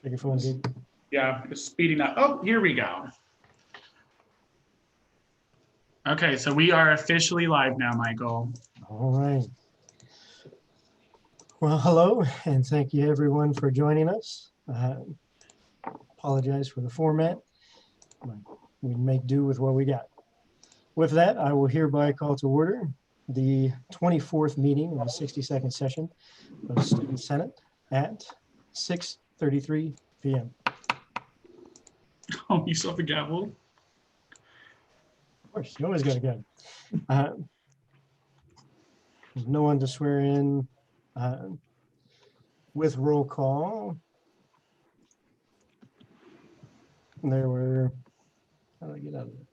Check your phone, dude. Yeah, it's speeding up. Oh, here we go. Okay, so we are officially live now, Michael. All right. Well, hello, and thank you everyone for joining us. Apologize for the format. We make do with what we got. With that, I will hereby call to order the 24th meeting of the 62nd session of the Student Senate at 6:33 p.m. Oh, you saw the gavel? Of course, you always got to go. There's no one to swear in. With roll call, there were, how do I get out of it?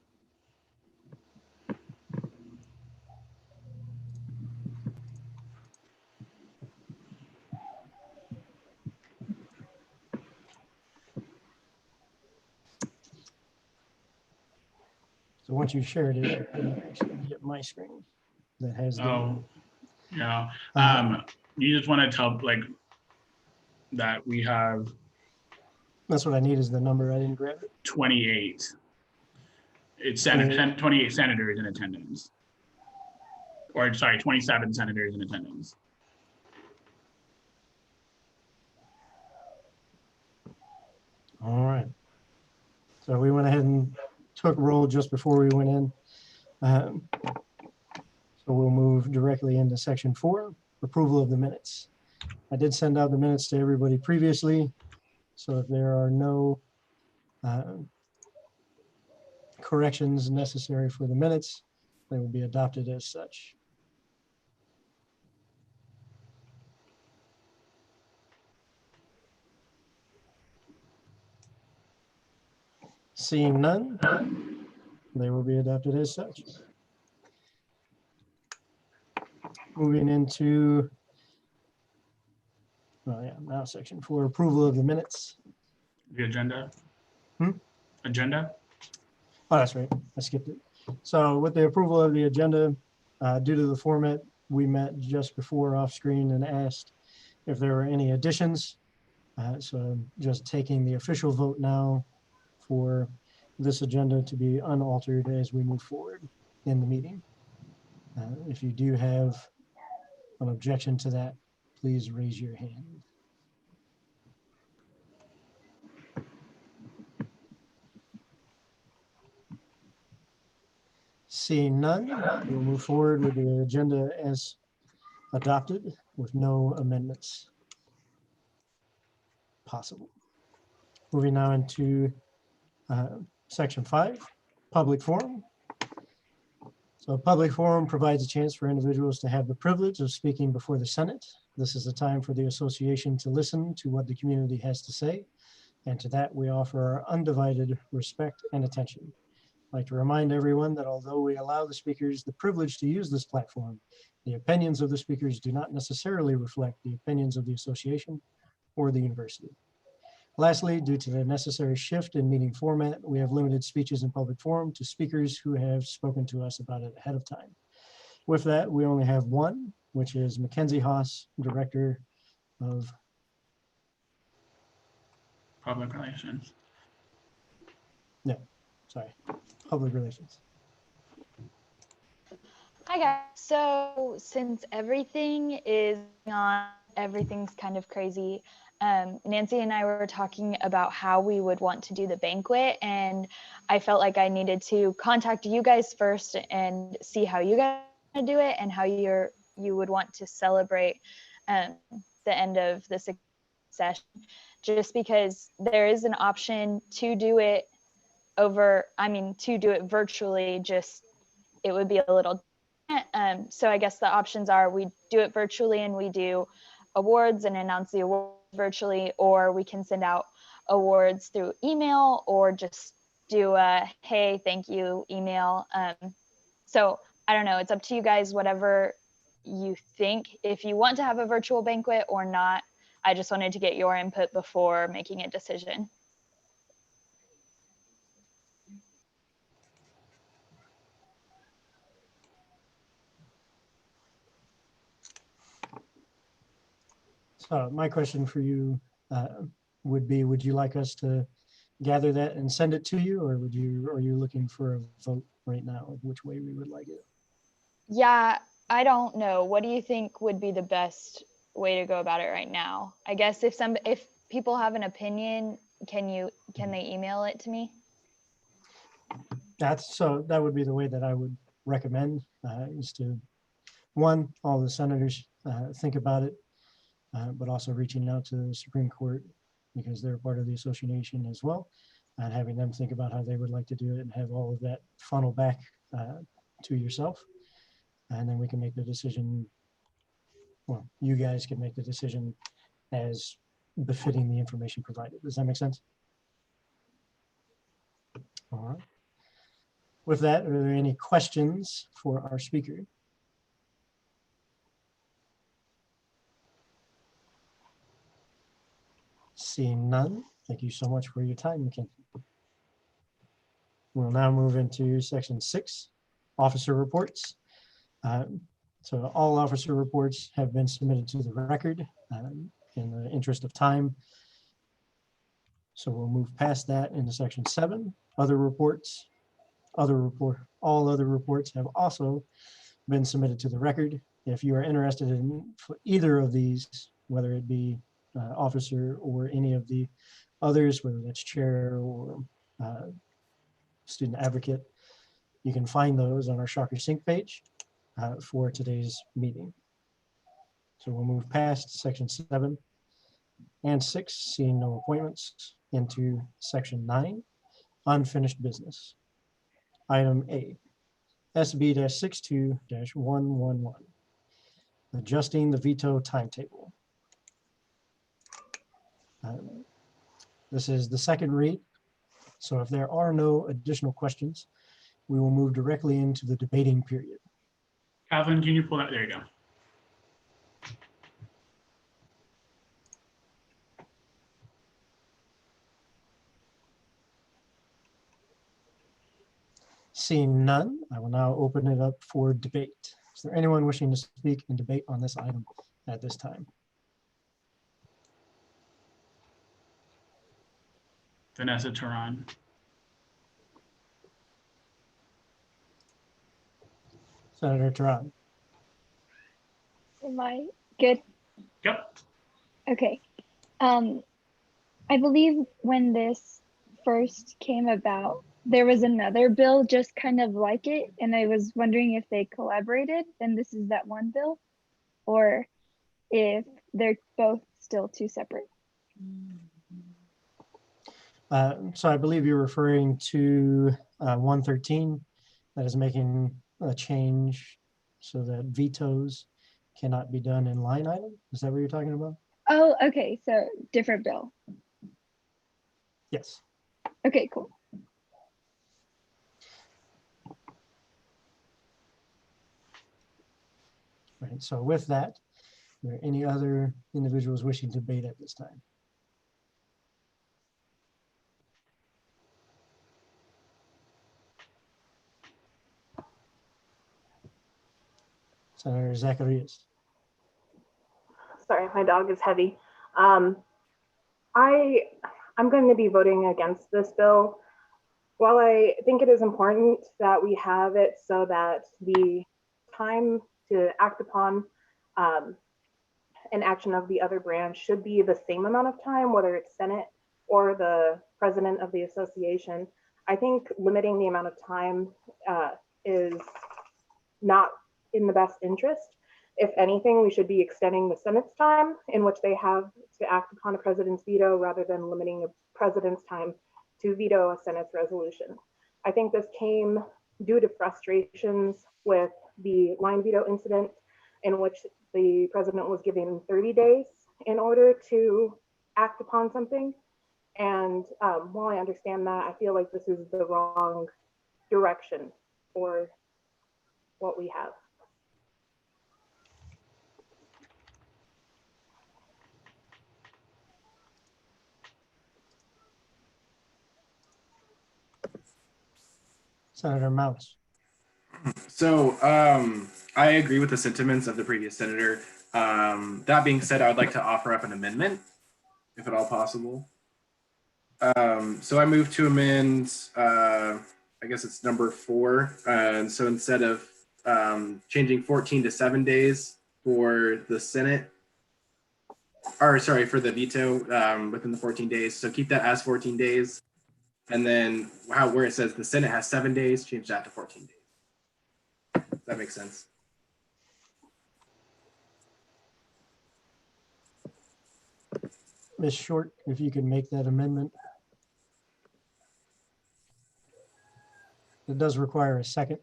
So once you shared it, you can actually get my screen that has the. Oh, yeah. You just want to tell that we have That's what I need is the number. I didn't grab it. 28. It's 28 senators in attendance. Or sorry, 27 senators in attendance. All right. So we went ahead and took roll just before we went in. So we'll move directly into section 4, approval of the minutes. I did send out the minutes to everybody previously. So if there are no corrections necessary for the minutes, they will be adopted as such. Seeing none, they will be adopted as such. Moving into, now section 4, approval of the minutes. The agenda? Hmm? Agenda? Oh, that's right. I skipped it. So with the approval of the agenda, due to the format, we met just before off screen and asked if there were any additions. So just taking the official vote now for this agenda to be unaltered as we move forward in the meeting. If you do have an objection to that, please raise your hand. Seeing none, we'll move forward with the agenda as adopted with no amendments possible. Moving now into section 5, public forum. So a public forum provides a chance for individuals to have the privilege of speaking before the Senate. This is a time for the association to listen to what the community has to say, and to that we offer our undivided respect and attention. I'd like to remind everyone that although we allow the speakers the privilege to use this platform, the opinions of the speakers do not necessarily reflect the opinions of the association or the university. Lastly, due to the necessary shift in meeting format, we have limited speeches in public forum to speakers who have spoken to us about it ahead of time. With that, we only have one, which is Mackenzie Haas, Director of Public relations. Public Relations. Hi guys. So since everything's kind of crazy, Nancy and I were talking about how we would want to do the banquet, and I felt like I needed to contact you guys first and see how you guys want to do it and how you would want to celebrate the end of the session, just because there is an option to do it virtually, just it would be a little different. So I guess the options are we do it virtually and we do awards and announce the awards virtually, or we can send out awards through email, or just do a hey, thank you email. So I don't know, it's up to you guys, whatever you think, if you want to have a virtual banquet or not. I just wanted to get your input before making a decision. So my question for you, would be, would you like us to gather that and send it to you, or are you looking for a vote right now of which way we would like it? Yeah, I don't know. What do you think would be the best way to go about it right now? I guess if people have an opinion, can they email it to me? That would be the way that I would recommend, is to, one, all the senators think about it, but also reaching out to the Supreme Court because they're part of the association as well, and having them think about how they would like to do it and have all of that funnel back to yourself. And then we can make the decision, well, you guys can make the decision as befitting the information provided. Does that make sense? All right. With that, are there any questions for our speaker? Seeing none, thank you so much for your time, Mackenzie. We'll now move into section 6, officer reports. So all officer reports have been submitted to the record in the interest of time. So we'll move past that into section 7, other reports. All other reports have also been submitted to the record. If you are interested in either of these, whether it be officer or any of the others, whether that's chair or student advocate, you can find those on our Shocker Sync page for today's meeting. So we'll move past section 7 and 6, seeing no appointments, into section 9, unfinished business. Item A, SB-62-111, adjusting the veto timetable. This is the second read, so if there are no additional questions, we will move directly into the debating period. Kathleen, can you pull that? There you go. Seeing none, I will now open it up for debate. Is there anyone wishing to speak and debate on this item at this time? Vanessa Turan. Senator Turan. Am I good? Yep. Okay. I believe when this first came about, there was another bill just kind of like it, and I was wondering if they collaborated and this is that one bill, or if they're both still two separate. So I believe you're referring to 113 that is making a change so that vetoes cannot be done in line item. Is that what you're talking about? Oh, okay. So different bill. Yes. Okay, cool. Right. So with that, are there any other individuals wishing to debate at this time? Senator Zacharias. Sorry, my dog is heavy. I'm going to be voting against this bill. While I think it is important that we have it so that the time to act upon an action of the other branch should be the same amount of time, whether it's Senate or the president of the association, I think limiting the amount of time is not in the best interest. If anything, we should be extending the Senate's time in which they have to act upon a president's veto rather than limiting the president's time to veto a Senate's resolution. I think this came due to frustrations with the line veto incident in which the president was given 30 days in order to act upon something. And while I understand that, I feel like this is the wrong direction for what we have. Senator Mouse. So I agree with the sentiments of the previous senator. That being said, I would like to offer up an amendment. if at all possible. So I move to amend, I guess it's number 4. And so instead of changing 14 to 7 days for the Senate, or sorry, for the veto within the 14 days. So keep that as 14 days. And then where it says the Senate has 7 days, change that to 14 days. Does that make sense? Ms. Short, if you could make that amendment. It does require a second.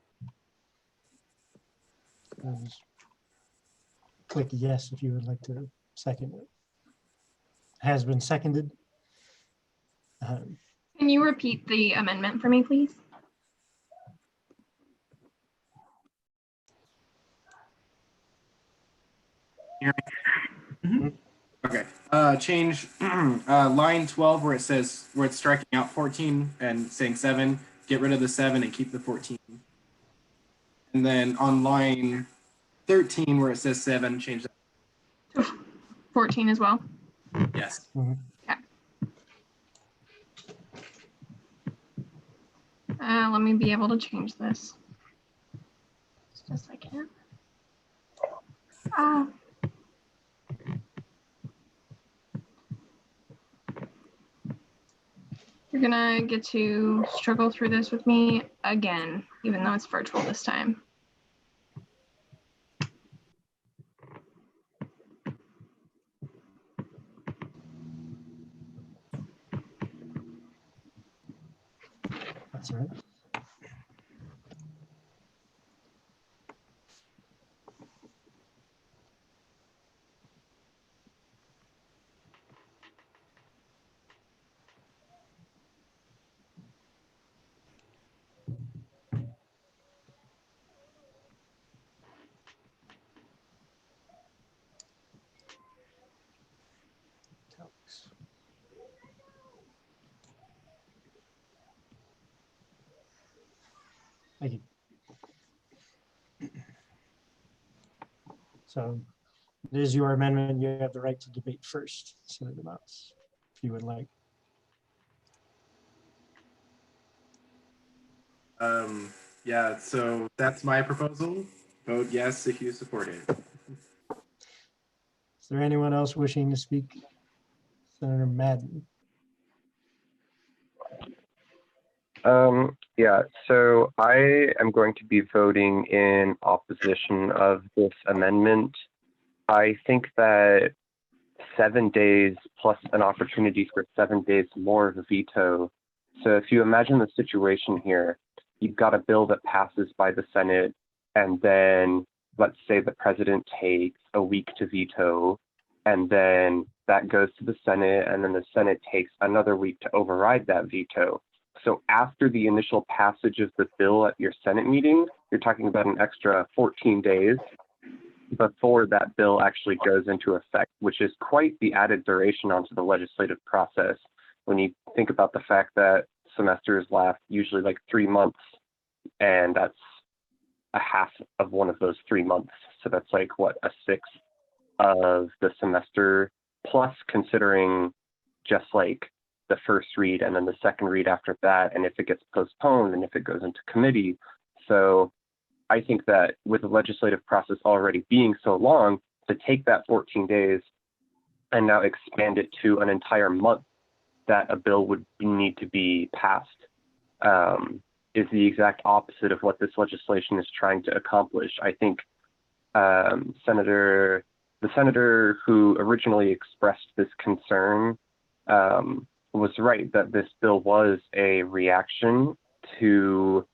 Just click yes if you would like to second it. Has been seconded. Can you repeat the amendment for me, please? Okay. Change line 12 where it's striking out 14 and saying 7. Get rid of the 7 and keep the 14. And then on line 13 where it says 7, change that. 14 as well. Yes. Let me be able to change this. Just a second. You're gonna get to struggle through this with me again, even though it's virtual this time. That's all right. Thank you. So it is your amendment. You have the right to debate first, Senator Mouse, if you would like. Yeah, so that's my proposal. Vote yes if you support it. Is there anyone else wishing to speak? Senator Madden. Yeah, so I am going to be voting in opposition of this amendment. I think that 7 days plus an opportunity for 7 days more of a veto. So if you imagine the situation here, you've got a bill that passes by the Senate, and then let's say the president takes a week to veto, and then that goes to the Senate, and then the Senate takes another week to override that veto. So after the initial passage of the bill at your Senate meeting, you're talking about an extra 14 days before that bill actually goes into effect, which is quite the added duration onto the legislative process. When you think about the fact that semesters last usually like 3 months, and that's a half of one of those 3 months. So that's like what, a sixth of the semester, plus considering just like the first read and then the second read after that, and if it gets postponed and if it goes into committee. So I think that with the legislative process already being so long, to take that 14 days and now expand it to an entire month that a bill would need to be passed is the exact opposite of what this legislation is trying to accomplish. I think the senator who originally expressed this concern was right that this bill was a reaction to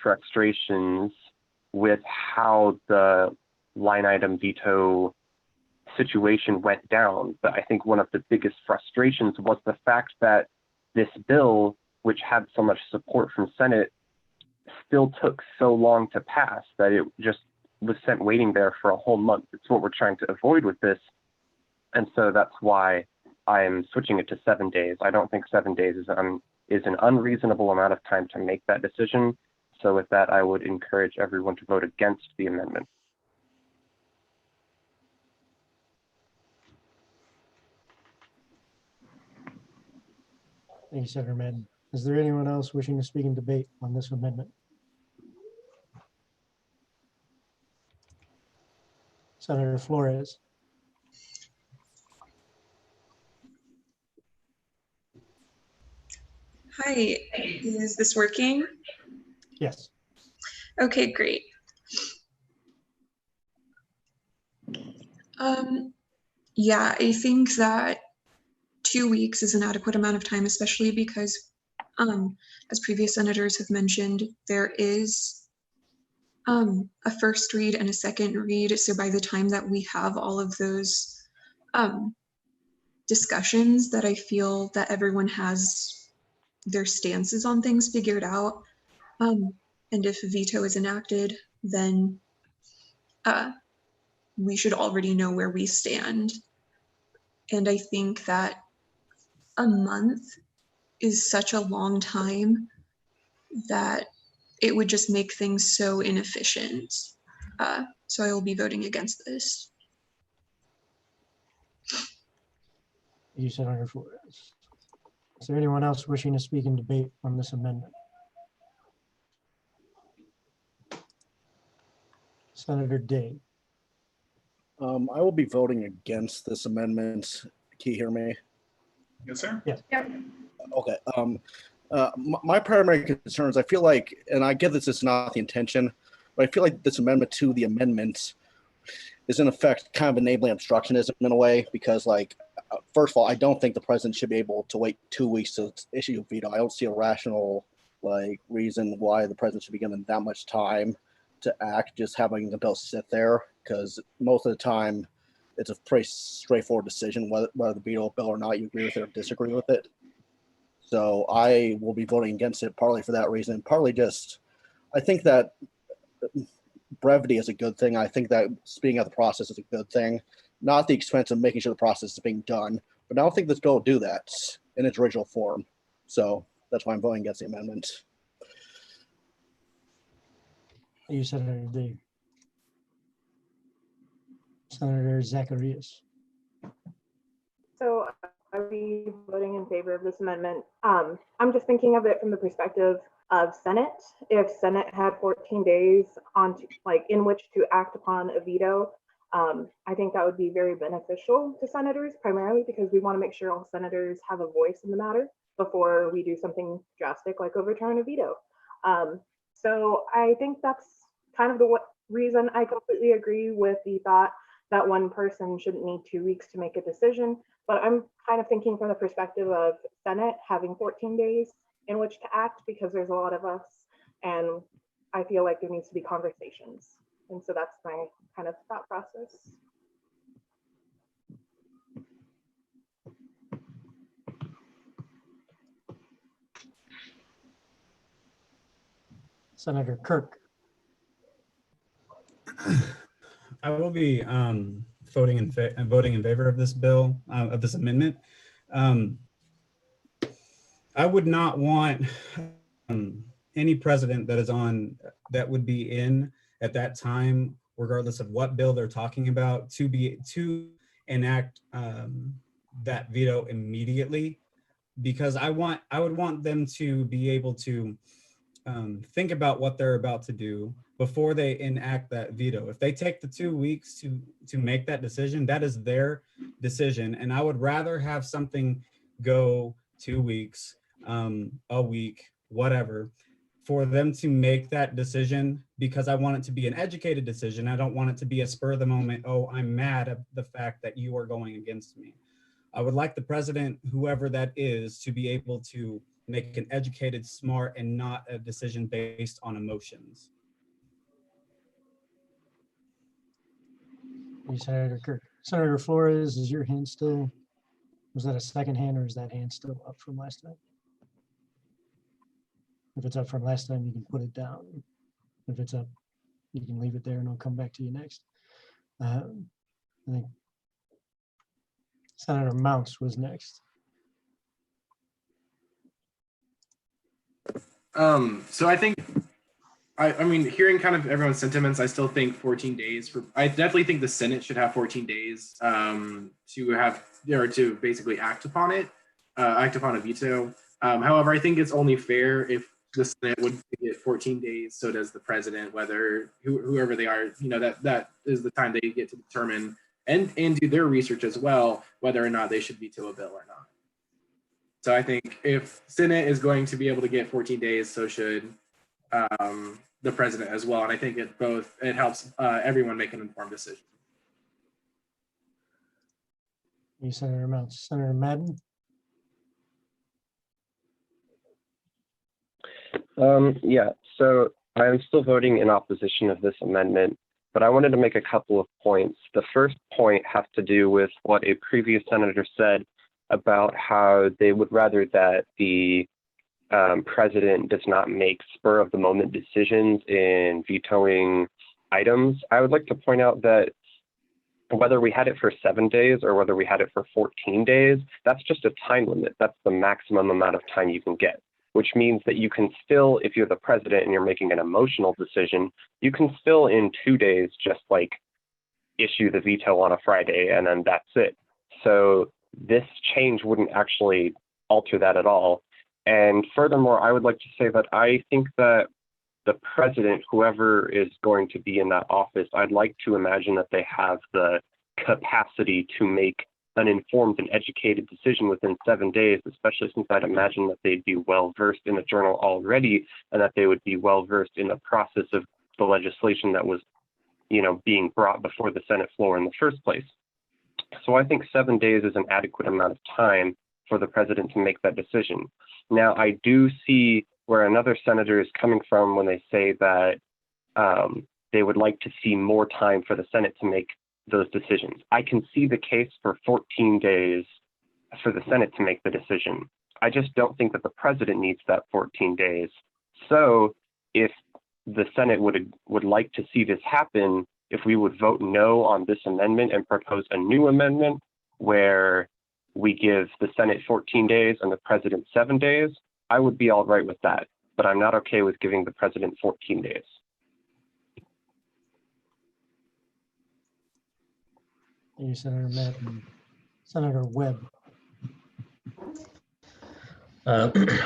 frustrations with how the line item veto situation went down. But I think one of the biggest frustrations was the fact that this bill, which had so much support from Senate, still took so long to pass that it just was sent waiting there for a whole month. It's what we're trying to avoid with this. And so that's why I'm switching it to 7 days. I don't think 7 days is an unreasonable amount of time to make that decision. So with that, I would encourage everyone to vote against the amendment. Thank you, Senator Madden. Is there anyone else wishing to speak in debate on this amendment? Senator Flores. Hi, is this working? Yes. Okay, great. Yeah, I think that 2 weeks is an adequate amount of time, especially because, as previous senators have mentioned, there is a first read and a second read. So by the time that we have all of those discussions, that I feel that everyone has their stances on things figured out. And if a veto is enacted, then we should already know where we stand. And I think that a month is such a long time that it would just make things so inefficient. So I will be voting against this. You, Senator Flores. Is there anyone else wishing to speak in debate on this amendment? Senator Day. I will be voting against this amendment. Can you hear me? Yes, sir. Yes. Okay. My primary concerns, I feel like, and I get this is not the intention, but I feel like this amendment to the amendment is in effect kind of enabling obstructionism in a way, because like, first of all, I don't think the president should be able to wait 2 weeks to issue a veto. I don't see a rational reason why the president should be given that much time to act, just having the bill sit there, because most of the time it's a pretty straightforward decision whether to veto a bill or not. You agree with it or disagree with it. So I will be voting against it partly for that reason, partly just I think that brevity is a good thing. I think that speeding up the process is a good thing, not at the expense of making sure the process is being done. But I don't think this bill will do that in its original form. So that's why I'm voting against the amendment. You, Senator Day. Senator Zacharias. So I'll be voting in favor of this amendment. I'm just thinking of it from the perspective of Senate. If Senate had 14 days on in which to act upon a veto, I think that would be very beneficial to senators, primarily because we want to make sure all senators have a voice in the matter before we do something drastic like overturn a veto. So I think that's kind of the reason I completely agree with the thought that one person shouldn't need 2 weeks to make a decision. But I'm kind of thinking from the perspective of Senate having 14 days in which to act, because there's a lot of us, and I feel like there needs to be conversations. And so that's my kind of thought process. Senator Kirk. I will be voting in favor of this bill, of this amendment. I would not want any president that would be in at that time, regardless of what bill they're talking about, to enact that veto immediately, because I would want them to be able to think about what they're about to do before they enact that veto. If they take the 2 weeks to make that decision, that is their decision. And I would rather have something go 2 weeks, a week, whatever, for them to make that decision, because I want it to be an educated decision. I don't want it to be a spur of the moment, oh, I'm mad at the fact that you are going against me. I would like the president, whoever that is, to be able to make an educated, smart, and not a decision based on emotions. Senator Kirk. Senator Flores, is your hand still, was that a second hand, or is that hand still up from last time? If it's up from last time, you can put it down. If it's up, you can leave it there and I'll come back to you next. I think Senator Mounts was next. So I think, I mean, hearing kind of everyone's sentiments, I still think 14 days I definitely think the Senate should have 14 days to have, or to basically act upon it, act upon a veto. However, I think it's only fair if the Senate would get 14 days, so does the president, whether whoever they are, that is the time they get to determine and do their research as well, whether or not they should veto a bill or not. So I think if Senate is going to be able to get 14 days, so should the president as well. And I think it helps everyone make an informed decision. You, Senator Mounts. Senator Madden? Yeah, so I'm still voting in opposition of this amendment, but I wanted to make a couple of points. The first point has to do with what a previous senator said about how they would rather that the president does not make spur of the moment decisions in vetoing items. I would like to point out that whether we had it for 7 days or whether we had it for 14 days, that's just a time limit. That's the maximum amount of time you can get, which means that you can still, if you're the president and you're making an emotional decision, you can still in 2 days just like issue the veto on a Friday and then that's it. So this change wouldn't actually alter that at all. And furthermore, I would like to say that I think that the president, whoever is going to be in that office, I'd like to imagine that they have the capacity to make an informed and educated decision within 7 days, especially since I'd imagine that they'd be well-versed in the journal already and that they would be well-versed in the process of the legislation that was, being brought before the Senate floor in the first place. So I think 7 days is an adequate amount of time for the president to make that decision. Now, I do see where another senator is coming from when they say that they would like to see more time for the Senate to make those decisions. I can see the case for 14 days for the Senate to make the decision. I just don't think that the president needs that 14 days. So if the Senate would like to see this happen, if we would vote no on this amendment and propose a new amendment where we give the Senate 14 days and the president 7 days, I would be all right with that, but I'm not okay with giving the president 14 days. Thank you, Senator Madden. Senator Webb.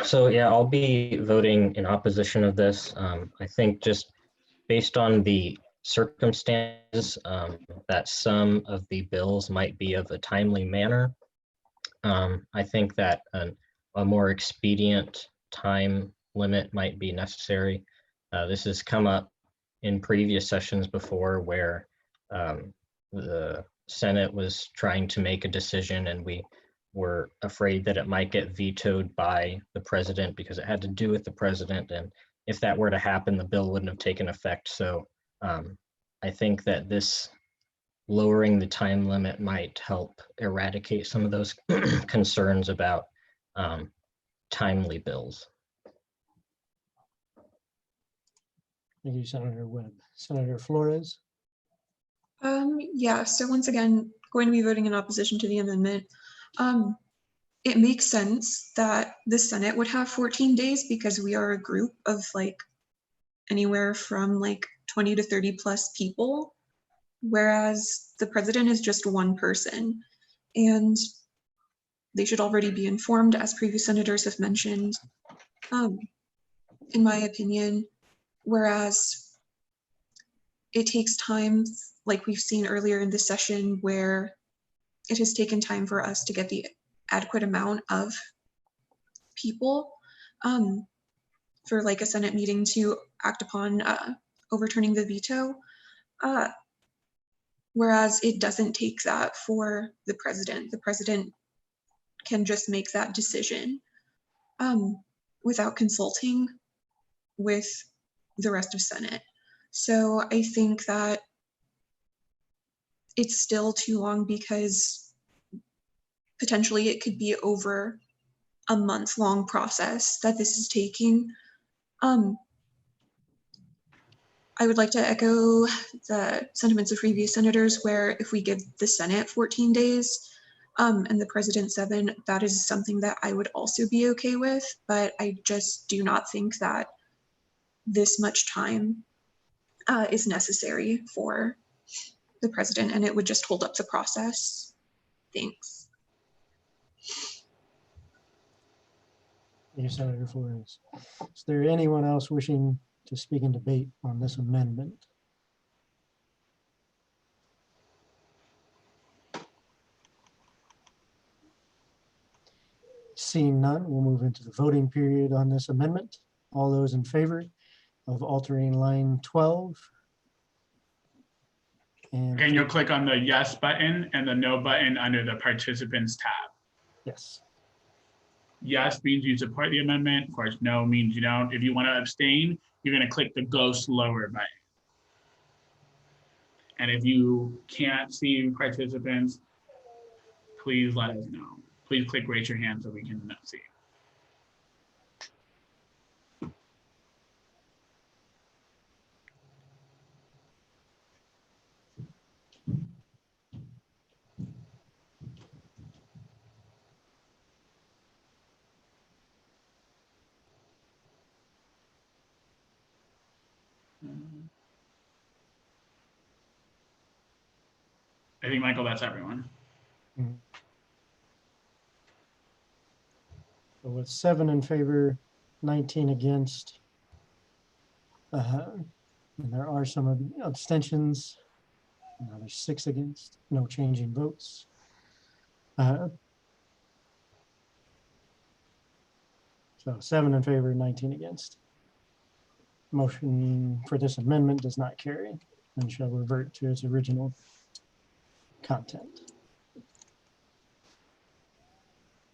So yeah, I'll be voting in opposition of this. I think just based on the circumstances that some of the bills might be of a timely manner, I think that a more expedient time limit might be necessary. This has come up in previous sessions before where the Senate was trying to make a decision and we were afraid that it might get vetoed by the president because it had to do with the president. And if that were to happen, the bill wouldn't have taken effect. So I think that this lowering the time limit might help eradicate some of those concerns about timely bills. Thank you, Senator Webb. Senator Flores. Yeah, so once again, going to be voting in opposition to the amendment. It makes sense that the Senate would have 14 days because we are a group of like anywhere from like 20 to 30 plus people, whereas the president is just one person. And they should already be informed, as previous senators have mentioned, in my opinion, whereas it takes time, like we've seen earlier in this session, where it has taken time for us to get the adequate amount of people for like a Senate meeting to act upon overturning the veto. Whereas it doesn't take that for the president. The president can just make that decision without consulting with the rest of Senate. So I think that it's still too long because potentially it could be over a month-long process that this is taking. I would like to echo the sentiments of previous senators where if we give the Senate 14 days and the president 7, that is something that I would also be okay with, but I just do not think that this much time is necessary for the president, and it would just hold up the process. Thanks. you, Senator Flores. Is there anyone else wishing to speak in debate on this amendment? Seeing none, we'll move into the voting period on this amendment. All those in favor of altering line 12? And And you'll click on the yes button and the no button under the participants tab. yes, Yes means you support the amendment. Of course, no means you don't. If you want to abstain, you're going to click the go slower button. And if you can't see participants, please let us know. Please click raise your hand so we can see. I think, Michael, that's everyone. so with 7 in favor, 19 against. And there are some abstentions. Now there's 6 against, no change in votes. So 7 in favor, 19 against. Motion for this amendment does not carry and shall revert to its original content.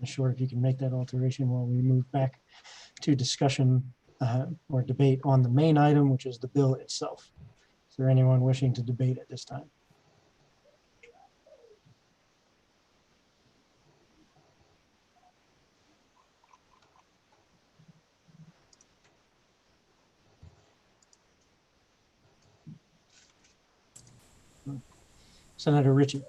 Sure, if you can make that alteration while we move back to discussion or debate on the main item, which is the bill itself. Is there anyone wishing to debate at this time? Senator Ritchie.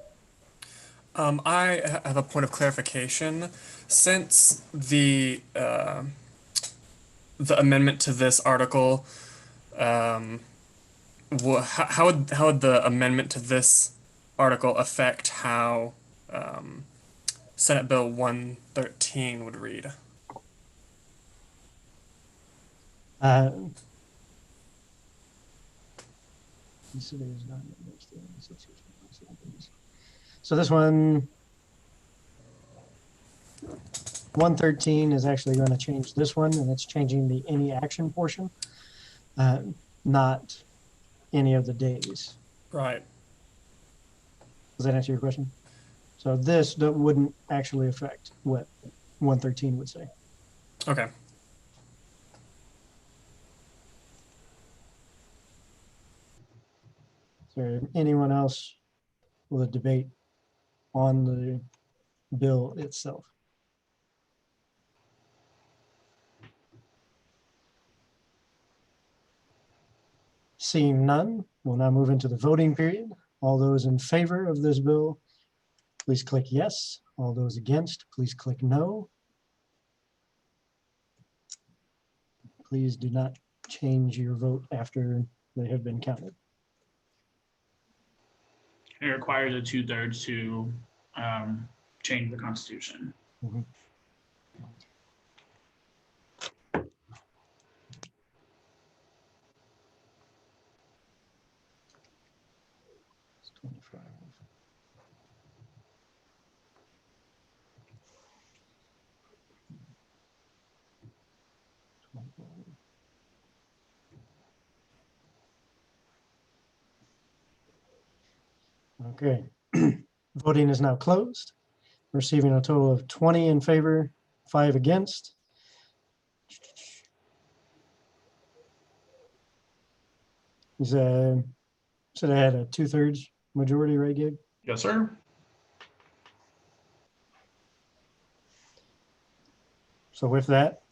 I have a point of clarification. Since the amendment to this article, how would the amendment to this article affect how Senate Bill 113 would read? So this one, 113 is actually going to change this one, and it's changing the any action portion, not any of the days. Right. Does that answer your question? So this wouldn't actually affect what 113 would say. Okay. Is there anyone else with a debate on the bill itself? Seeing none, we'll now move into the voting period. All those in favor of this bill, please click yes. All those against, please click no. Please do not change your vote after they have been counted. It requires a 2/3 to change the Constitution. Mhm. It's 25. Okay, voting is now closed. Receiving a total of 20 in favor, 5 against. Should I had a 2/3 majority, right, Gabe? Yes, sir. So with that,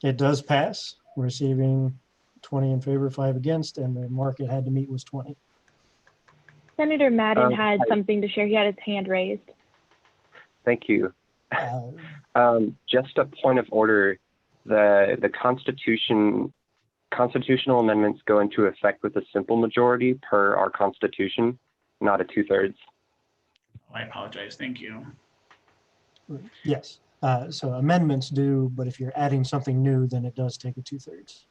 it does pass, receiving 20 in favor, 5 against, and the mark it had to meet was 20. Senator Madden had hi. something to share. He had his hand raised. Thank you. Just a point of order. The constitutional amendments go into effect with a simple majority per our Constitution, not a 2/3. I apologize. Thank you. Yes, So amendments do, but if you're adding something new, then it does take a 2/3.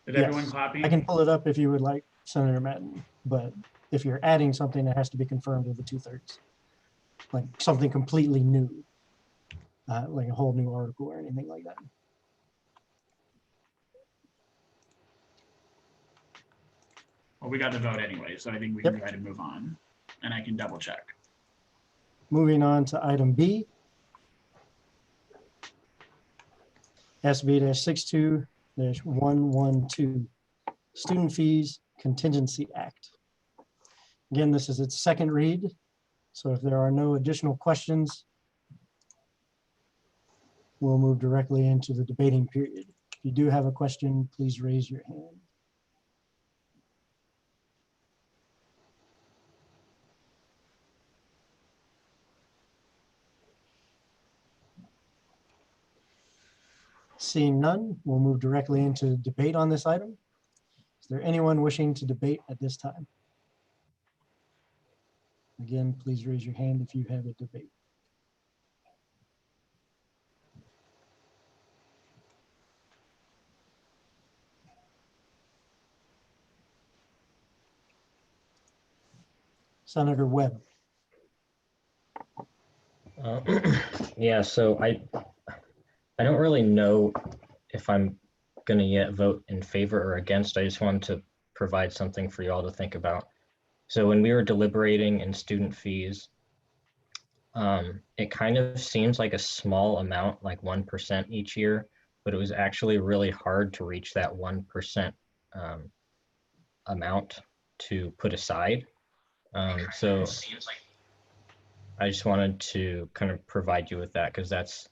Did Yes, everyone copy? I can pull it up if you would like, Senator Madden, but if you're adding something, that has to be confirmed with a 2/3. Like something completely new, like a whole new article or anything like that. Well, we got the vote anyway, so I think we can go ahead and move on, and I can double check. Moving on to item B. SB-62-112, Student Fees Contingency Act. Again, this is its second read. So if there are no additional questions, we'll move directly into the debating period. If you do have a question, please raise your hand. Seeing none, we'll move directly into debate on this item. Is there anyone wishing to debate at this time? Again, please raise your hand if you have a debate. Senator Webb. Yeah, so I don't really know if I'm gonna yet vote in favor or against. I just wanted to provide something for you all to think about. So when we were deliberating in student fees, it kind of seems like a small amount, like 1% each year, but it was actually really hard to reach that 1% amount to put aside. So I just wanted to kind of provide you with that, because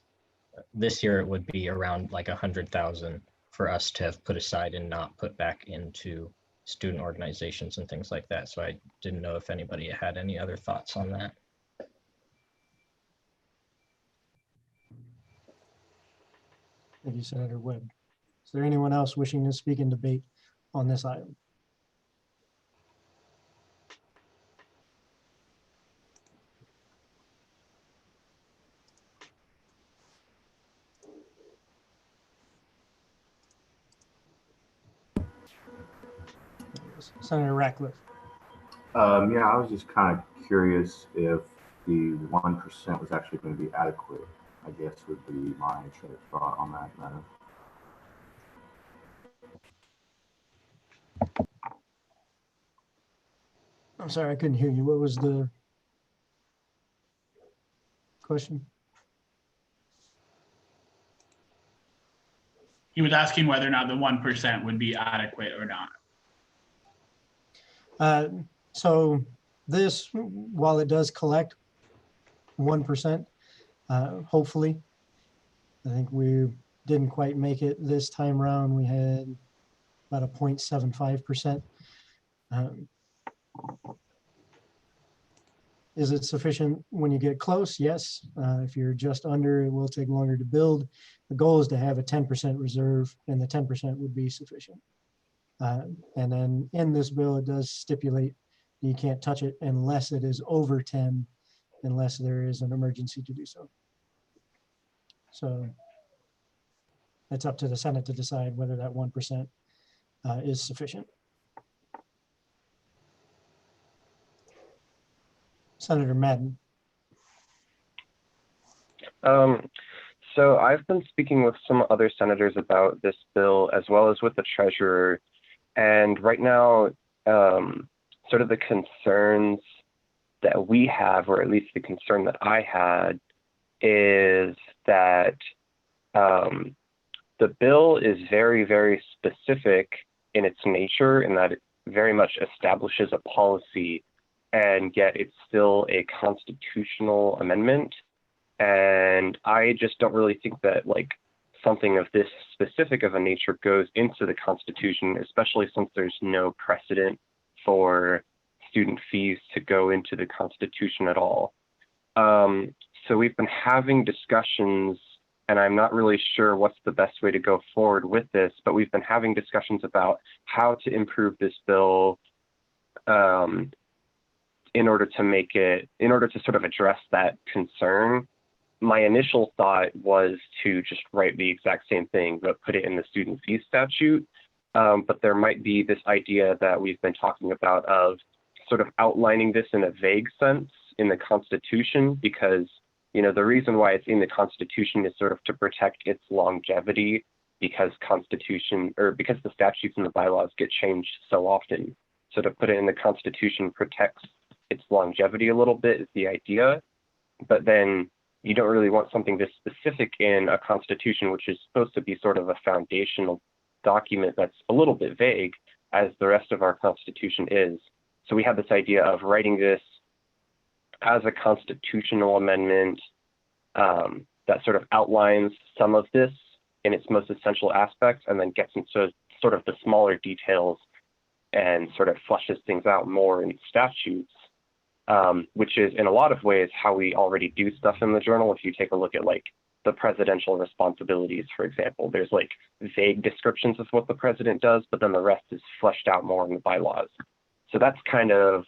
this year it would be around like 100,000 for us to have put aside and not put back into student organizations and things like that. So I didn't know if anybody had any other thoughts on that. Thank you, Senator Webb. Is there anyone else wishing to speak in debate on this item? Senator Ratcliffe. Yeah, I was just kind of curious if the 1% was actually going to be adequate, I guess would be my short thought on that matter. I'm sorry, I couldn't hear you. What was the question? He was asking whether or not the 1% would be adequate or not. So this, while it does collect 1%, hopefully, I think we didn't quite make it this time around. We had about a 0.75%. Is it sufficient when you get close? Yes. If you're just under, it will take longer to build. The goal is to have a 10% reserve, and the 10% would be sufficient. And then in this bill, it does stipulate you can't touch it unless it is over 10, unless there is an emergency to do so. So it's up to the Senate to decide whether that 1% is sufficient. Senator Madden. So I've been speaking with some other senators about this bill, as well as with the treasurer. And right now, sort of the concerns that we have, or at least the concern that I had, is that the bill is very, very specific in its nature, in that it very much establishes a policy, and yet it's still a constitutional amendment. And I just don't really think that like something of this specific of a nature goes into the Constitution, especially since there's no precedent for student fees to go into the Constitution at all. So we've been having discussions, and I'm not really sure what's the best way to go forward with this, but we've been having discussions about how to improve this bill in order to sort of address that concern. my initial thought was to just write the exact same thing, but put it in the student fee statute. But there might be this idea that we've been talking about of sort of outlining this in a vague sense in the Constitution, because, you know, the reason why it's in the Constitution is sort of to protect its longevity, because because the statutes and the bylaws get changed so often. So to put it in the Constitution protects its longevity a little bit is the idea. But then you don't really want something this specific in a Constitution, which is supposed to be sort of a foundational document that's a little bit vague, as the rest of our Constitution is. So we have this idea of writing this as a constitutional amendment that sort of outlines some of this in its most essential aspects, and then gets into sort of the smaller details and sort of fleshes things out more in statutes, which is in a lot of ways how we already do stuff in the journal. If you take a look at like the presidential responsibilities, for example, there's like vague descriptions of what the president does, but then the rest is fleshed out more in the bylaws. So that's kind of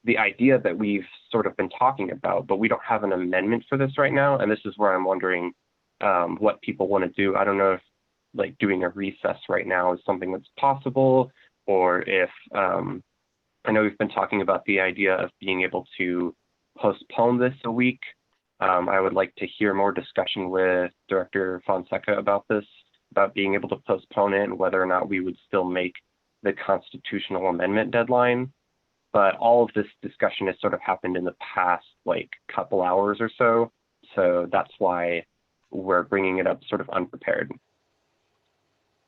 the idea that we've sort of been talking about, but we don't have an amendment for this right now. And this is where I'm wondering what people want to do. I don't know if like doing a recess right now is something that's possible, or if I know we've been talking about the idea of being able to postpone this a week. I would like to hear more discussion with Director Fonseca about this, about being able to postpone it and whether or not we would still make the constitutional amendment deadline. But all of this discussion has sort of happened in the past like couple hours or so. So that's why we're bringing it up sort of unprepared.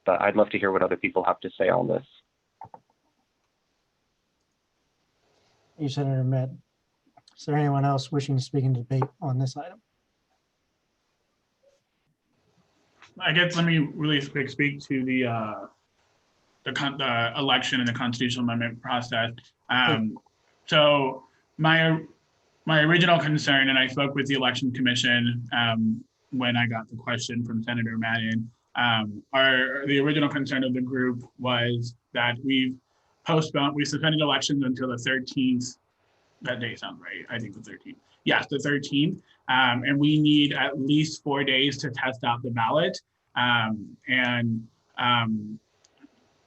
But I'd love to hear what other people have to say on this. Thank you, Senator Met. Is there anyone else wishing to speak in debate on this item? I guess let me really quick speak to the election and the constitutional amendment process. So my original concern, and I spoke with the Election Commission when I got the question from Senator Madden, the original concern of the group was that we suspended elections until the 13th. That day sounds right. I think the 13th. Yes, the 13th. And we need at least 4 days to test out the ballot and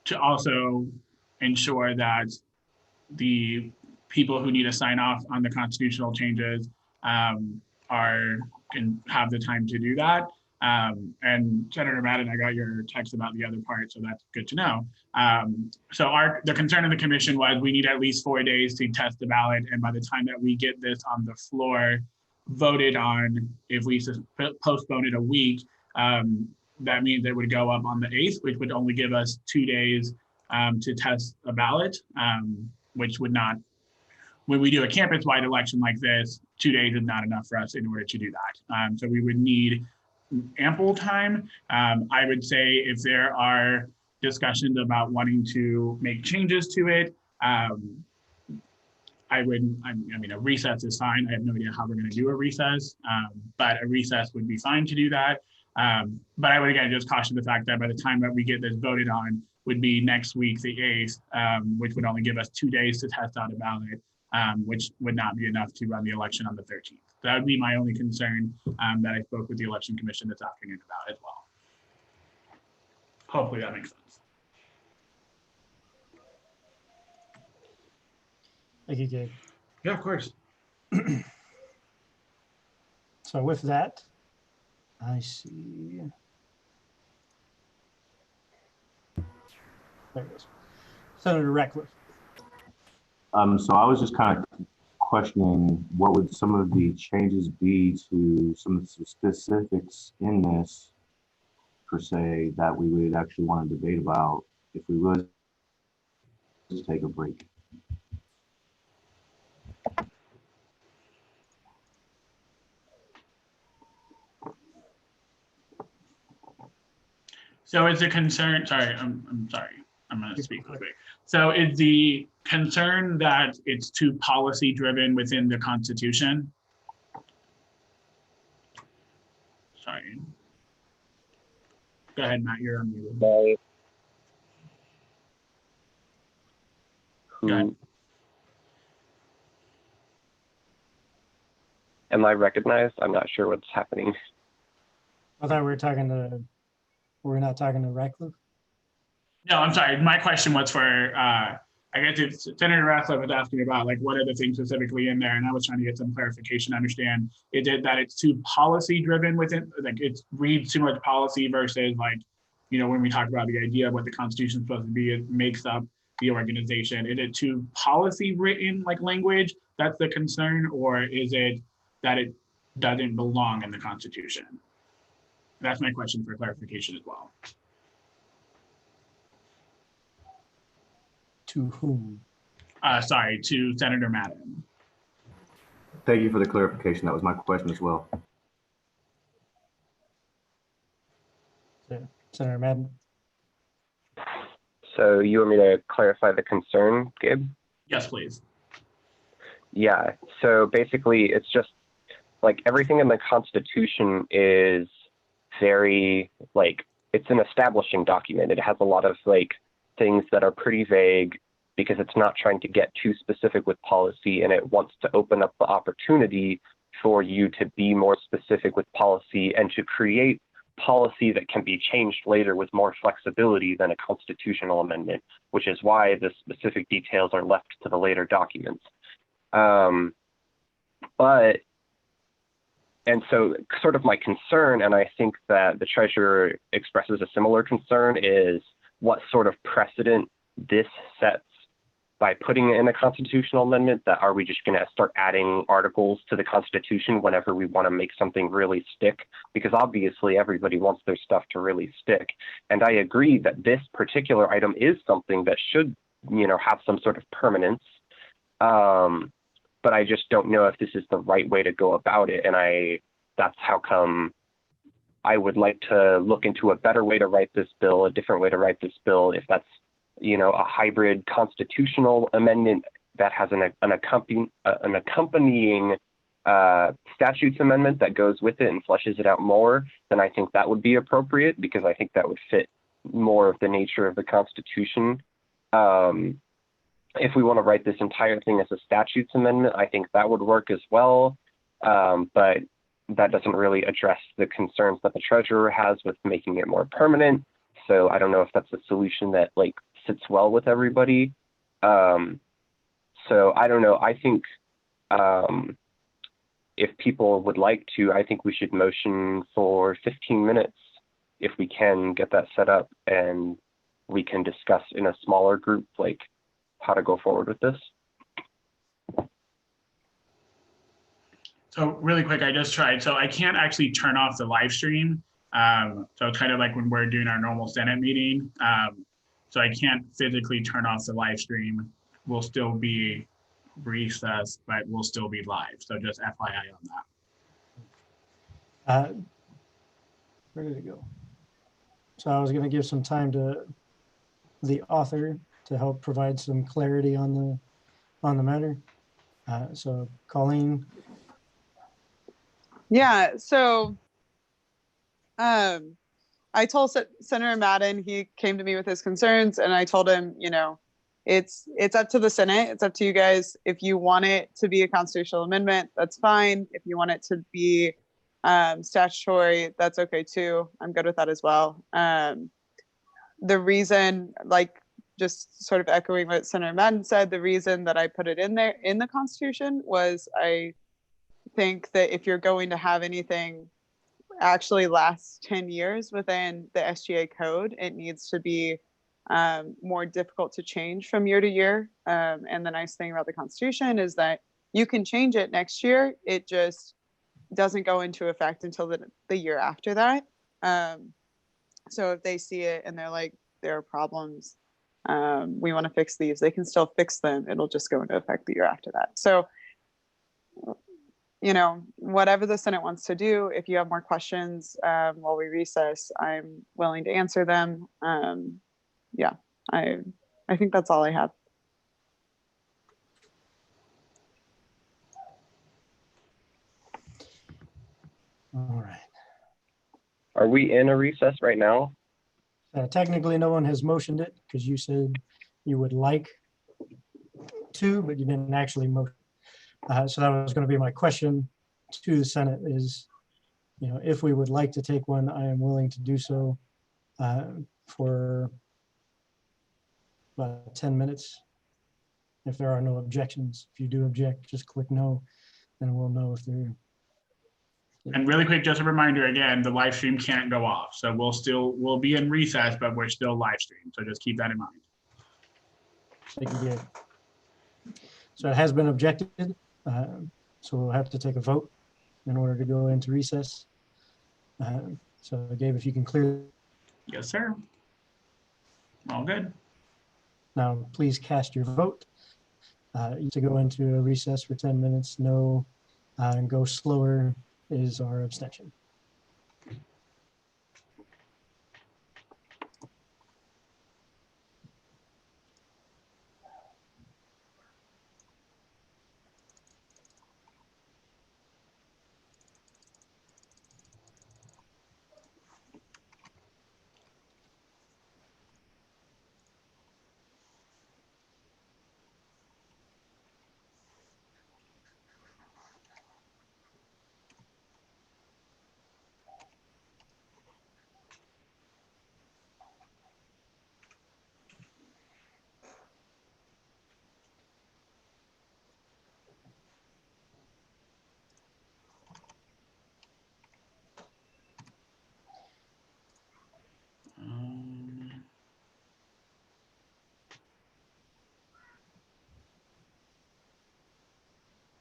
to also ensure that the people who need to sign off on the constitutional changes can have the time to do that. And Senator Madden, I got your text about the other part, so that's good to know. So the concern of the commission was we need at least 4 days to test the ballot, and by the time that we get this on the floor, voted on, if we postpone it a week, that means it would go up on the 8th, which would only give us 2 days to test a ballot, which would not, when we do a campus-wide election like this, 2 days is not enough for us in order to do that. So we would need ample time. I would say if there are discussions about wanting to make changes to it, I mean, a recess is fine. I have no idea how we're going to do a recess, but a recess would be fine to do that. But I would again just caution the fact that by the time that we get this voted on would be next week, the 8th, which would only give us 2 days to test out a ballot, which would not be enough to run the election on the 13th. That would be my only concern that I spoke with the Election Commission this afternoon about as well. Hopefully that makes sense. Thank you, Gabe. Yeah, of course. So with that, I see. There it is. Senator Ratcliffe. So I was just kind of questioning what would some of the changes be to some of the specifics in this, per se, that we would actually want to debate about if we would just take a break. So is the concern, sorry, I'm sorry, I'm going to speak quickly. So is the concern that it's too policy driven within the Constitution? Sorry. Go ahead, Matt, you're on mute. Go ahead. Am I recognized? I'm not sure what's happening. I thought we're not talking to Ratcliffe. No, I'm sorry. My question was for, I guess it's Senator Ratcliffe was asking about like what are the things specifically in there, and I was trying to get some clarification. Understand is it that it's too policy driven within, like it reads too much policy versus like, you know, when we talk about the idea of what the Constitution is supposed to be, it makes up the organization. Is it too policy written like language? That's the concern, or is it that it doesn't belong in the Constitution? That's my question for clarification as well. To whom? Sorry, to Senator Madden. Thank you for the clarification. That was my question as well. Senator Madden. So you want me to clarify the concern, Gabe? Yes, please. Yeah, so basically it's just like everything in the Constitution is very like, it's an establishing document. It has a lot of like things that are pretty vague because it's not trying to get too specific with policy, and it wants to open up the opportunity for you to be more specific with policy and to create policy that can be changed later with more flexibility than a constitutional amendment, which is why the specific details are left to the later documents. And so sort of my concern, and I think that the treasurer expresses a similar concern, is what sort of precedent this sets by putting in a constitutional amendment. That are we just going to start adding articles to the Constitution whenever we want to make something really stick? Because obviously everybody wants their stuff to really stick. And I agree that this particular item is something that should, you know, have some sort of permanence. But I just don't know if this is the right way to go about it. And that's how come I would like to look into a better way to write this bill, a different way to write this bill, if that's, you know, a hybrid constitutional amendment that has an accompanying statutes amendment that goes with it and fleshes it out more, then I think that would be appropriate, because I think that would fit more of the nature of the Constitution. If we want to write this entire thing as a statutes amendment, I think that would work as well. But that doesn't really address the concerns that the treasurer has with making it more permanent. So I don't know if that's a solution that like sits well with everybody. So I don't know. I think if people would like to, I think we should motion for 15 minutes if we can get that set up, and we can discuss in a smaller group like how to go forward with this. So really quick, I just tried. So I can't actually turn off the live stream. So it's kind of like when we're doing our normal Senate meeting. So I can't physically turn off the live stream. We'll still be recessed, but we'll still be live. So just FYI on that. Where did it go? So I was going to give some time to the author to help provide some clarity on the matter. So Colleen. Yeah, so I told Senator Madden, he came to me with his concerns, and I told him, you know, it's up to the Senate. It's up to you guys. If you want it to be a constitutional amendment, that's fine. If you want it to be statutory, that's okay too. I'm good with that as well. The reason, like, just sort of echoing what Senator Madden said, the reason that I put it in there in the Constitution was I think that if you're going to have anything actually last 10 years within the SGA code, it needs to be more difficult to change from year to year. And the nice thing about the Constitution is that you can change it next year. It just doesn't go into effect until the year after that. So if they see it and they're like, there are problems, we want to fix these, they can still fix them. It'll just go into effect the year after that. So, you know, whatever the Senate wants to do, if you have more questions while we recess, I'm willing to answer them. Yeah, I think that's all I have. All right. Are we in a recess right now? Technically, no one has motioned it because you said you would like to, but you didn't actually motion. So that was going to be my question. to the Senate is, if we would like to take one, I am willing to do so for about 10 minutes. If there are no objections, if you do object, just click no, and we'll know if there. And really quick, just a reminder again, the live stream can't go off. So we'll be in recess, but we're still live stream. So just keep that in mind. Thank you, Gabe. So it has been objected. So we'll have to take a vote in order to go into recess. So Gabe, if you can clear. Yes, sir. All good. Now, please cast your vote to go into a recess for 10 minutes. No, and go slower is our abstention.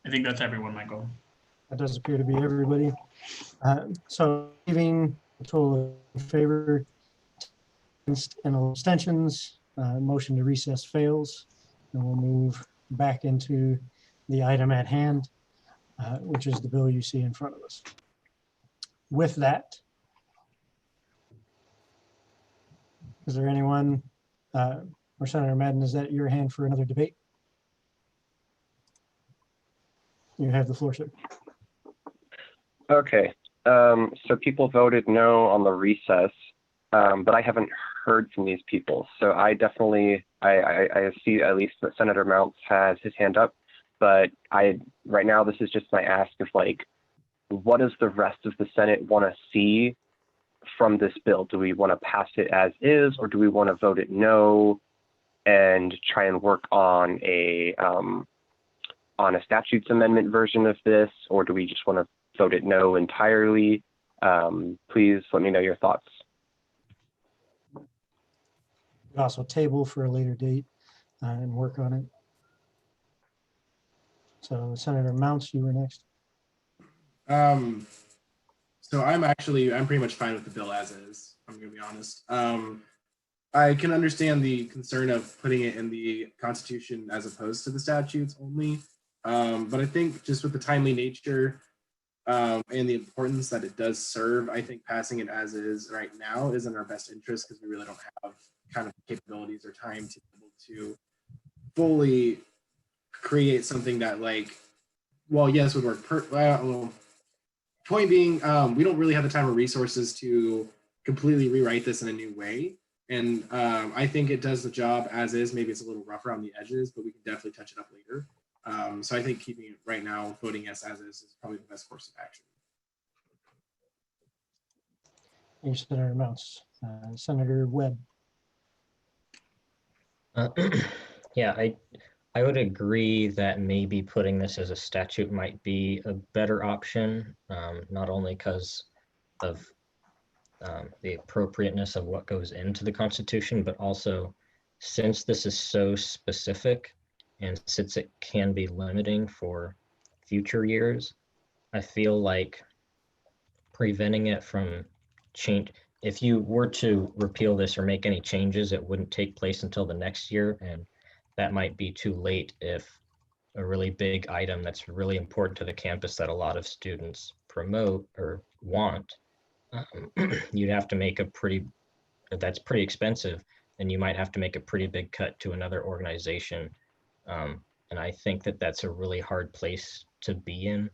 I think that's everyone, Michael. That does appear to be everybody. So leaving a total in favor and abstentions, motion to recess fails. And we'll move back into the item at hand, which is the bill you see in front of us. With that, is there anyone, or Senator Madden, is that your hand for another debate? You have the floor, sir. Okay, so people voted no on the recess, but I haven't heard from these people. So I definitely, I see at least that Senator Mounts has his hand up, but right now this is just my ask of like, what does the rest of the Senate want to see from this bill? Do we want to pass it as is, or do we want to vote it no and try and work on a statutes amendment version of this, or do we just want to vote it no entirely? Please let me know your thoughts. Also table for a later date and work on it. So Senator Mounts, you were next. So I'm pretty much fine with the bill as is. I'm gonna be honest. I can understand the concern of putting it in the Constitution as opposed to the statutes only. But I think just with the timely nature and the importance that it does serve, I think passing it as is right now is in our best interest because we really don't have kind of capabilities or time to be able to fully create something that yes, would work. Point being, we don't really have the time or resources to completely rewrite this in a new way. And I think it does the job as is. Maybe it's a little rough around the edges, but we can definitely touch it up later. So I think keeping it right now, voting yes as is probably the best course of action. Thank you, Senator Mounts. Senator Webb. Yeah, I would agree that maybe putting this as a statute might be a better option, not only because of the appropriateness of what goes into the Constitution, but also since this is so specific and since it can be limiting for future years, I feel like preventing it from change. If you were to repeal this or make any changes, it wouldn't take place until the next year, and that might be too late if a really big item that's really important to the campus that a lot of students promote or want, you'd have to make that's pretty expensive, and you might have to make a pretty big cut to another organization. And I think that that's a really hard place to be in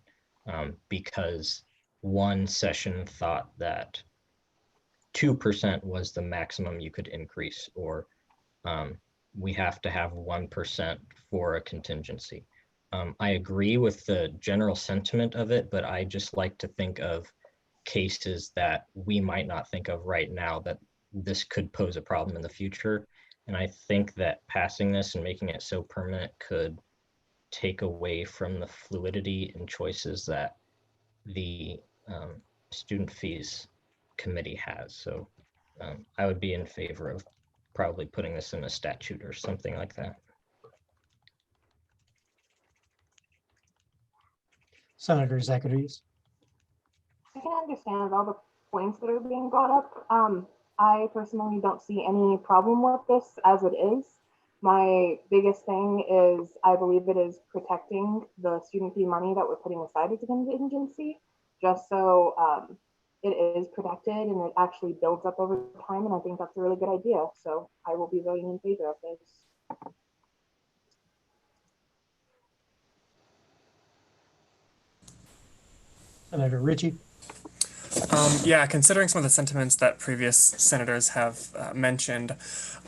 because one session thought that 2% was the maximum you could increase, or we have to have 1% for a contingency. I agree with the general sentiment of it, but I just like to think of cases that we might not think of right now that this could pose a problem in the future. And I think that passing this and making it so permanent could take away from the fluidity and choices that the student fees committee has. So I would be in favor of probably putting this in a statute or something like that. Senator Zacharias. I can understand all the points that are being brought up. I personally don't see any problem with this as it is. My biggest thing is I believe it is protecting the student fee money that we're putting aside as a contingency, just so it is protected and it actually builds up over time. And I think that's a really good idea. So I will be voting in favor of this. Senator Ritchie. Yeah, considering some of the sentiments that previous senators have mentioned,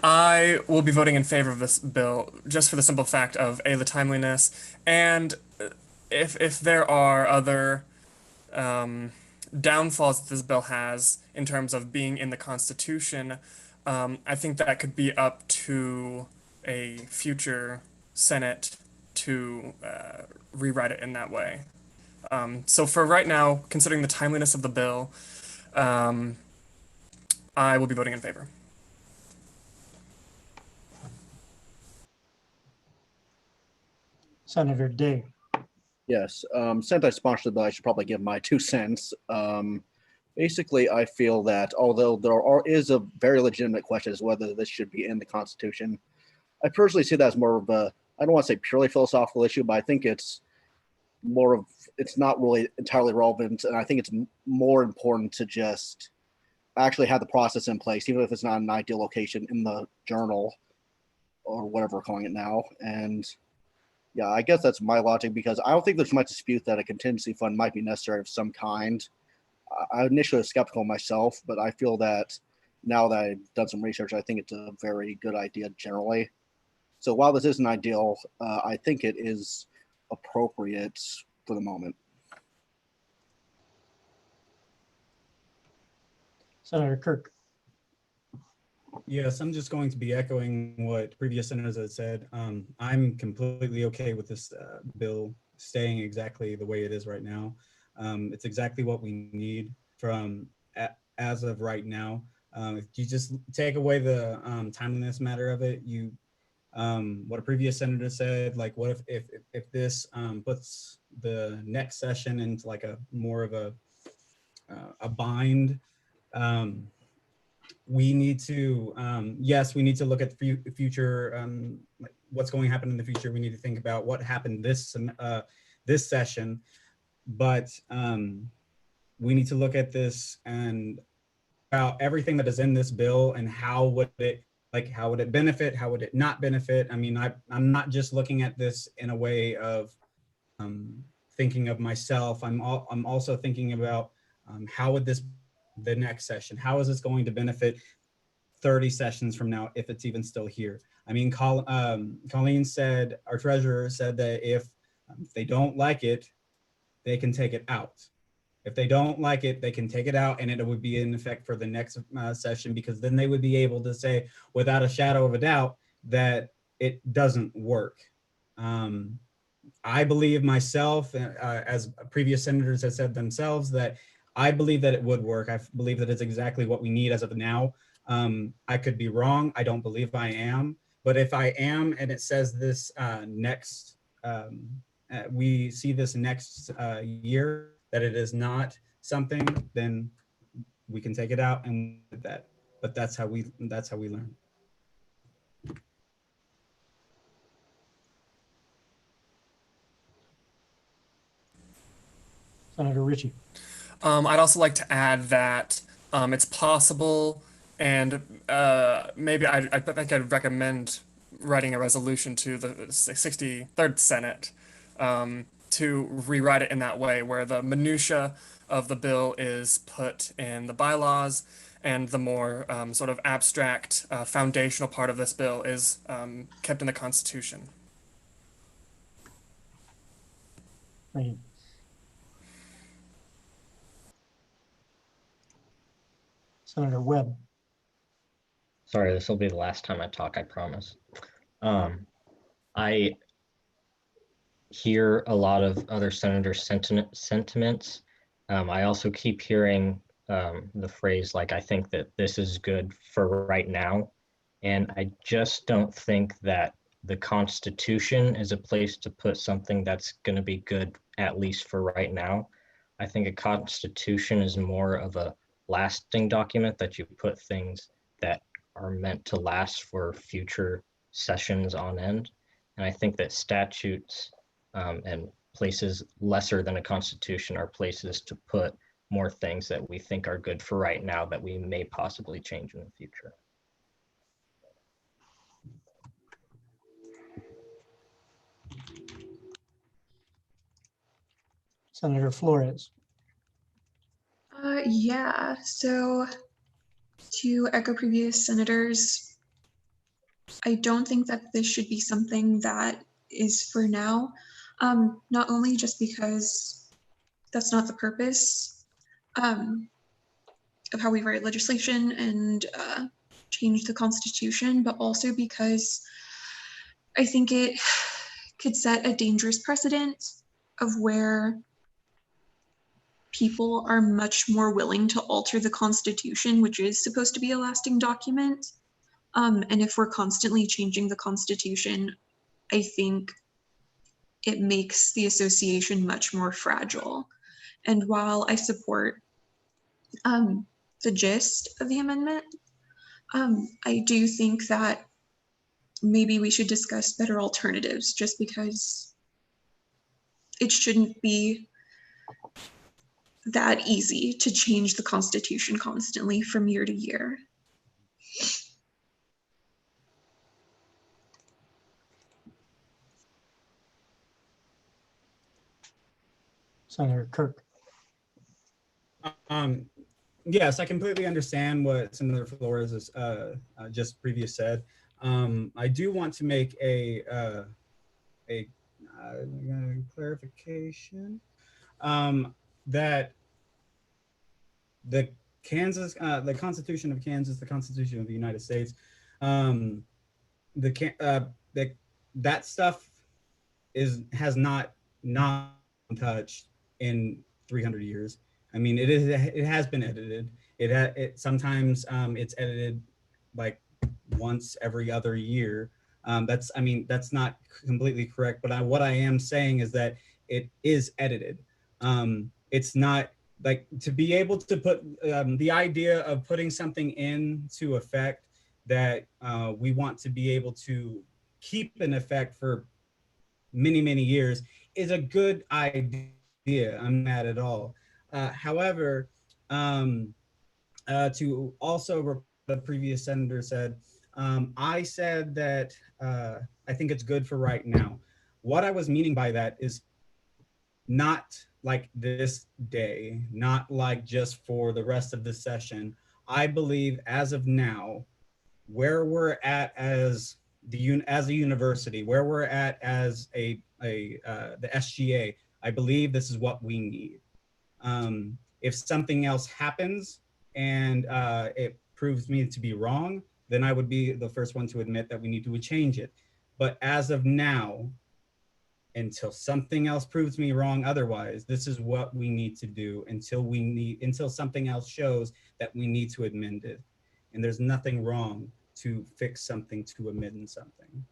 I will be voting in favor of this bill just for the simple fact of the timeliness, and if there are other downfalls that this bill has in terms of being in the Constitution, I think that could be up to a future Senate to rewrite it in that way. So for right now, considering the timeliness of the bill, I will be voting in favor. Senator Day. Yes, since I sponsored the bill, I should probably give my 2 cents. Basically, I feel that although there is a very legitimate question as to whether this should be in the Constitution, I personally see that as more of a, I don't want to say purely philosophical issue, but I think it's more of, it's not really entirely relevant. And I think it's more important to just actually have the process in place, even if it's not an ideal location in the journal or whatever we're calling it now. And yeah, I guess that's my logic, because I don't think there's much dispute that a contingency fund might be necessary of some kind. I initially was skeptical myself, but I feel that now that I've done some research, I think it's a very good idea generally. So while this isn't ideal, I think it is appropriate for the moment. Senator Kirk. Yes, I'm just going to be echoing what previous senators have said. I'm completely okay with this bill staying exactly the way it is right now. It's exactly what we need from as of right now. If you just take away the timeliness matter of it, you what a previous senator said, like what if this puts the next session into like a more of a bind. We need to, yes, we need to look at the future, like what's going to happen in the future. We need to think about what happened this session, but we need to look at this and about everything that is in this bill and how would it benefit, how would it not benefit? I mean, I'm not just looking at this in a way of thinking of myself. I'm also thinking about how would this the next session, how is this going to benefit 30 sessions from now if it's even still here? I mean, Colleen said, our treasurer said that if they don't like it, they can take it out. If they don't like it, they can take it out and it would be in effect for the next session, because then they would be able to say without a shadow of a doubt that it doesn't work. I believe myself, as previous senators have said themselves, that I believe that it would work. I believe that it's exactly what we need as of now. I could be wrong. I don't believe I am. But if I am, and it says this next, we see this next year, that it is not something, then we can take it out and that. But that's how we learn. Senator Ritchie. I'd also like to add that it's possible, and maybe I think I'd recommend writing a resolution to the 63rd Senate to rewrite it in that way, where the minutia of the bill is put in the bylaws, and the more sort of abstract foundational part of this bill is kept in the Constitution. Thank you. Senator Webb. Sorry, this will be the last time I talk, I promise. I hear a lot of other senators' sentiments. I also keep hearing the phrase, like, I think that this is good for right now. And I just don't think that the Constitution is a place to put something that's going to be good, at least for right now. I think a Constitution is more of a lasting document that you put things that are meant to last for future sessions on end. And I think that statutes and places lesser than a constitution are places to put more things that we think are good for right now that we may possibly change in the future. Senator Flores. Yeah, so to echo previous senators, I don't think that this should be something that is for now, not only just because that's not the purpose of how we write legislation and change the Constitution, but also because I think it could set a dangerous precedent of where people are much more willing to alter the Constitution, which is supposed to be a lasting document. And if we're constantly changing the Constitution, I think it makes the association much more fragile. And while I support the gist of the amendment, I do think that maybe we should discuss better alternatives, just because it shouldn't be that easy to change the Constitution constantly from year to year. Senator Kirk. Yes, I completely understand what Senator Flores has just previous said. I do want to make a clarification that the Constitution of Kansas, the Constitution of the United States, that stuff has not been touched in 300 years. I mean, it has been edited. Sometimes it's edited like once every other year. That's not completely correct, but what I am saying is that it is edited. It's not like to be able to put the idea of putting something into effect that we want to be able to keep in effect for many, many years is a good idea. I'm not at all. However, to also what the previous senator said, I said that I think it's good for right now. What I was meaning by that is not like this day, not like just for the rest of the session. I believe as of now, where we're at as a university, where we're at as the SGA, I believe this is what we need. If something else happens and it proves me to be wrong, then I would be the first one to admit that we need to change it. But as of now, until something else proves me wrong otherwise, this is what we need to do until something else shows that we need to amend it. And there's nothing wrong to fix something, to amend something.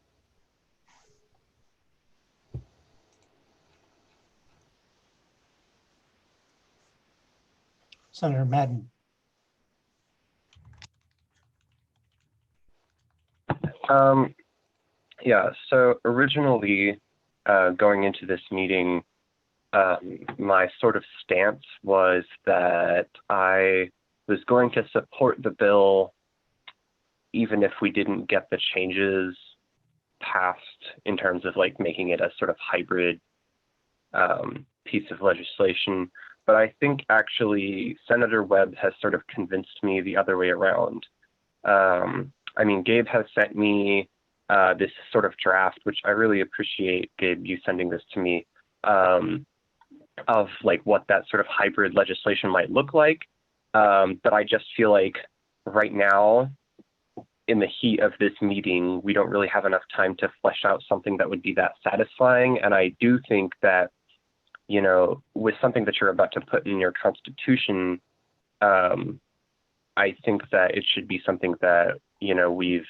Senator Madden. Yeah, so originally going into this meeting, my sort of stance was that I was going to support the bill even if we didn't get the changes passed in terms of like making it a sort of hybrid piece of legislation. But I think actually Senator Webb has sort of convinced me the other way around. I mean, Gabe has sent me this sort of draft, which I really appreciate, Gabe, you sending this to me. of like what that sort of hybrid legislation might look like. But I just feel like right now, in the heat of this meeting, we don't really have enough time to flesh out something that would be that satisfying. And I do think that, you know, with something that you're about to put in your constitution, I think that it should be something that, you know, we've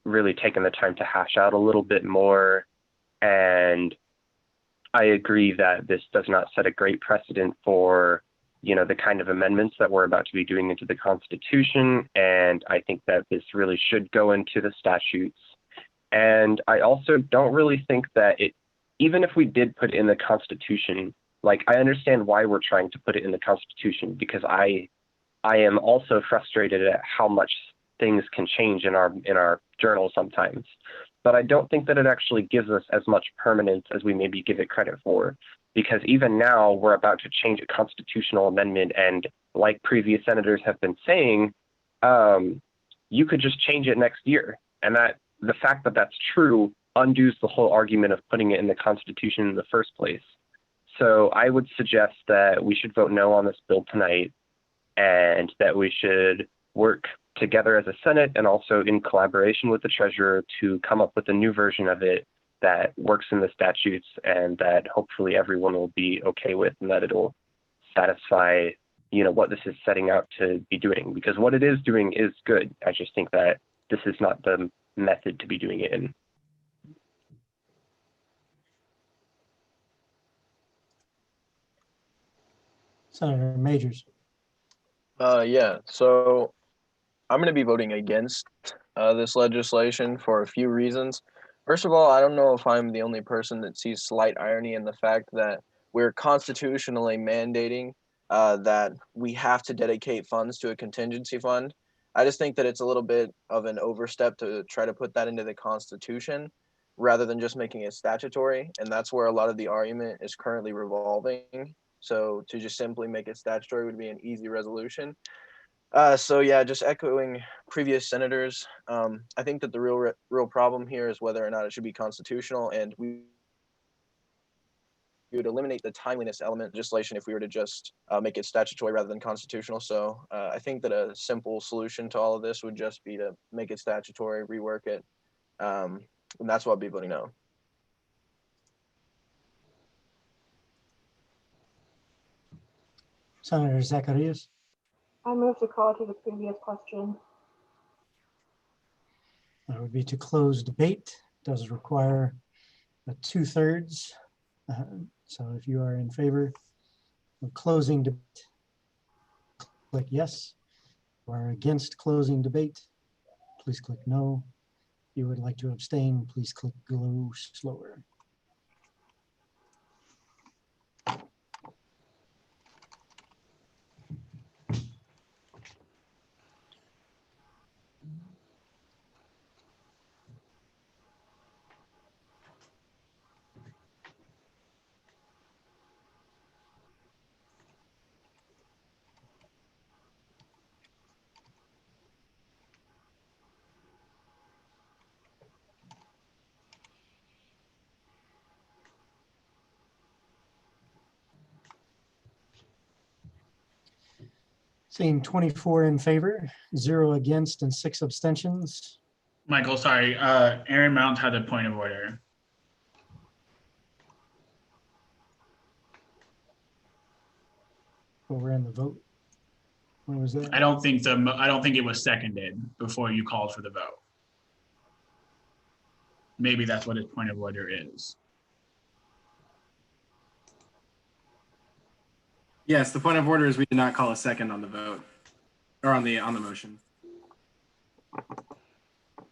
really taken the time to hash out a little bit more. And I agree that this does not set a great precedent for, you know, the kind of amendments that we're about to be doing into the Constitution. And I think that this really should go into the statutes. And I also don't really think that it, even if we did put it in the Constitution, like I understand why we're trying to put it in the Constitution, because I am also frustrated at how much things can change in our journal sometimes. But I don't think that it actually gives us as much permanence as we maybe give it credit for, because even now we're about to change a constitutional amendment, and like previous senators have been saying, you could just change it next year. And that the fact that that's true undoes the whole argument of putting it in the Constitution in the first place. So I would suggest that we should vote no on this bill tonight, and that we should work together as a Senate and also in collaboration with the treasurer to come up with a new version of it that works in the statutes and that hopefully everyone will be okay with, and that it'll satisfy, you know, what this is setting out to be doing, because what it is doing is good. I just think that this is not the method to be doing it in. Senator Majors. Yeah, so I'm going to be voting against this legislation for a few reasons. First of all, I don't know if I'm the only person that sees slight irony in the fact that we're constitutionally mandating that we have to dedicate funds to a contingency fund. I just think that it's a little bit of an overstep to try to put that into the Constitution rather than just making it statutory. And that's where a lot of the argument is currently revolving. So to just simply make it statutory would be an easy resolution. So yeah, just echoing previous senators, I think that the real problem here is whether or not it should be constitutional, and we would eliminate the timeliness element of legislation if we were to just make it statutory rather than constitutional. So I think that a simple solution to all of this would just be to make it statutory, rework it, and that's why I'll be voting no. Senator Zacharias. I move to call to the previous question. That would be to close debate. Does require a 2/3. So if you are in favor of closing debate, click yes. If you are against closing debate, please click no. If you would like to abstain, please click go slower. Seeing 24 in favor, 0 against, and 6 abstentions. Michael, sorry, Aaron Mount had a point of order. Well, we're in the vote. When was that? I don't think it was seconded before you called for the vote. Maybe that's what his point of order is. Yes, the point of order is we did not call a second on the vote or on the motion.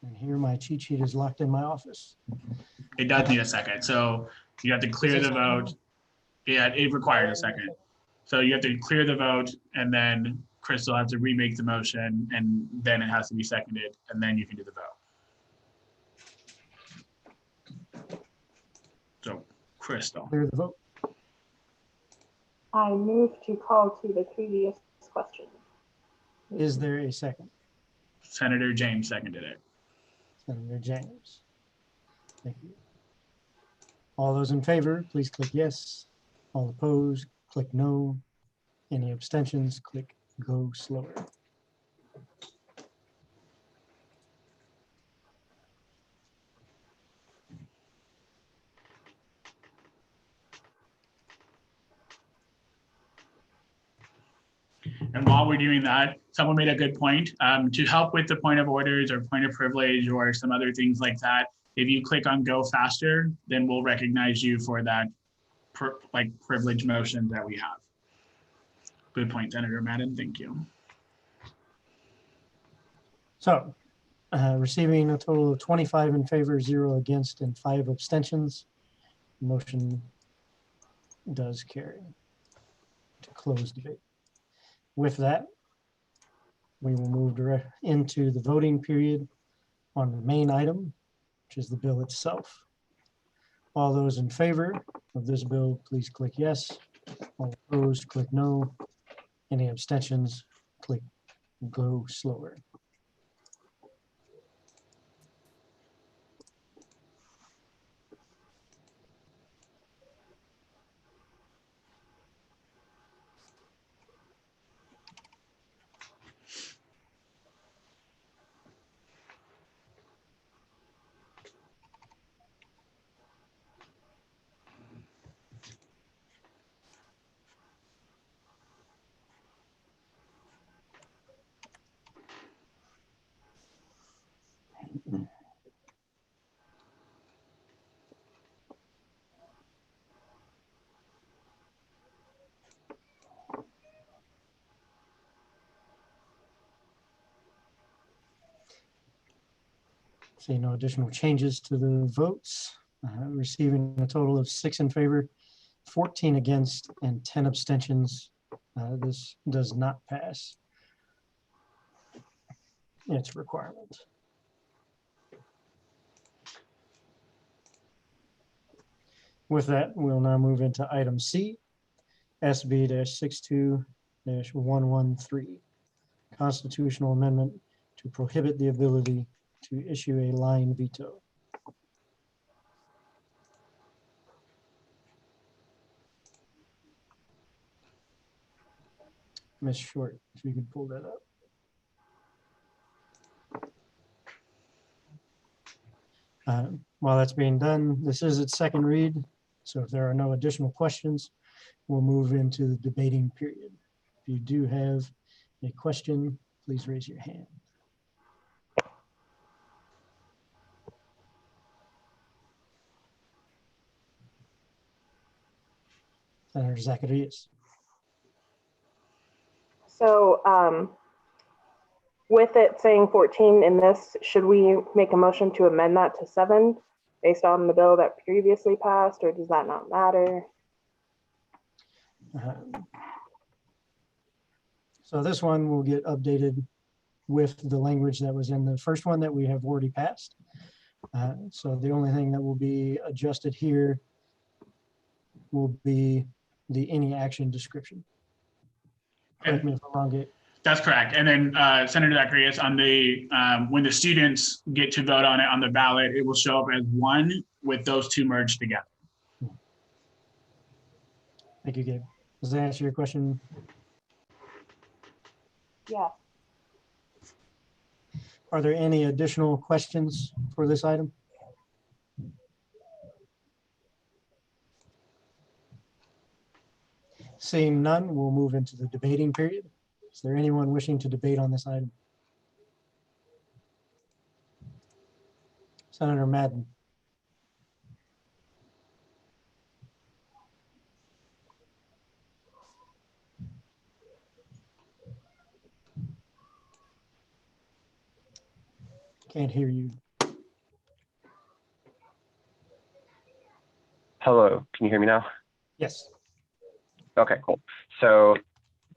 And here my cheat sheet is locked in my office. It does need a second. So you have to clear the vote. Yeah, it requires a second. So you have to clear the vote, and then Crystal has to remake the motion, and then it has to be seconded, and then you can do the vote. So Crystal. Clear the vote. I move to call to the previous question. Is there a second? Senator James seconded it. Senator James. Thank you. All those in favor, please click yes. All opposed, click no. Any abstentions, click go slower. And while we're doing that, someone made a good point. To help with the point of orders or point of privilege or some other things like that, if you click on go faster, then we'll recognize you for that privilege motion that we have. Good point, Senator Madden. Thank you. So receiving a total of 25 in favor, 0 against, and 5 abstentions, motion does carry to close debate. With that, we will move direct into the voting period on the main item, which is the bill itself. All those in favor of this bill, please click yes. All opposed, click no. Any abstentions, click go slower. See no additional changes to the votes. Receiving a total of 6 in favor, 14 against, and 10 abstentions. This does not pass its requirement. With that, we'll now move into item C, SB-62-113, constitutional amendment to prohibit the ability to issue a line veto. Ms. Short, if you could pull that up. While that's being done, this is its second read, so if there are no additional questions, we'll move into the debating period. If you do have a question, please raise your hand. Senator Zacharias. So with it saying 14 in this, should we make a motion to amend that to 7 based on the bill that previously passed, or does that not matter? So this one will get updated with the language that was in the first one that we have already passed. So the only thing that will be adjusted here will be the any action description. Correct me if I'm wrong, Gabe. That's correct. And then Senator Zacharias, on the when the students get to vote on it on the ballot, it will show up as one with those two merged together. Thank you, Gabe. Does that answer your question? Yeah. Are there any additional questions for this item? Seeing none, we'll move into the debating period. Is there anyone wishing to debate on this item? Senator Madden. Can't hear you. Hello, can you hear me now? Yes. Okay, cool. So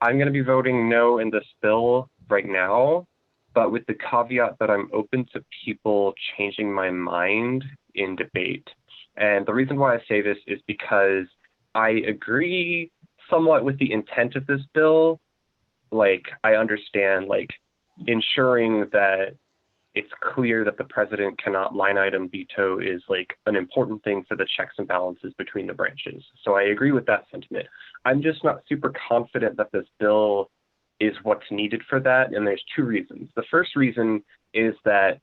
I'm going to be voting no in this bill right now, but with the caveat that I'm open to people changing my mind in debate. And the reason why I say this is because I agree somewhat with the intent of this bill. Like, I understand, like, ensuring that it's clear that the president cannot line item veto is like an important thing for the checks and balances between the branches. So I agree with that sentiment. I'm just not super confident that this bill is what's needed for that. And there's two reasons. The first reason is that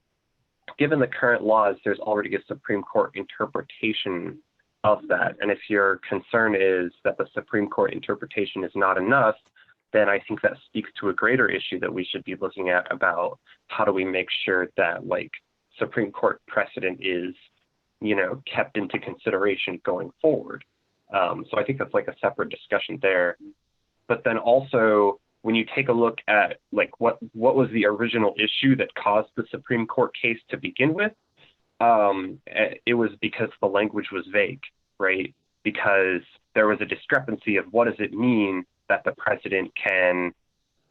given the current laws, there's already a Supreme Court interpretation of that. And if your concern is that the Supreme Court interpretation is not enough, then I think that speaks to a greater issue that we should be looking at about how do we make sure that like Supreme Court precedent is, you know, kept into consideration going forward. So I think that's like a separate discussion there. But then also, when you take a look at like what was the original issue that caused the Supreme Court case to begin with, it was because the language was vague, right? Because there was a discrepancy of what does it mean that the president can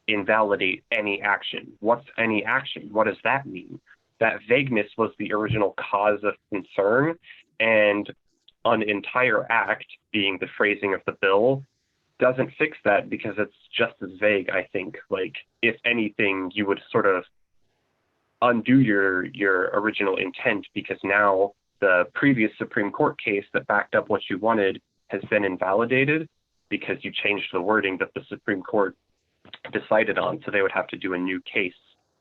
invalidate any action? What's any action? What does that mean? That vagueness was the original cause of concern, and an entire act, being the phrasing of the bill, doesn't fix that because it's just as vague, I think. Like, if anything, you would sort of undo your original intent because now the previous Supreme Court case that backed up what you wanted has been invalidated because you changed the wording that the Supreme Court decided on. So they would have to do a new case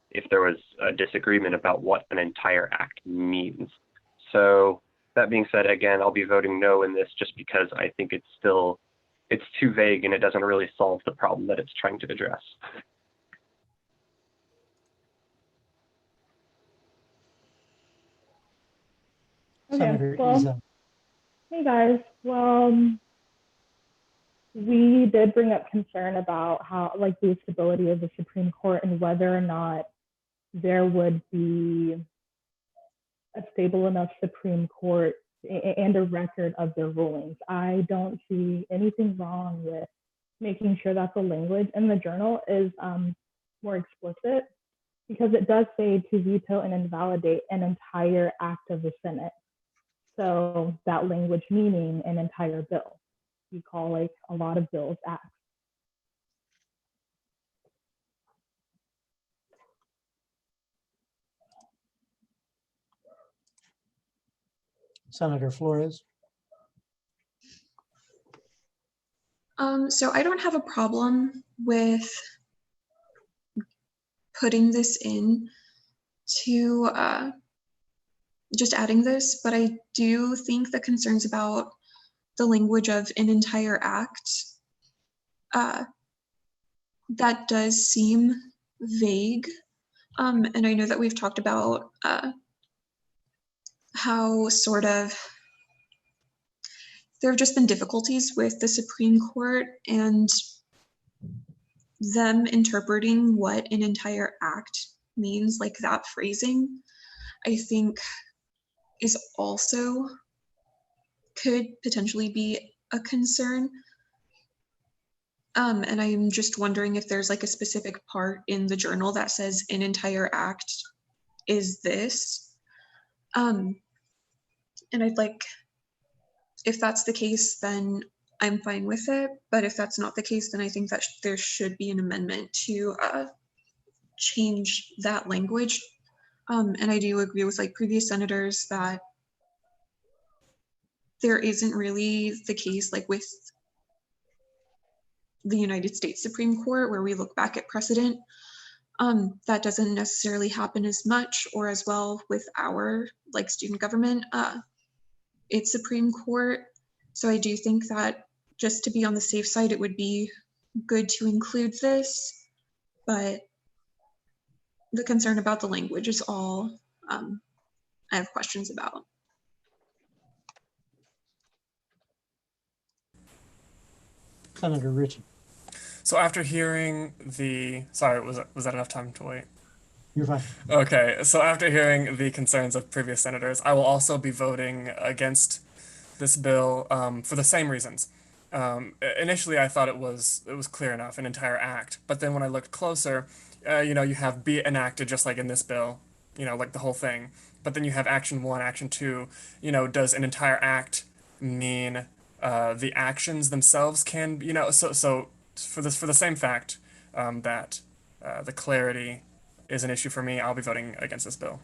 if there was a disagreement about what an entire act means. So that being said, again, I'll be voting no in this just because I think it's too vague and it doesn't really solve the problem that it's trying to address. Okay, Senator well, Isa. hey guys. Well, we did bring up concern about how, like, the stability of the Supreme Court and whether or not there would be a stable enough Supreme Court and a record of their rulings. I don't see anything wrong with making sure that the language in the journal is more explicit, because it does say to veto and invalidate an entire act of the Senate. So that language meaning an entire bill. We call like a lot of bills acts. Senator Flores. So I don't have a problem with putting this in to just adding this, but I do think the concerns about the language of an entire act, that does seem vague. And I know that we've talked about how sort of there have just been difficulties with the Supreme Court and them interpreting what an entire act means, like that phrasing, I think is also could potentially be a concern. And I'm just wondering if there's like a specific part in the journal that says an entire act is this. And I'd like, if that's the case, then I'm fine with it. But if that's not the case, then I think that there should be an amendment to change that language. And I do agree with like previous senators that there isn't really the case like with the United States Supreme Court where we look back at precedent. That doesn't necessarily happen as much or as well with our like student government, its Supreme Court. So I do think that just to be on the safe side, it would be good to include this, but the concern about the language is all I have questions about. Senator Ritchie. So after hearing the, sorry, was that enough time to wait? You're fine. Okay, so after hearing the concerns of previous senators, I will also be voting against this bill for the same reasons. Initially, I thought it was clear enough, an entire act. But then when I looked closer, you have be enacted just like in this bill, like the whole thing. But then you have action 1, action 2. Does an entire act mean the actions themselves can, so for the same fact that the clarity is an issue for me, I'll be voting against this bill.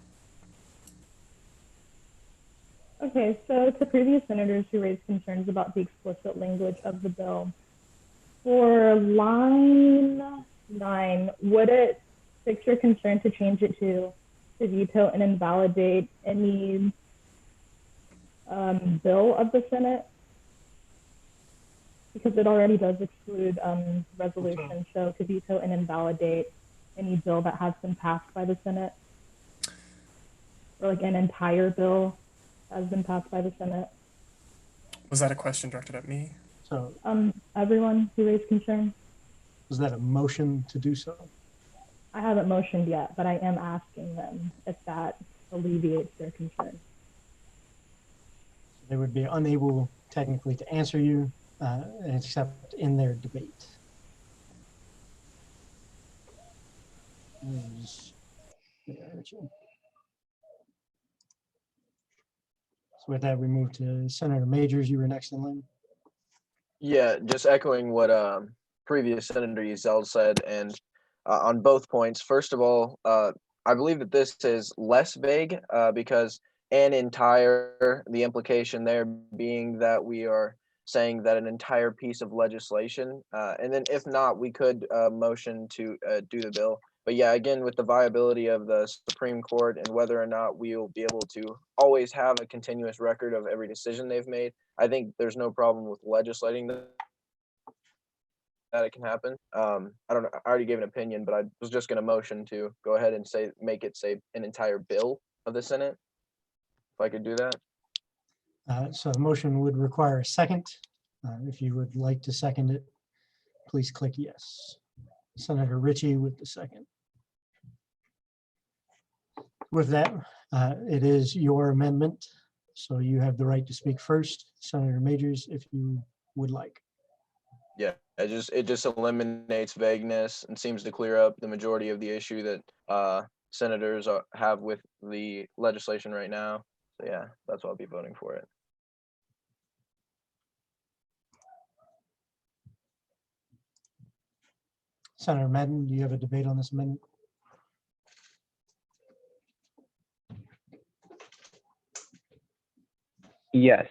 Okay, so to previous senators who raised concerns about the explicit language of the bill, for line 9, would it fix your concern to change it to veto and invalidate any bill of the Senate? Because it already does exclude resolution, so to veto and invalidate any bill that has been passed by the Senate, or like an entire bill has been passed by the Senate. Was that a question directed at me? So everyone who raised concern. was that a motion to do so? I haven't motioned yet, but I am asking them if that alleviates their concern. They would be unable technically to answer you except in their debate. So with that, we move to Senator Majors. You were next in line. Yeah, just echoing what previous Senator Ezell said, and on both points. First of all, I believe that this is less vague because an entire, the implication there being that we are saying that an entire piece of legislation, and then if not, we could motion to do the bill. But yeah, again, with the viability of the Supreme Court and whether or not we'll be able to always have a continuous record of every decision they've made, I think there's no problem with legislating that it can happen. I don't know, I already gave an opinion, but I was just going to motion to go ahead and make it an entire bill of the Senate, if I could do that. So the motion would require a second. If you would like to second it, please click yes. Senator Ritchie with the second. With that, it is your amendment, so you have the right to speak first. Senator Majors, if you would like. Yeah, it just eliminates vagueness and seems to clear up the majority of the issue that senators have with the legislation right now. So yeah, that's why I'll be voting for it. Senator Madden, do you have a debate on this amendment? Yes.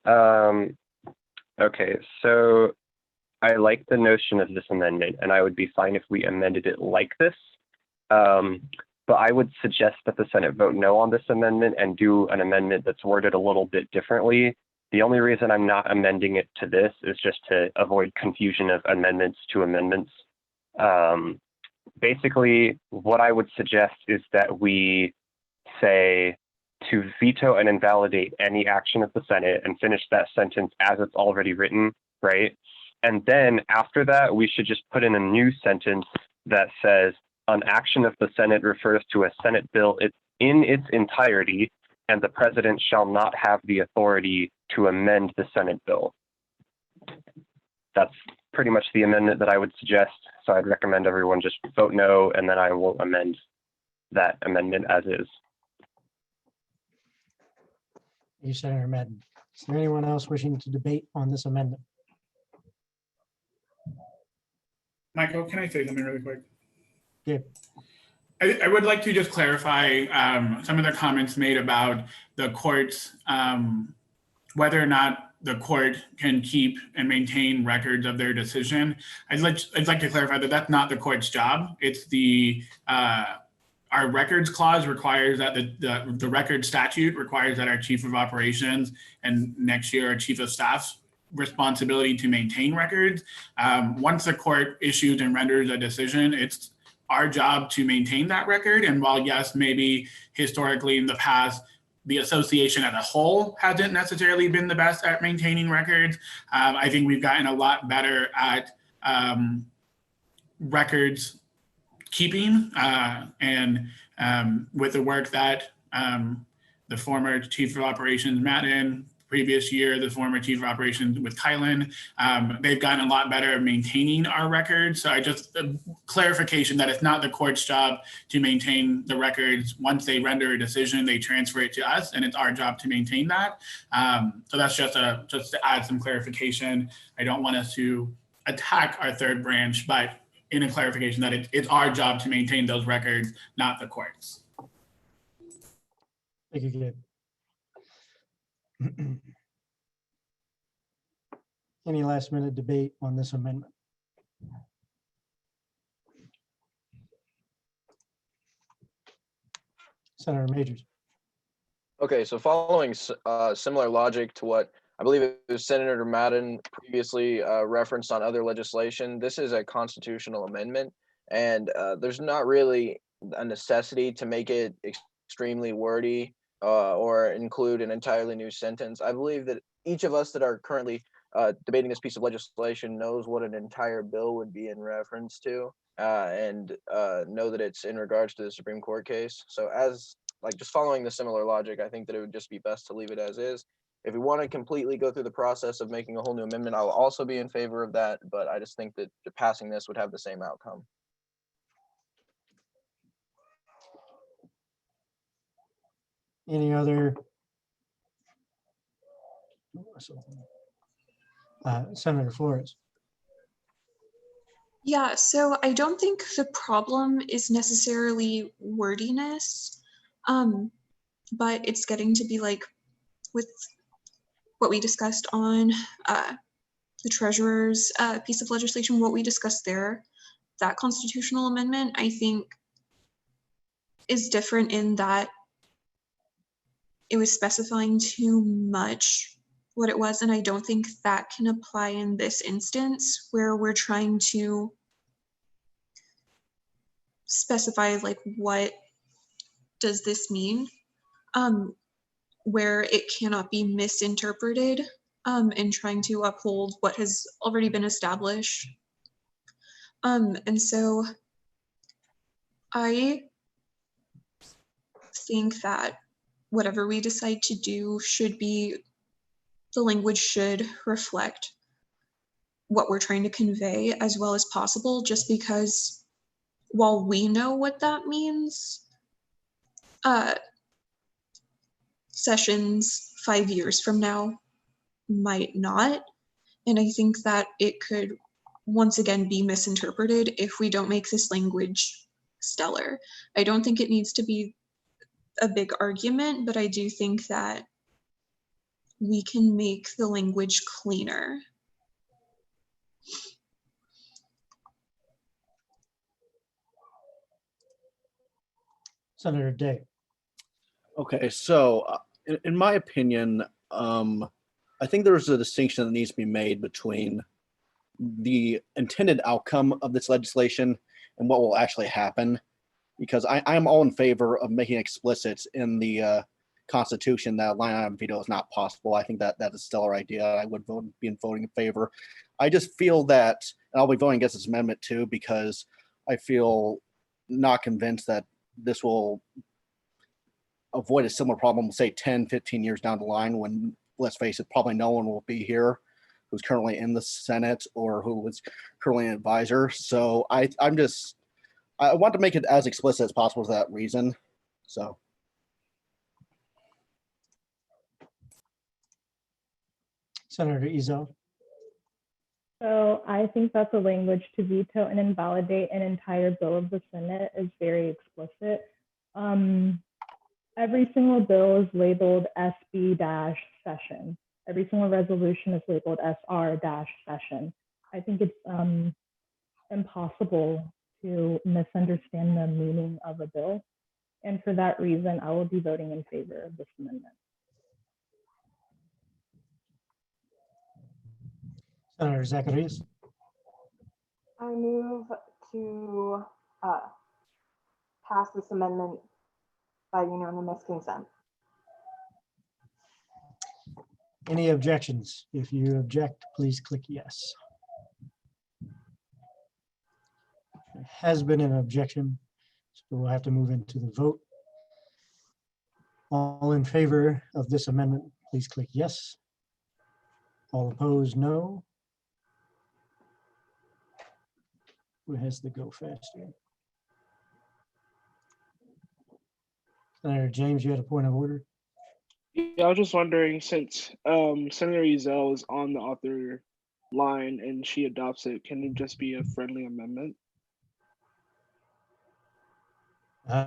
Okay, so I like the notion of this amendment, and I would be fine if we amended it like this. But I would suggest that the Senate vote no on this amendment and do an amendment that's worded a little bit differently. The only reason I'm not amending it to this is just to avoid confusion of amendments to amendments. Basically, what I would suggest is that we say to veto and invalidate any action of the Senate and finish that sentence as it's already written, right? And then after that, we should just put in a new sentence that says, an action of the Senate refers to a Senate bill in its entirety, and the president shall not have the authority to amend the Senate bill. That's pretty much the amendment that I would suggest. So I'd recommend everyone just vote no, and then I will amend that amendment as is. Thank you, Senator Madden. Is there anyone else wishing to debate on this amendment? Michael, can I say something really quick? Yeah. I would like to just clarify some of the comments made about the courts, whether or not the court can keep and maintain records of their decision. I'd like to clarify that that's not the court's job. It's our records clause requires that the record statute requires that our chief of operations and next year our chief of staff's responsibility to maintain records. Once the court issues and renders a decision, it's our job to maintain that record. And while yes, maybe historically in the past, the association as a whole hasn't necessarily been the best at maintaining records, I think we've gotten a lot better at records keeping and with the work that the former chief of operations Madden, previous year, the former chief of operations with Kylan, they've gotten a lot better at maintaining our records. So I just clarification that it's not the court's job to maintain the records. Once they render a decision, they transfer it to us, and it's our job to maintain that. So that's just to add some clarification. I don't want us to attack our third branch, but in a clarification that it's our job to maintain those records, not the courts. Thank you, Gabe. Any last minute debate on this amendment? Senator Majors. Okay, so following similar logic to what I believe it was Senator Madden previously referenced on other legislation, this is a constitutional amendment, and there's not really a necessity to make it extremely wordy or include an entirely new sentence. I believe that each of us that are currently debating this piece of legislation knows what an entire bill would be in reference to, and know that it's in regards to the Supreme Court case. So as like just following the similar logic, I think that it would just be best to leave it as is. If we want to completely go through the process of making a whole new amendment, I'll also be in favor of that, but I just think that passing this would have the same outcome. Any other? Senator Flores. Yeah, so I don't think the problem is necessarily wordiness, but it's getting to be like with what we discussed on the treasurer's piece of legislation, what we discussed there, that constitutional amendment, I think is different in that it was specifying too much what it was, and I don't think that can apply in this instance where we're trying to specify like what does this mean, where it cannot be misinterpreted, and trying to uphold what has already been established. And so I think that whatever we decide to do should be, the language should reflect what we're trying to convey as well as possible, just because while we know what that means, sessions 5 years from now might not. And I think that it could once again be misinterpreted if we don't make this language stellar. I don't think it needs to be a big argument, but I do think that we can make the language cleaner. Senator Day. Okay, so in my opinion, I think there's a distinction that needs to be made between the intended outcome of this legislation and what will actually happen, because I'm all in favor of making explicit in the Constitution that line item veto is not possible. I think that is a stellar idea. I would be voting in favor. I just feel that, and I'll be voting against this amendment too, because I feel not convinced that this will avoid a similar problem, say 10, 15 years down the line when, let's face it, probably no one will be here who's currently in the Senate or who was currently an advisor. So I want to make it as explicit as possible for that reason. So. Senator Ezell. So I think that the language to veto and invalidate an entire bill of the Senate is very explicit. Every single bill is labeled SB-session. Every single resolution is labeled SR-session. I think it's impossible to misunderstand the meaning of a bill. And for that reason, I will be voting in favor of this amendment. Senator Zacharias. I move to pass this amendment by unanimous consent. Any objections? If you object, please click yes. There has been an objection, so we'll have to move into the vote. All in favor of this amendment, please click yes. All opposed, no. Who has the go faster? Senator James, you had a point of order. Yeah, I was just wondering, since Senator Ezell is on the author line and she adopts it, can it just be a friendly amendment? Uh,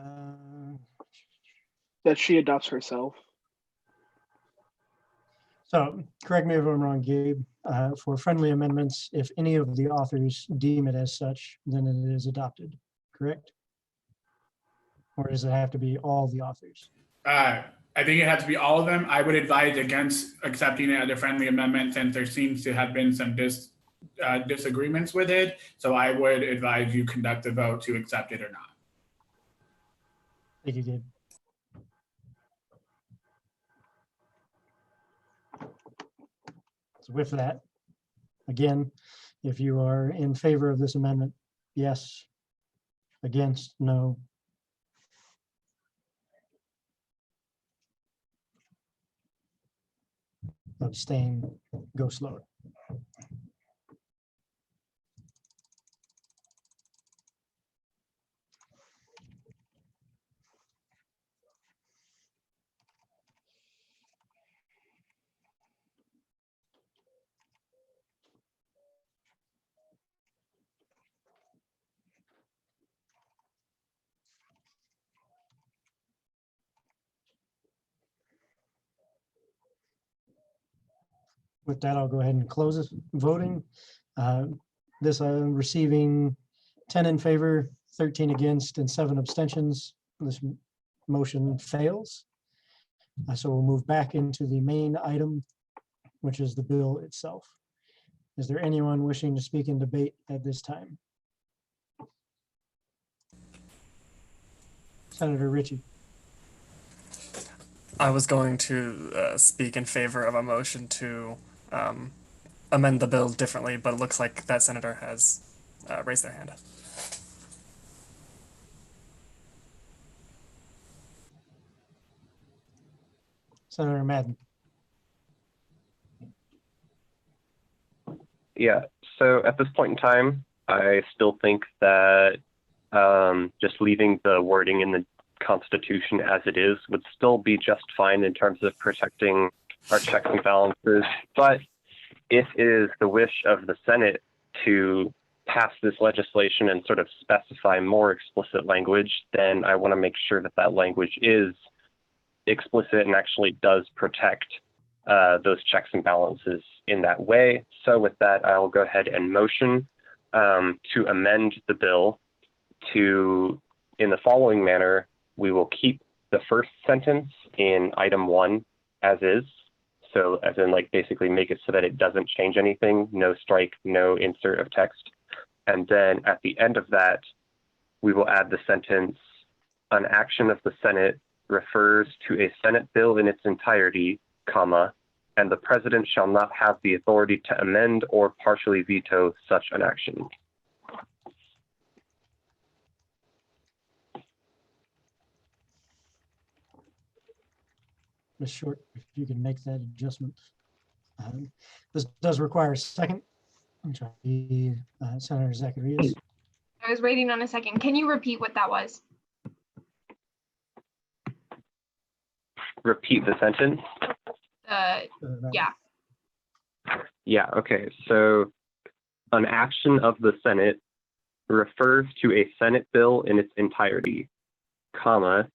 That she adopts herself. So correct me if I'm wrong, Gabe, for friendly amendments, if any of the authors deem it as such, then it is adopted, correct? Or does it have to be all the authors? I think it has to be all of them. I would advise against accepting it as a friendly amendment since there seems to have been some disagreements with it. So I would advise you conduct a vote to accept it or not. Thank you, Gabe. So with that, again, if you are in favor of this amendment, yes. Against, no. Abstain, go slower. With that, I'll go ahead and close this voting. This receiving 10 in favor, 13 against, and 7 abstentions. This motion fails. So we'll move back into the main item, which is the bill itself. Is there anyone wishing to speak in debate at this time? Senator Ritchie. I was going to speak in favor of a motion to amend the bill differently, but it looks like that senator has raised their hand. Senator Madden. Yeah, so at this point in time, I still think that just leaving the wording in the Constitution as it is would still be just fine in terms of protecting our checks and balances. But if it is the wish of the Senate to pass this legislation and sort of specify more explicit language, then I want to make sure that that language is explicit and actually does protect those checks and balances in that way. So with that, I'll go ahead and motion to amend the bill to, in the following manner, we will keep the first sentence in item 1 as is. So as in like basically make it so that it doesn't change anything, no strike, no insert of text. And then at the end of that, we will add the sentence, an action of the Senate refers to a Senate bill in its entirety, comma, and the president shall not have the authority to amend or partially veto such an action. Ms. Short, if you can make that adjustment. This does require a second. Which will be Senator Zacharias. I was waiting on a second. Can you repeat what that was? Repeat the sentence. Yeah. Yeah, okay. So an action of the Senate refers to a Senate bill in its entirety, comma,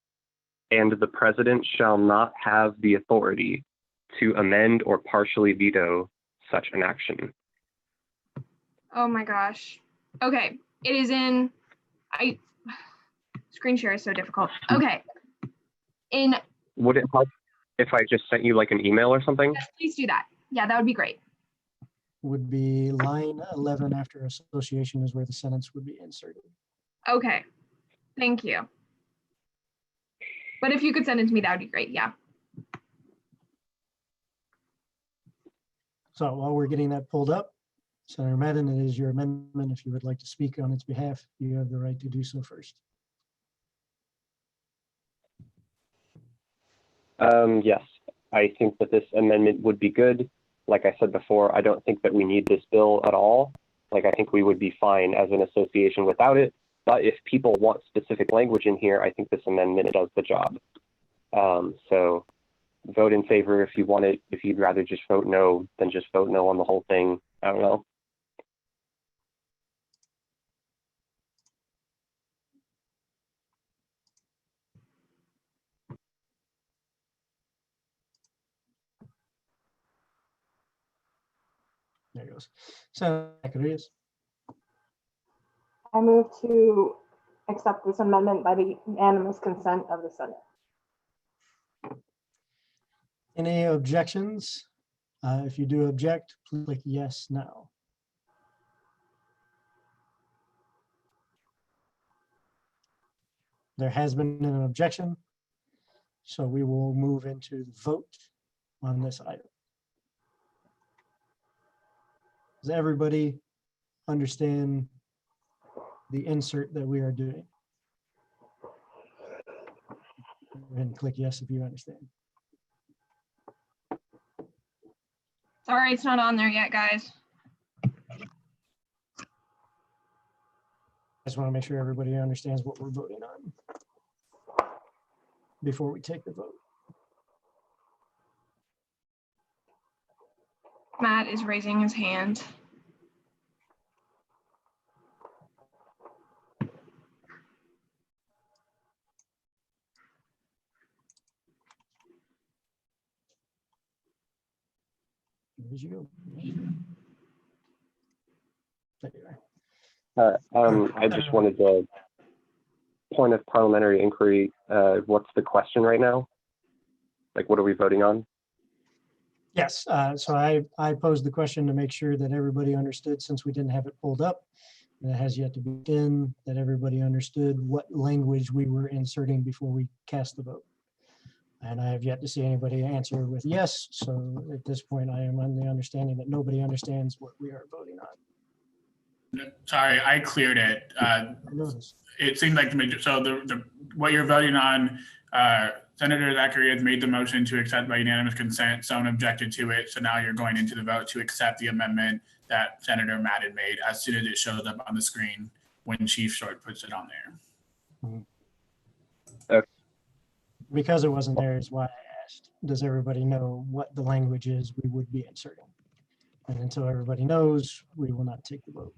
and the president shall not have the authority to amend or partially veto such an action. Oh my gosh. Okay. It is in, screen share is so difficult. Okay. Would it help if I just sent you like an email or something? Yes, please do that. Yeah, that would be great. Would be line 11 after association is where the sentence would be inserted. Okay. Thank you. But if you could send it to me, that would be great. Yeah. So while we're getting that pulled up, Senator Madden, it is your amendment. If you would like to speak on its behalf, you have the right to do so first. Yes, I think that this amendment would be good. Like I said before, I don't think that we need this bill at all. Like, I think we would be fine as an association without it. But if people want specific language in here, I think this amendment does the job. So vote in favor if you want it. If you'd rather just vote no, then just vote no on the whole thing. I don't know. There goes. Senator Zacharias. I move to accept this amendment by the unanimous consent of the Senate. Any objections? If you do object, please click yes now. There has been an objection, so we will move into the vote on this item. Does everybody understand the insert that we are doing? Go ahead and click yes if you understand. Sorry, it's not on there yet, guys. I just want to make sure everybody understands what we're voting on before we take the vote. Matt is raising his hand. Where'd you go? There you are. I just wanted to point of parliamentary inquiry. What's the question right now? Like, what are we voting on? Yes, so I posed the question to make sure that everybody understood, since we didn't have it pulled up. And it has yet to be in, that everybody understood what language we were inserting before we cast the vote. And I have yet to see anybody answer with yes. So at this point, I am on the understanding that nobody understands what we are voting on. Sorry, I cleared it. It seemed like what you're voting on, Senator Zacharias made the motion to accept by unanimous consent. Someone objected to it. So now you're going into the vote to accept the amendment that Senator Madden made as soon as it shows up on the screen when Chief Short puts it on there. Okay. Because it wasn't there is why I asked, does everybody know what the language is we would be inserting? And until everybody knows, we will not take the vote.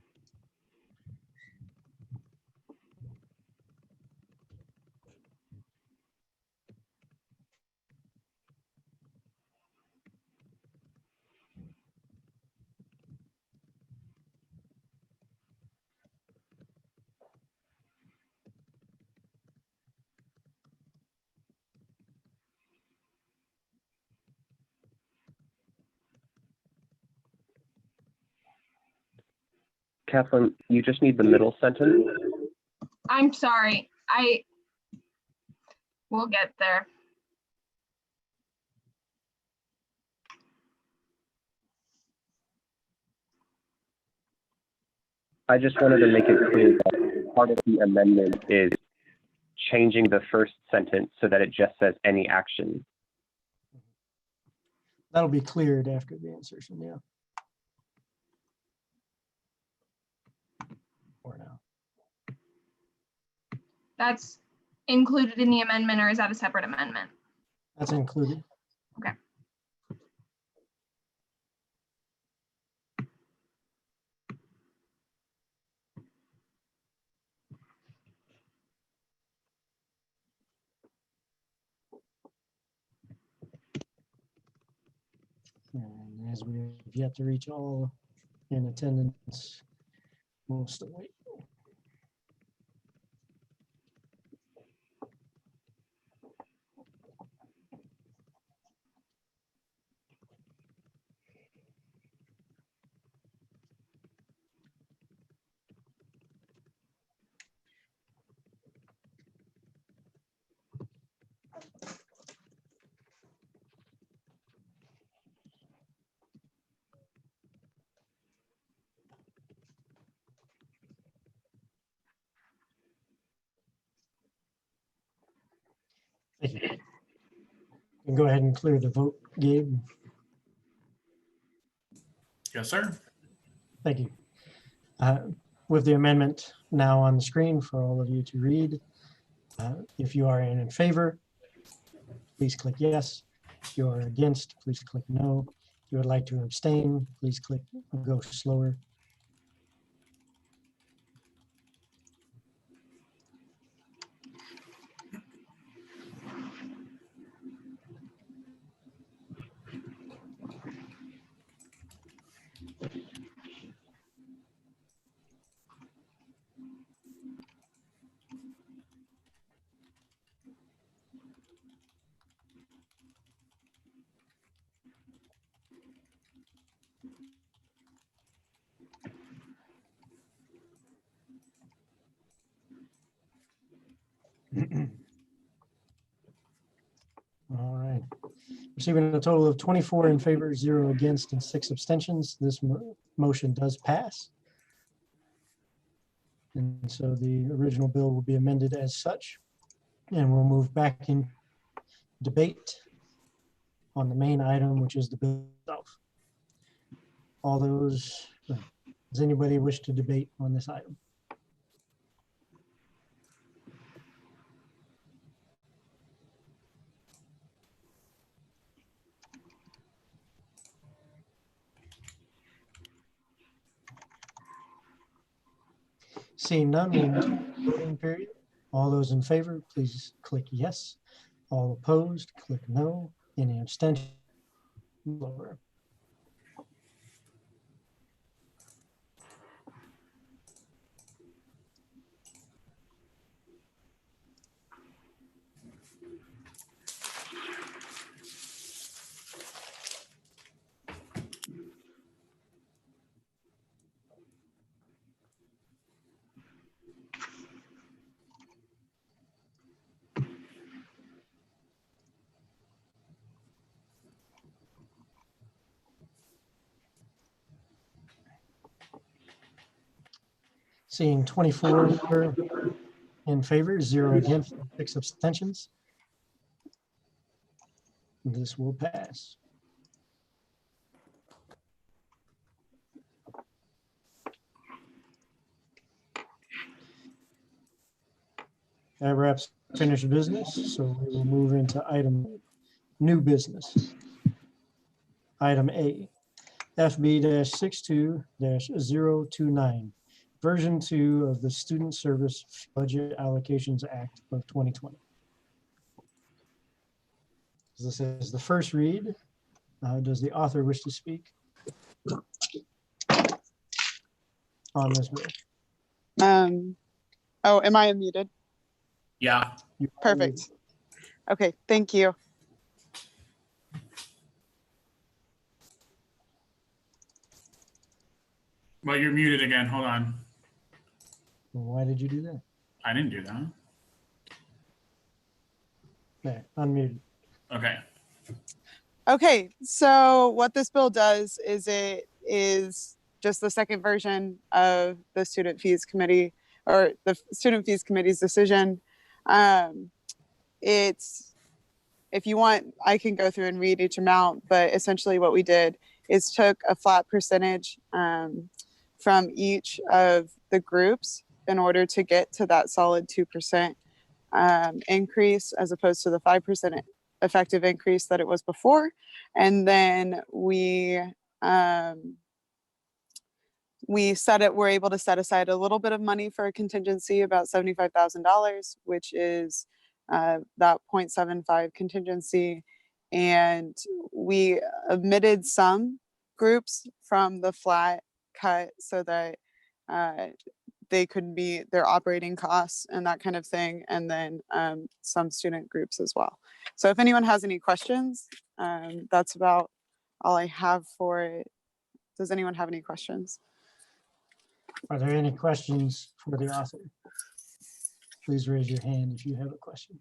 Kathleen, you just need the middle sentence. I'm sorry. We'll get there. I just wanted to make it clear that part of the amendment is changing the first sentence so that it just says any action. That'll be cleared after the insertion, yeah. Or now. That's included in the amendment, or is that a separate amendment? That's included. Okay. And as we have yet to reach all in attendance, we'll still wait. Thank you. You can go ahead and clear the vote, Gabe. Yes, sir. Thank you. With the amendment now on the screen for all of you to read, if you are in favor, please click yes. If you are against, please click no. If you would like to abstain, please click go slower. All right. Receiving a total of 24 in favor, 0 against, and 6 abstentions, this motion does pass. And so the original bill will be amended as such. And we'll move back in debate on the main item, which is the bill itself. All those, does anybody wish to debate on this item? Seeing none, we'll move to the voting period. All those in favor, please click yes. All opposed, click no. Any abstention? Lower. Seeing 24 in favor, 0 against, 6 abstentions. This will pass. That wraps finished business, so we will move into item new business. Item A, FB-62-029. Version 2 of the Student Service Budget Allocations Act of 2020. This is the first read. Does the author wish to speak on this bill? Oh, am I unmuted? Yeah. Perfect. Okay, thank you. Well, you're muted again. Hold on. Why did you do that? I didn't do that. Okay, unmuted. Okay. Okay, so what this bill does is it is just the second version of the Student Fees Committee or the Student Fees Committee's decision. It's, if you want, I can go through and read each amount, but essentially what we did is took a flat percentage from each of the groups in order to get to that solid 2% increase as opposed to the 5% effective increase that it was before. And then we're able to set aside a little bit of money for a contingency, about $75,000, which is that 0.75 contingency. And we omitted some groups from the flat cut so that they could meet their operating costs and that kind of thing, and then some student groups as well. So if anyone has any questions, that's about all I have for it. Does anyone have any questions? Are there any questions for the author? Please raise your hand if you have a question.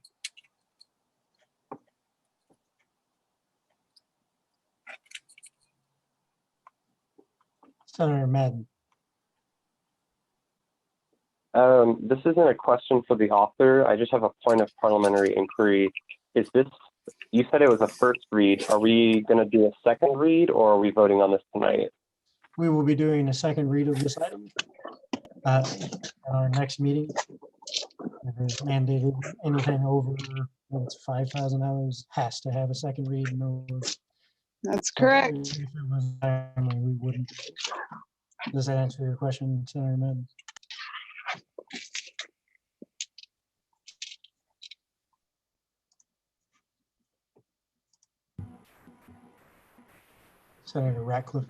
Senator Madden. This isn't a question for the author. I just have a point of parliamentary inquiry. Is this, you said it was a first read. Are we going to do a second read or are we voting on this tonight? We will be doing a second read of this item at our next meeting. It is mandated anything over $5,000 has to have a second read. No, that's correct. If it was timely, we wouldn't. Does that answer your question, Senator Madden? Senator Ratcliffe.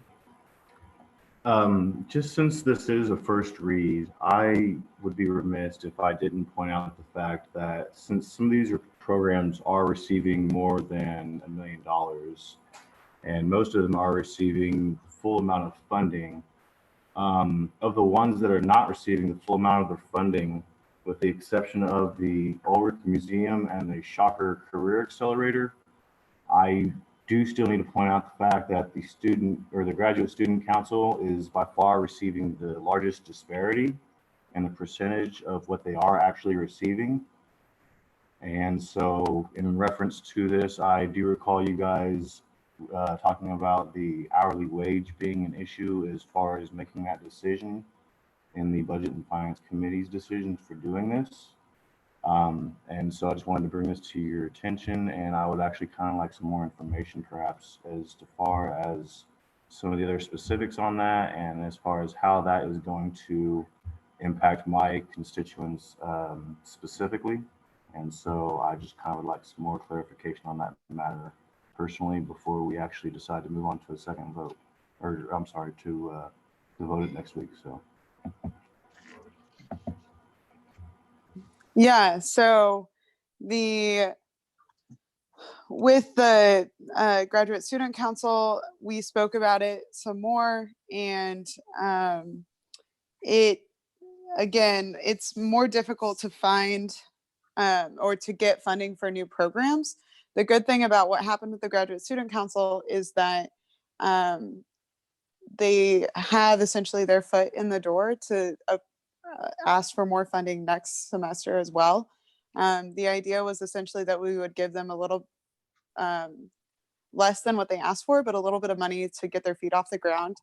Just since this is a first read, I would be remiss if I didn't point out the fact that since some of these programs are receiving more than $1 million, and most of them are receiving the full amount of funding, of the ones that are not receiving the full amount of their funding, with the exception of the Ulrich Museum and the Shocker Career Accelerator. I do still need to point out the fact that the student or the Graduate Student Council is by far receiving the largest disparity in the percentage of what they are actually receiving. And so in reference to this, I do recall you guys talking about the hourly wage being an issue as far as making that decision in the Budget and Finance Committee's decisions for doing this. And so I just wanted to bring this to your attention, and I would actually kind of like some more information perhaps as far as some of the other specifics on that and as far as how that is going to impact my constituents specifically. And so I just kind of would like some more clarification on that matter personally before we actually decide to move on to a second vote, or I'm sorry, to vote it next week. So. Yeah, so with the Graduate Student Council, we spoke about it some more, and it's more difficult to find or to get funding for new programs. The good thing about what happened with the Graduate Student Council is that they have essentially their foot in the door to ask for more funding next semester as well. The idea was essentially that we would give them a little less than what they asked for, but a little bit of money to get their feet off the ground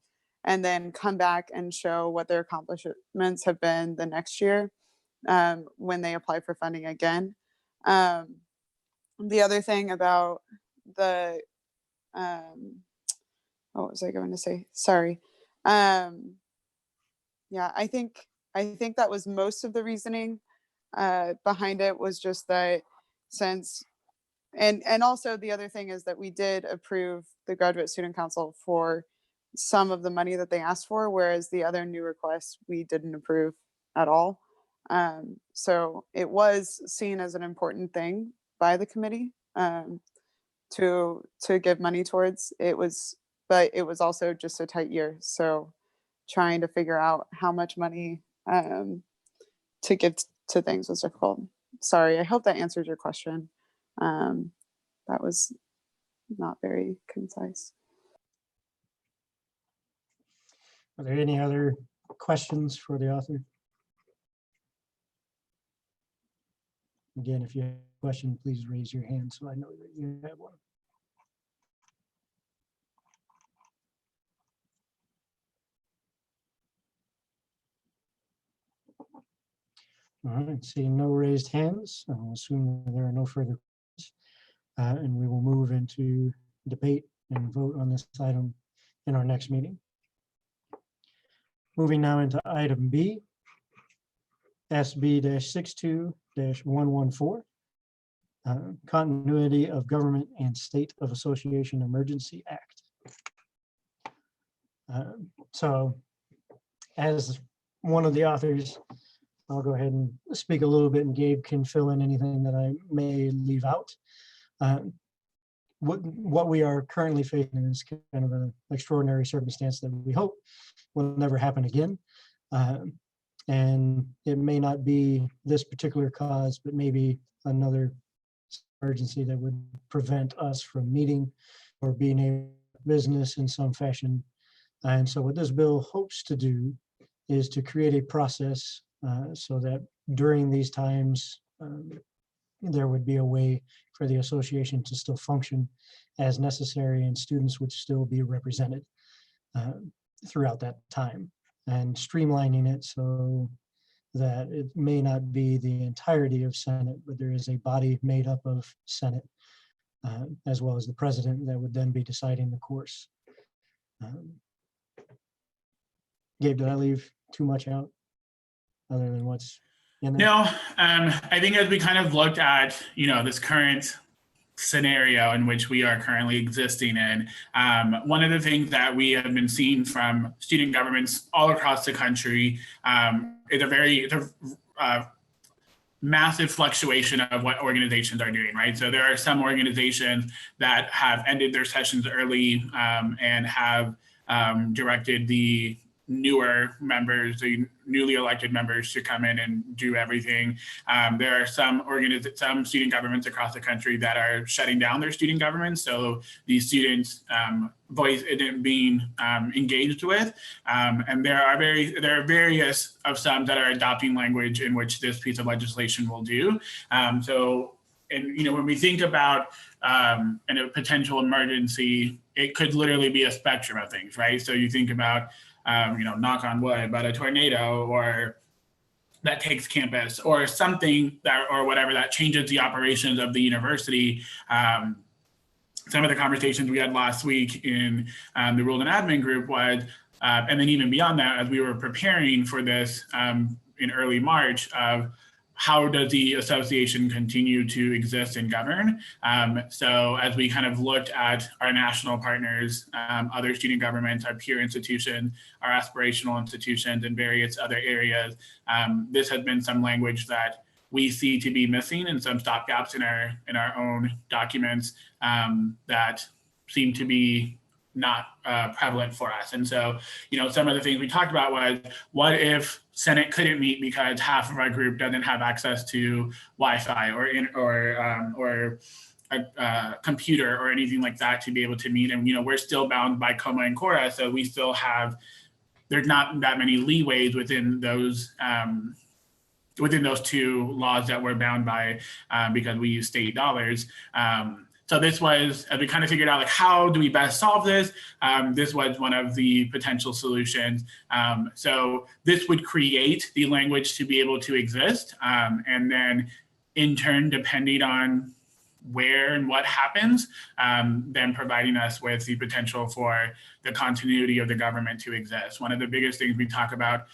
and then come back and show what their accomplishments have been the next year when they apply for funding again. The other thing about the, what was I going to say? Sorry. Yeah, I think that was most of the reasoning behind it, was just that since, and also the other thing is that we did approve the Graduate Student Council for some of the money that they asked for, whereas the other new requests we didn't approve at all. So it was seen as an important thing by the committee to give money towards. But it was also just a tight year. So trying to figure out how much money to give to things was difficult. Sorry, I hope that answers your question. That was not very concise. Are there any other questions for the author? Again, if you have a question, please raise your hand so I know that you have one. All right, seeing no raised hands, I'll assume there are no further questions, and we will move into debate and vote on this item in our next meeting. Moving now into item B, SB-62-114, Continuity of Government and State of Association Emergency Act. So as one of the authors, I'll go ahead and speak a little bit, and Gabe can fill in anything that I may leave out. What we are currently facing is kind of an extraordinary circumstance that we hope will never happen again. And it may not be this particular cause, but maybe another emergency that would prevent us from meeting or being able to do business in some fashion. And so what this bill hopes to do is to create a process so that during these times, there would be a way for the association to still function as necessary, and students would still be represented throughout that time, and streamlining it so that it may not be the entirety of Senate, but there is a body made up of Senate, as well as the president, that would then be deciding the course. Gabe, did I leave too much out other than what's in there? No, I think as we kind of looked at, this current scenario in which we are currently existing in, one of the things that we have been seeing from student governments all across the country is a massive fluctuation of what organizations are doing, right? So there are some organizations that have ended their sessions early and have directed the newer members, the newly elected members, to come in and do everything. There are some student governments across the country that are shutting down their student governments, so these students' voice isn't being engaged with. And there are various of some that are adopting language in which this piece of legislation will do. And when we think about in a potential emergency, it could literally be a spectrum of things, right? So you think about, knock on wood, but a tornado or that takes campus or something that, or whatever, that changes the operations of the university. Some of the conversations we had last week in the Rules and Admin group was, and then even beyond that, as we were preparing for this in early March, of how does the association continue to exist and govern? So as we kind of looked at our national partners, other student governments, our peer institutions, our aspirational institutions, and various other areas, this has been some language that we see to be missing, and some stopgaps in our own documents that seem to be not prevalent for us. And so, some of the things we talked about was, what if Senate couldn't meet because half of our group doesn't have access to Wi-Fi or a computer or anything like that to be able to meet? And we're still bound by COMA and CORA, so we still have, there's not that many leeways within those two laws that we're bound by because we use state dollars. So this was, as we kind of figured out, like, how do we best solve this? This was one of the potential solutions. So this would create the language to be able to exist. And then in turn, depending on where and what happens, then providing us with the potential for the continuity of the government to exist. One of the biggest things we talk about,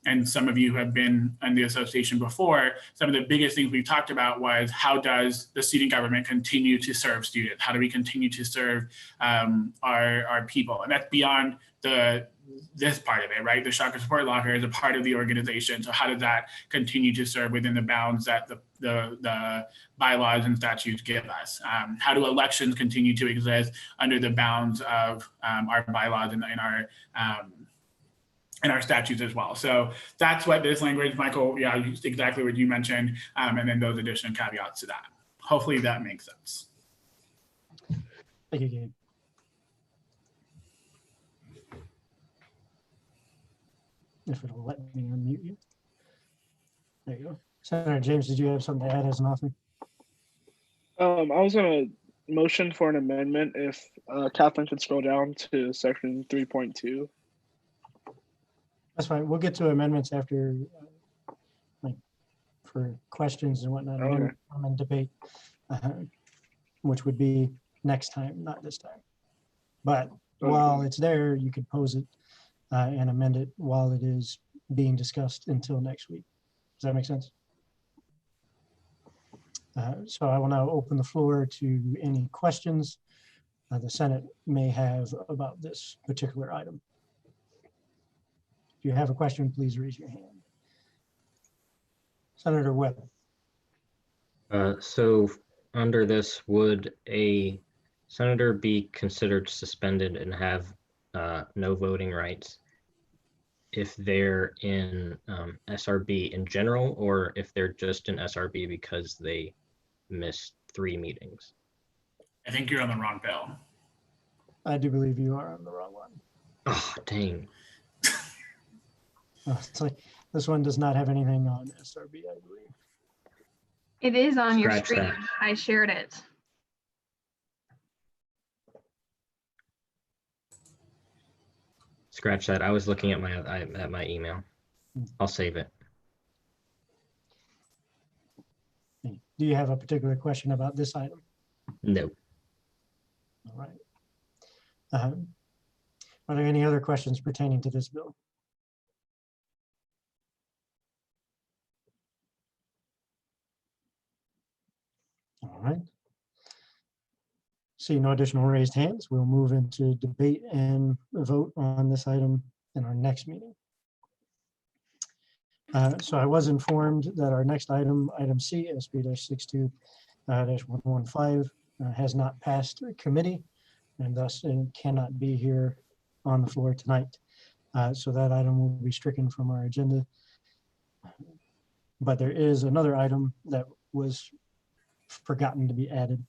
and some of you have been in the association before, some of the biggest things we talked about was, how does the student government continue to serve students? How do we continue to serve our people? And that's beyond this part of it, right? The Chakra Support Locker is a part of the organization. So how does that continue to serve within the bounds that the bylaws and statutes give us? How do elections continue to exist under the bounds of our bylaws and our statutes as well? So that's what this language, Michael, exactly what you mentioned, and then those additional caveats to that. Hopefully that makes sense. Thank you, Gabe. If it'll let me unmute you. There you go. Senator James, did you have something to add as an author? I was going to motion for an amendment if Kathleen could scroll down to section 3.2. That's fine. We'll get to amendments after, for questions and whatnot. Okay. And debate, which would be next time, not this time. But while it's there, you could pose it and amend it while it is being discussed until next week. Does that make sense? So I will now open the floor to any questions the Senate may have about this particular item. If you have a question, please raise your hand. Senator Webb. So under this, would a senator be considered suspended and have no voting rights if they're in SRB in general, or if they're just in SRB because they missed 3 meetings? I think you're on the wrong bill. I do believe you are on the wrong one. Oh, dang. It's like, this one does not have anything on SRB, I believe. It is on your Scratch screen. that. I shared it. Scratch that. I was looking at my email. I'll save it. Do you have a particular question about this item? No. All right. Are there any other questions pertaining to this bill? All right. See no additional raised hands. We'll move into debate and vote on this item in our next meeting. So I was informed that our next item, item C, SB-62-115, has not passed committee, and thus it cannot be here on the floor tonight. So that item will be stricken from our agenda. But there is another item that was forgotten to be added.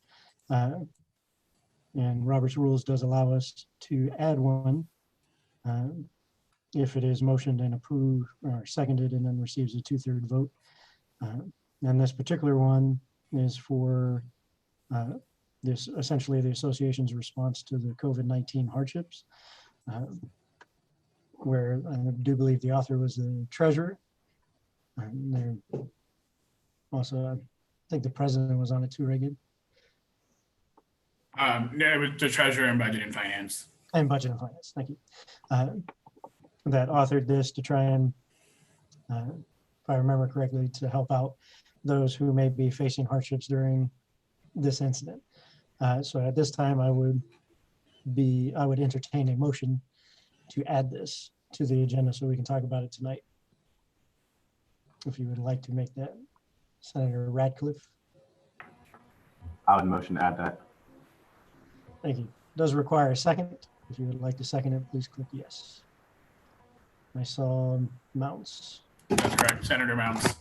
And Robert's Rules does allow us to add one if it is motioned and approved or seconded and then receives a 2/3 vote. And this particular one is for this essentially the association's response to the COVID-19 hardships, where I do believe the author was the treasurer. And there also, I think the president was on it too, Reagan. No, it was the treasurer and budget and finance. And budget and finance, thank you. That authored this to try and, if I remember correctly, to help out those who may be facing hardships during this incident. So at this time, I would entertain a motion to add this to the agenda so we can talk about it tonight. If you would like to make that, Senator Radcliffe. I would motion to add that. Thank you. Does require a second. If you would like to second it, please click yes. I saw Mounts. That's correct, Senator Mounts.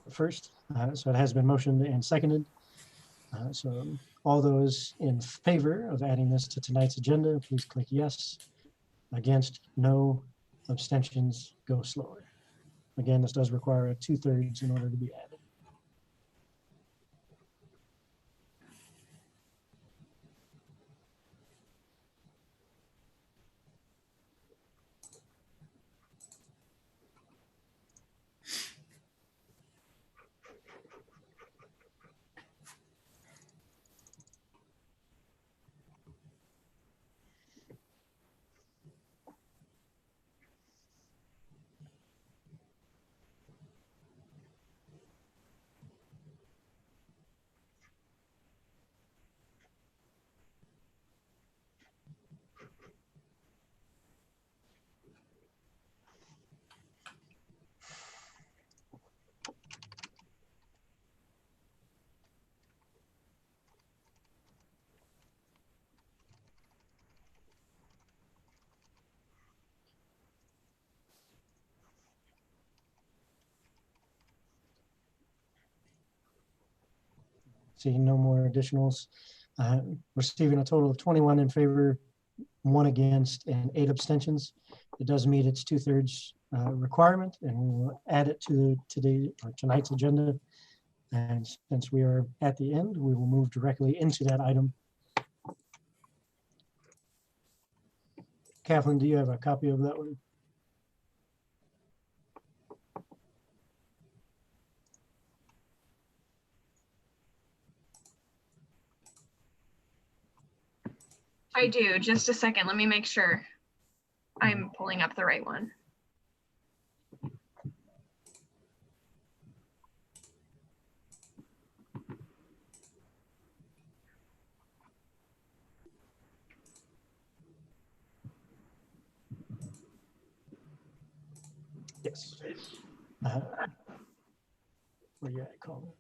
First, so it has been motioned and seconded. So all those in favor of adding this to tonight's agenda, please click yes. Against, no. Abstentions, go slower. Again, this does require a 2/3 in order to be added. Seeing no more additionals, receiving a total of 21 in favor, 1 against, and 8 abstentions. It does meet its 2/3 requirement, and we will add it to tonight's agenda. And since we are at the end, we will move directly into that item. Kathleen, do you have a copy of that one? I do. Just a second. Let me make sure I'm pulling up the right one. Yes. Where you at, Colin?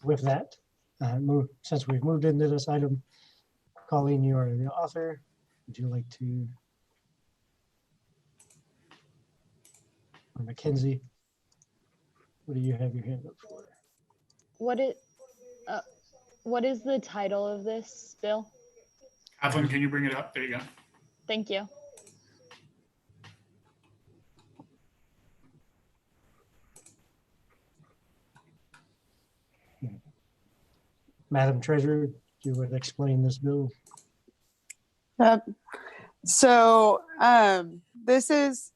With that, since we've moved into this item, Colleen, you are the author. Would you like to, or Mackenzie, what do you have your hand up for? What is the title of this bill? Kathleen, can you bring it up? There you go. Thank you. Madam Treasurer, you would explain this bill. So this is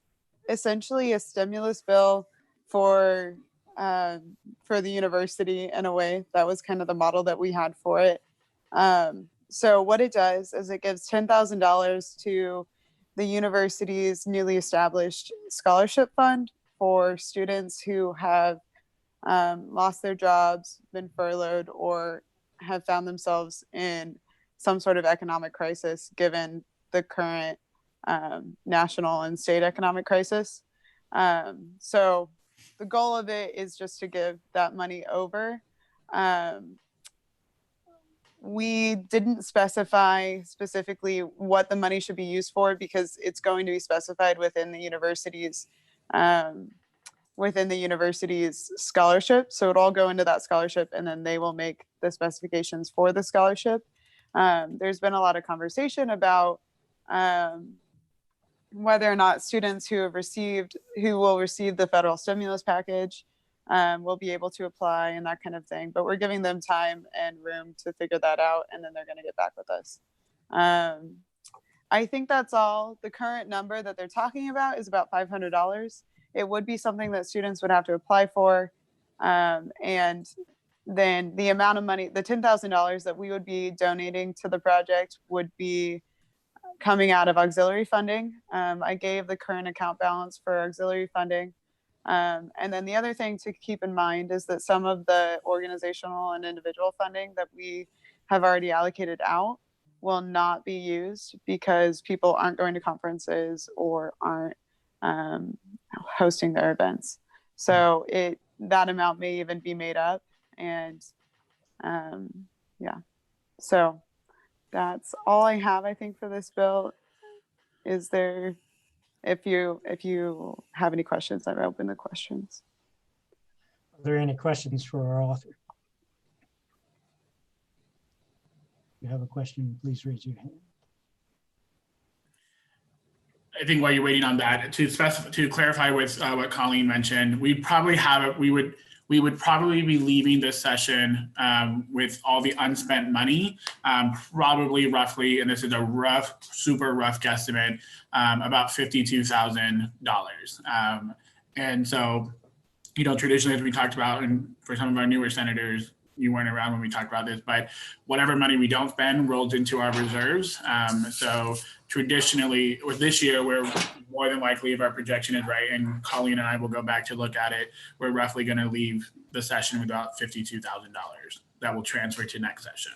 essentially a stimulus bill for the university in a way. That was kind of the model that we had for it. So what it does is it gives $10,000 to the university's newly established scholarship fund for students who have lost their jobs, been furloughed, or have found themselves in some sort of economic crisis given the current national and state economic crisis. So the goal of it is just to give that money over we didn't specify specifically what the money should be used for because it's going to be specified within the university's scholarship. So it'll all go into that scholarship, and then they will make the specifications for the scholarship. There's been a lot of conversation about whether or not students who will receive the federal stimulus package will be able to apply and that kind of thing. But we're giving them time and room to figure that out, and then they're going to get back with us. I think that's all. The current number that they're talking about is about $500. It would be something that students would have to apply for. And then the amount of money, the $10,000 that we would be donating to the project would be coming out of auxiliary funding. I gave the current account balance for auxiliary funding. And then the other thing to keep in mind is that some of the organizational and individual funding that we have already allocated out will not be used because people aren't going to conferences or aren't hosting their events. So that amount may even be made up. And yeah, so that's all I have, I think, for this bill. Is there, if you have any questions, I'm open to questions. Are there any questions for our author? If you have a question, please raise your hand. I think while you're waiting on that, to clarify with what Colleen mentioned, we would probably be leaving this session with all the unspent money, probably roughly, and this is a super rough guesstimate, about $52,000. And so, traditionally, as we talked about, and for some of our newer senators, you weren't around when we talked about this, but whatever money we don't spend rolls into our reserves. So traditionally, with this year, we're more than likely, if our projection is right, and Colleen and I will go back to look at it, we're roughly going to leave the session with about $52,000 that will transfer to next session.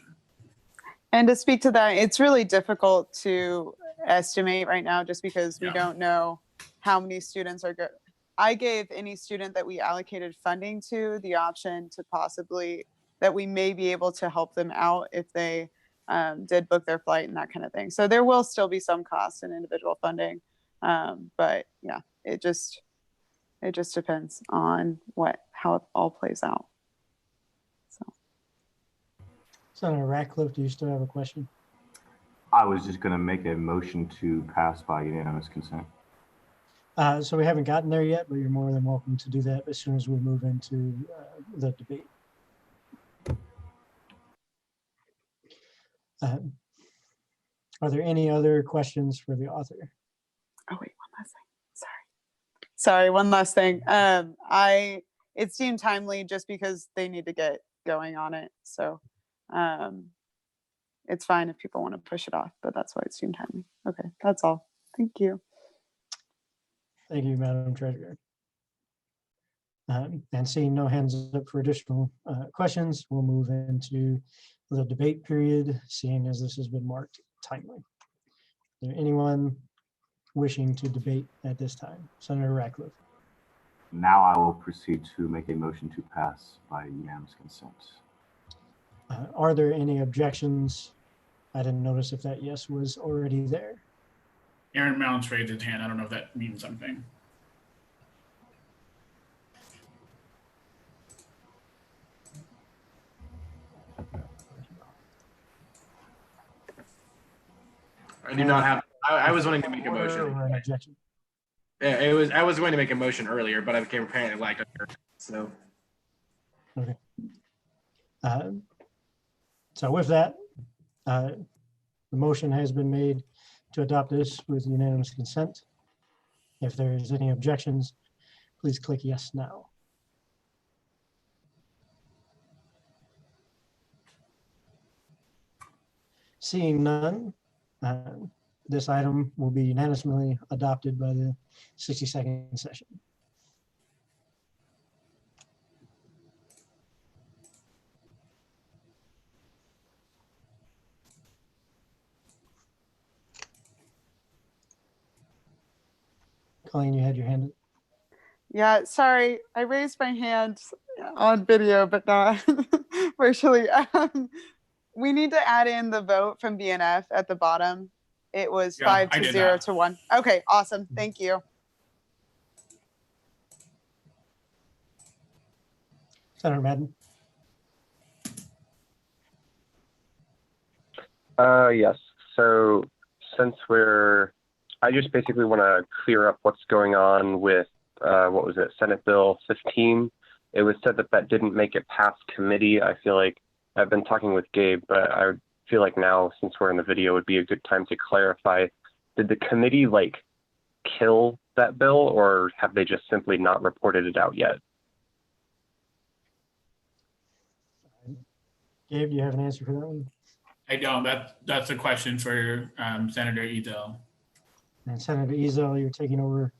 And to speak to that, it's really difficult to estimate right now just because we don't know how many students are good. I gave any student that we allocated funding to the option to possibly, that we may be able to help them out if they did book their flight and that kind of thing. So there will still be some costs in individual funding. But yeah, it just depends on how it all plays out. So. Senator Ratcliffe, do you still have a question? I was just going to make a motion to pass by unanimous consent. So we haven't gotten there yet, but you're more than welcome to do that as soon as we move into the debate. Are there any other questions for the author? Oh wait, one last thing. Sorry, one last thing. It seemed timely just because they need to get going on it. So it's fine if people want to push it off, but that's why it seemed timely. Okay, that's all. Thank you. Thank you, Madam Treasurer. And seeing no hands up for additional questions, we'll move into the debate period, seeing as this has been marked timely. Is there anyone wishing to debate at this time? Senator Ratcliffe. Now I will proceed to make a motion to pass by unanimous consent. Are there any objections? I didn't notice if that yes was already there. Aaron Mounts raised his hand. I don't know if that means something. I do not have. I was wanting to make a motion. Yeah, I was going to make a motion earlier, but I became apparently lagged under. So. Okay. So with that, the motion has been made to adopt this with unanimous consent. If there is any objections, please click yes now. Seeing none, this item will be unanimously adopted by the 62nd session. Colleen, you had your hand up. Yeah, sorry, I raised my hand on video, but not virtually. We need to add in the vote from BNF at the bottom. It was Yeah, 5 I to did 0 that. to 1. Okay, awesome. Thank you. Senator Madden. Yes. So since I just basically want to clear up what's going on with, what was it, Senate Bill 15. It was said that that didn't make it past committee. I feel like I've been talking with Gabe, but I feel like now, since we're in the video, would be a good time to clarify. Did the committee like kill that bill, or have they just simply not reported it out yet? Gabe, do you have an answer for that one? I don't. That's a question for Senator Ezel. And Senator Ezel, you're taking over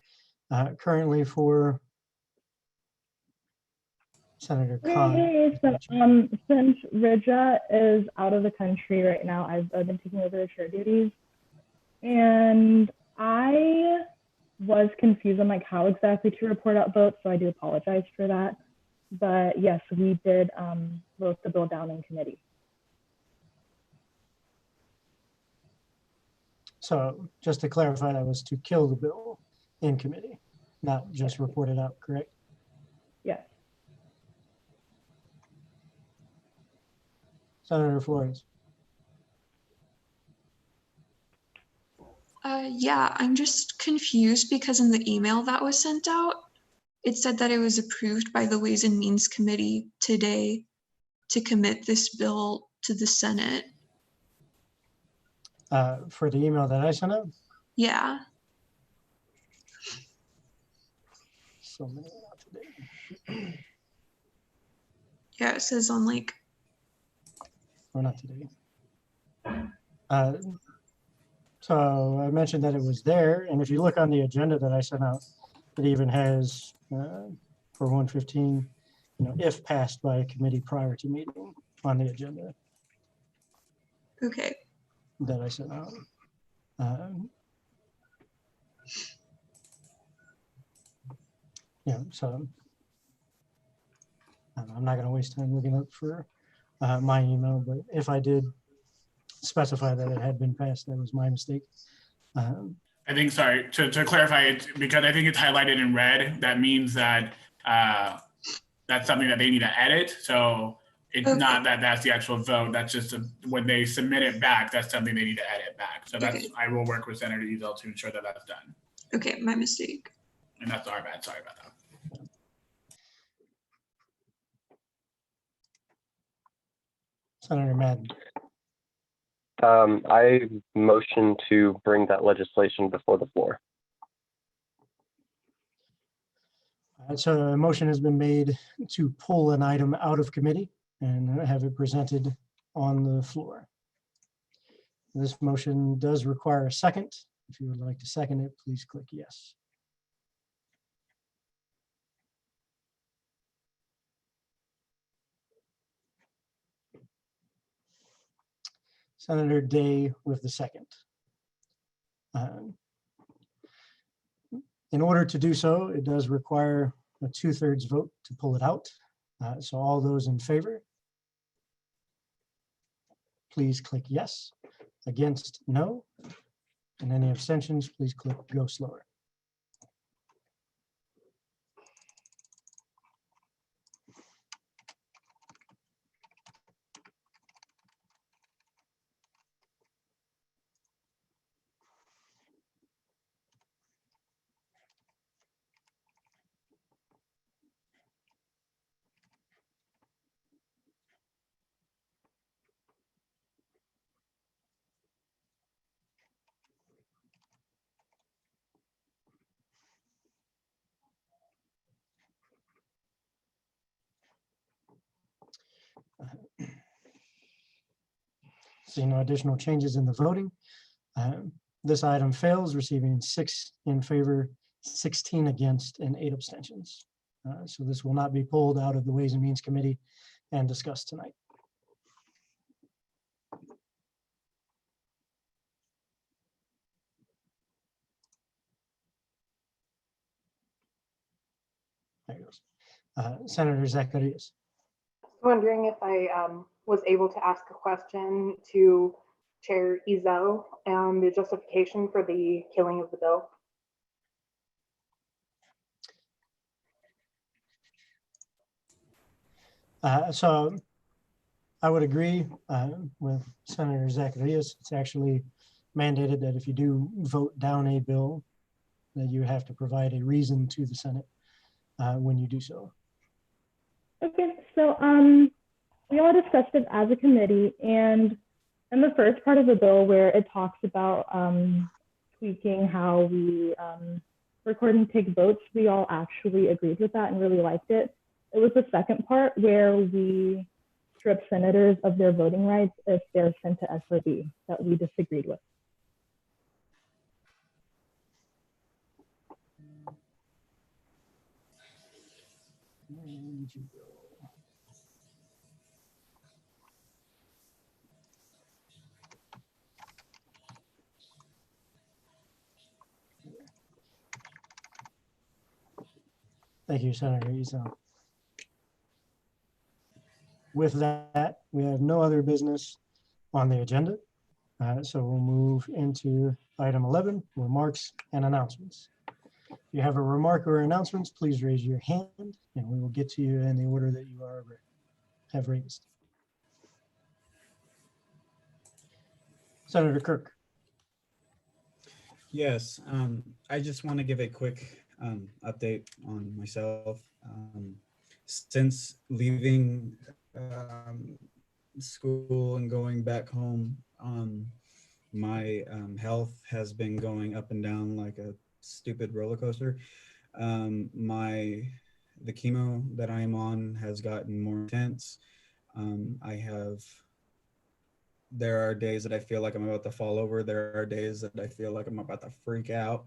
currently for Senator Khan. Hey, so, since Ridja is out of the country right now, I've been taking over the chair duties, and I was confused on like how exactly to report out votes, so I do apologize for that. But yes, we did vote the bill down in committee. So just to clarify, that was to kill the bill in committee, not just report it out, correct? Yes. Senator Flores. Yeah, I'm just confused because in the email that was sent out, it said that it was approved by the Ways and Means Committee today to commit this bill to the Senate. For the email that I sent out? Yeah. So many out today. Yeah, it says on like. Or not today. So I mentioned that it was there, and if you look on the agenda that I sent out, it even has for 115, if passed by a committee prior to meeting on the agenda. Okay. That I sent out. Yeah, so I'm not going to waste time looking up for my email, but if I did specify that it had been passed, that was my mistake. I think, sorry, to clarify it, because I think it's highlighted in red, that means that that's something that they need to edit. So it's not that that's the actual vote. That's just when they submit it back, that's something they need to edit back. So that's, I will work with Senator Ezel to ensure that that's done. Okay, my mistake. And that's our bad. Sorry about that. Senator Madden. I motion to bring that legislation before the floor. So a motion has been made to pull an item out of committee and have it presented on the floor. This motion does require a second. If you would like to second it, please click yes. Senator Day with the second. In order to do so, it does require a 2/3 vote to pull it out. So all those in favor, please click yes. Against, no. And any abstentions, please click go slower. See no additional changes in the voting. This item fails, receiving 6 in favor, 16 against, and 8 abstentions. So this will not be pulled out of the Ways and Means Committee and discussed tonight. There it goes. Senator Zacharias. wondering if I was able to ask a question to Chair Ezel on the justification for the killing of the bill. So I would agree with Senator Zacharias. It's actually mandated that if you do vote down a bill, that you have to provide a reason to the Senate when you do so. Okay, so we all discussed it as a committee, and in the first part of the bill where it talks about tweaking how we record and take votes, we all actually agreed with that and really liked it. It was the second part where we strip senators of their voting rights if they're sent to SRB that we disagreed with. Thank you, Senator Ezel. With that, we have no other business on the agenda. So we'll move into item 11, remarks and announcements. If you have a remark or announcements, please raise your hand and we will get to you in the order that you have raised. Senator Kirk. Yes, I just want to give a quick update on myself. Since leaving school and going back home, my health has been going up and down like a stupid roller coaster. The chemo that I am on has gotten more intense. There are days that I feel like I'm about to fall over. There are days that I feel like I'm about to freak out.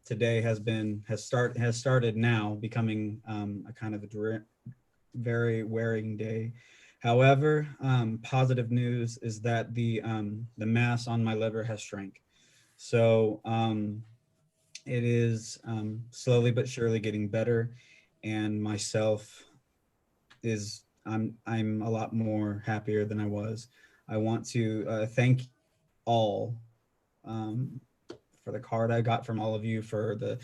Today has started now becoming a kind of a very wearing day. However, positive news is that the mass on my liver has shrank. So it is slowly but surely getting better, and myself is I'm a lot more happier than I was. I want to thank all for the card I got from all of you, for the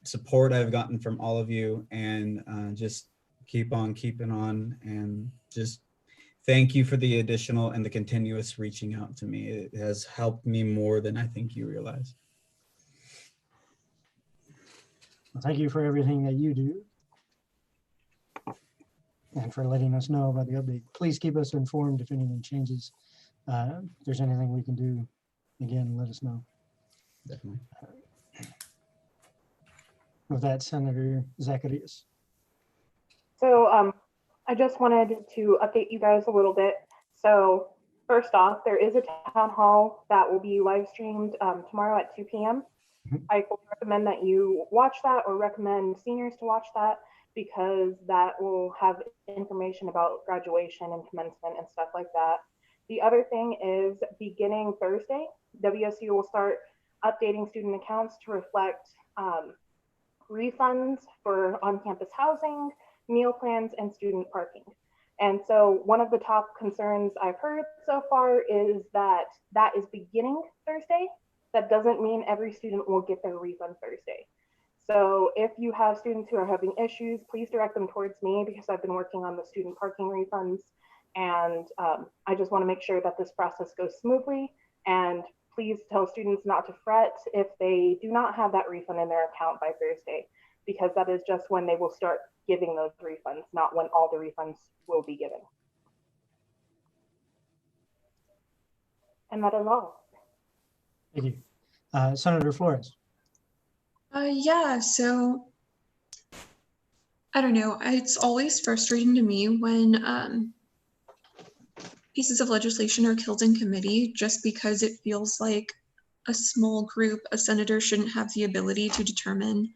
support I've gotten from all of you, and just keep on keeping on, and just thank you for the additional and the continuous reaching out to me. It has helped me more than I think you realize. Well, thank you for everything that you do and for letting us know about the update. Please keep us informed if anything changes. If there's anything we can do, again, let us know. Definitely. With that, Senator Zacharias. So I just wanted to update you guys a little bit. So first off, there is a town hall that will be live streamed tomorrow at 2 p.m. I would recommend that you watch that, or recommend seniors to watch that, because that will have information about graduation and commencement and stuff like that. The other thing is, beginning Thursday, WSU will start updating student accounts to reflect refunds for on-campus housing, meal plans, and student parking. And so one of the top concerns I've heard so far is that that is beginning Thursday. That doesn't mean every student will get their refund Thursday. So if you have students who are having issues, please direct them towards me, because I've been working on the student parking refunds. And I just want to make sure that this process goes smoothly. And please tell students not to fret if they do not have that refund in their account by Thursday, because that is just when they will start giving those refunds, not when all the refunds will be given. And that is all. Thank you. Senator Flores. Yeah, so I don't know. It's always frustrating to me when pieces of legislation are killed in committee, just because it feels like a small group of senators shouldn't have the ability to determine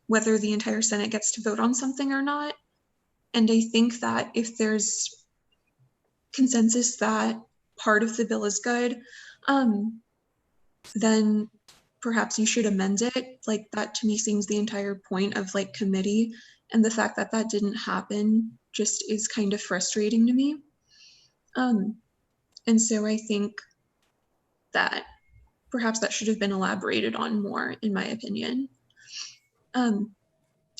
whether the entire Senate gets to vote on something or not. And I think that if there's consensus that part of the bill is good, then perhaps you should amend it. Like, that to me seems the entire point of like committee. And the fact that that didn't happen just is kind of frustrating to me. And so I think that perhaps that should have been elaborated on more, in my opinion. And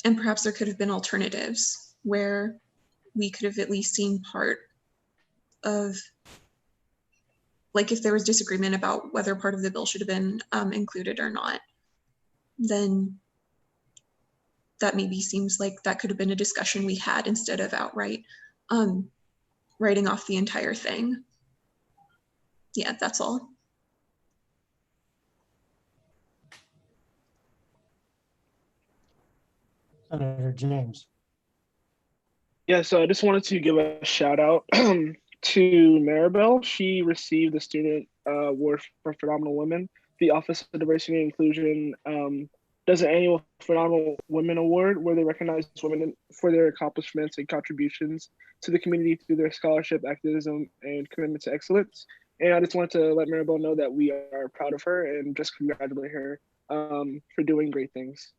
perhaps there could have been alternatives where we could have at least seen part of, like if there was disagreement about whether part of the bill should have been included or not, then that maybe seems like that could have been a discussion we had instead of outright writing off the entire thing. Yeah, that's all. Senator James. Yeah, so I just wanted to give a shout out to Maribel. She received the Student Award for Phenomenal Women. The Office of Diversity and Inclusion does an annual Phenomenal Women Award where they recognize women for their accomplishments and contributions to the community through their scholarship, activism, and commitment to excellence. And I just wanted to let Maribel know that we are proud of her and just congratulate her for doing great things.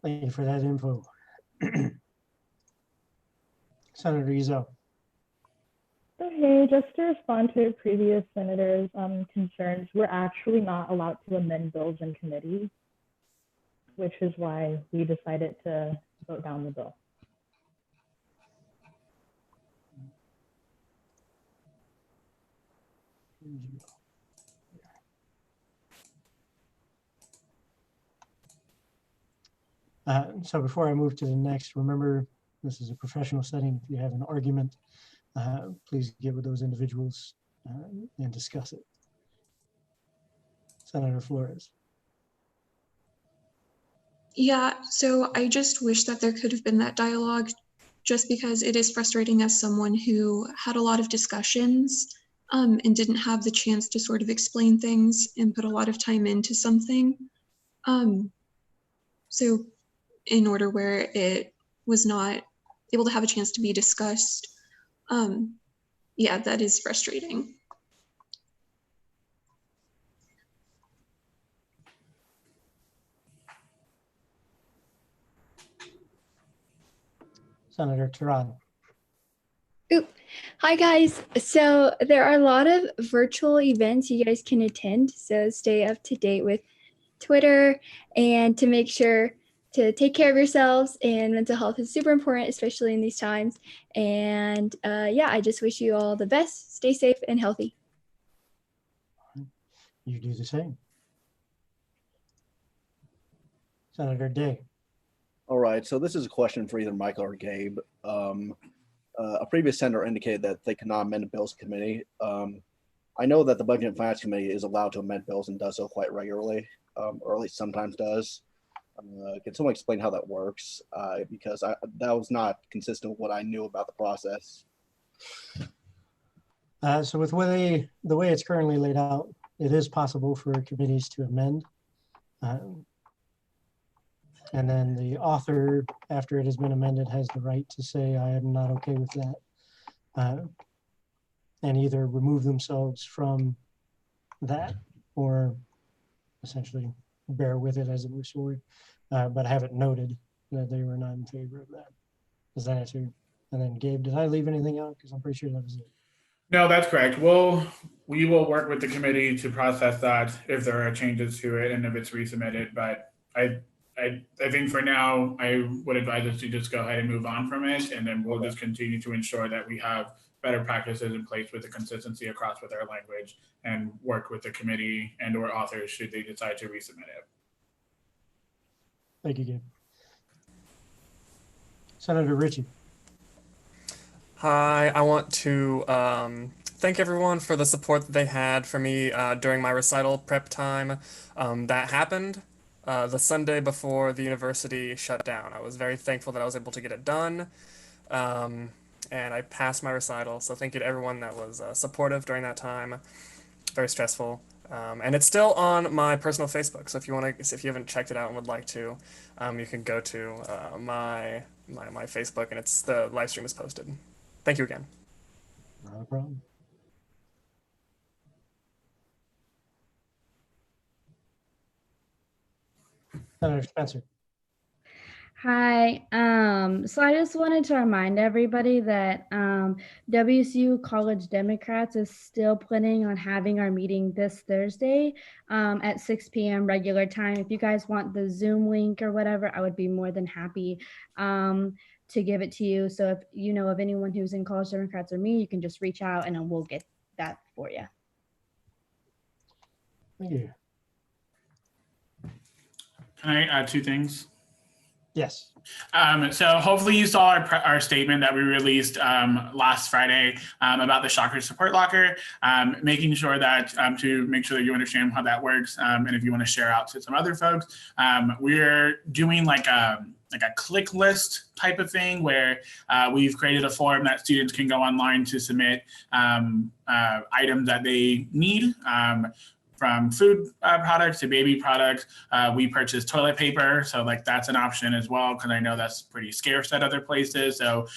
Thank you for that info. Senator Izzo. Okay, just to respond to previous senators' concerns, we're actually not allowed to amend bills in committee, which is why we decided to vote down the bill. So before I move to the next, remember, this is a professional setting. If you have an argument, please get with those individuals and discuss it. Senator Flores. Yeah, so I just wish that there could have been that dialogue, just because it is frustrating as someone who had a lot of discussions and didn't have the chance to sort of explain things and put a lot of time into something. So in order where it was not able to have a chance to be discussed, yeah, that is frustrating. Senator Tehran. Oop. Hi guys. So there are a lot of virtual events you guys can attend. So stay up to date with Twitter and to make sure to take care of yourselves, and mental health is super important, especially in these times. And yeah, I just wish you all the best. Stay safe and healthy. You do the same. Senator Day. All right, so this is a question for either Michael or Gabe. A previous senator indicated that they cannot amend the bills committee. I know that the Budget and Finance Committee is allowed to amend bills and does so quite regularly, or at least sometimes does. Can someone explain how that works? Because that was not consistent with what I knew about the process. So with the way it's currently laid out, it is possible for committees to amend. And then the author, after it has been amended, has the right to say, I am not okay with that. And either remove themselves from that or essentially bear with it as it moves forward. But I have it noted that they were not in favor of that. Does that answer? And then Gabe, did I leave anything out? Because I'm pretty sure that was it. No, that's correct. We will work with the committee to process that if there are changes to it and if it's resubmitted. But I think for now, I would advise us to just go ahead and move on from it. And then we'll just continue to ensure that we have better practices in place with the consistency across with our language and work with the committee and or authors should they decide to resubmit it. Thank you, Gabe. Senator Ritchie. Hi, I want to thank everyone for the support that they had for me during my recital prep time. That happened the Sunday before the university shut down. I was very thankful that I was able to get it done, and I passed my recital. So thank you to everyone that was supportive during that time. Very stressful, and it's still on my personal Facebook. So if you haven't checked it out and would like to, you can go to my Facebook, and the live stream is posted. Thank you again. Not a problem. Senator Spencer. Hi. So I just wanted to remind everybody that WSU College Democrats is still planning on having our meeting this Thursday at 6 p.m. regular time. If you guys want the Zoom link or whatever, I would be more than happy to give it to you. So if you know of anyone who's in College Democrats or me, you can just reach out and we'll get that for you. Thank you. Can I add two things? Yes. So hopefully you saw our statement that we released last Friday about the Shocker Support Locker, making sure that to make sure that you understand how that works, and if you want to share out to some other folks, we're doing like a click list type of thing where we've created a form that students can go online to submit items that they need. From food products to baby products. We purchase toilet paper, so like that's an option as well, because I know that's pretty scarce at other places. So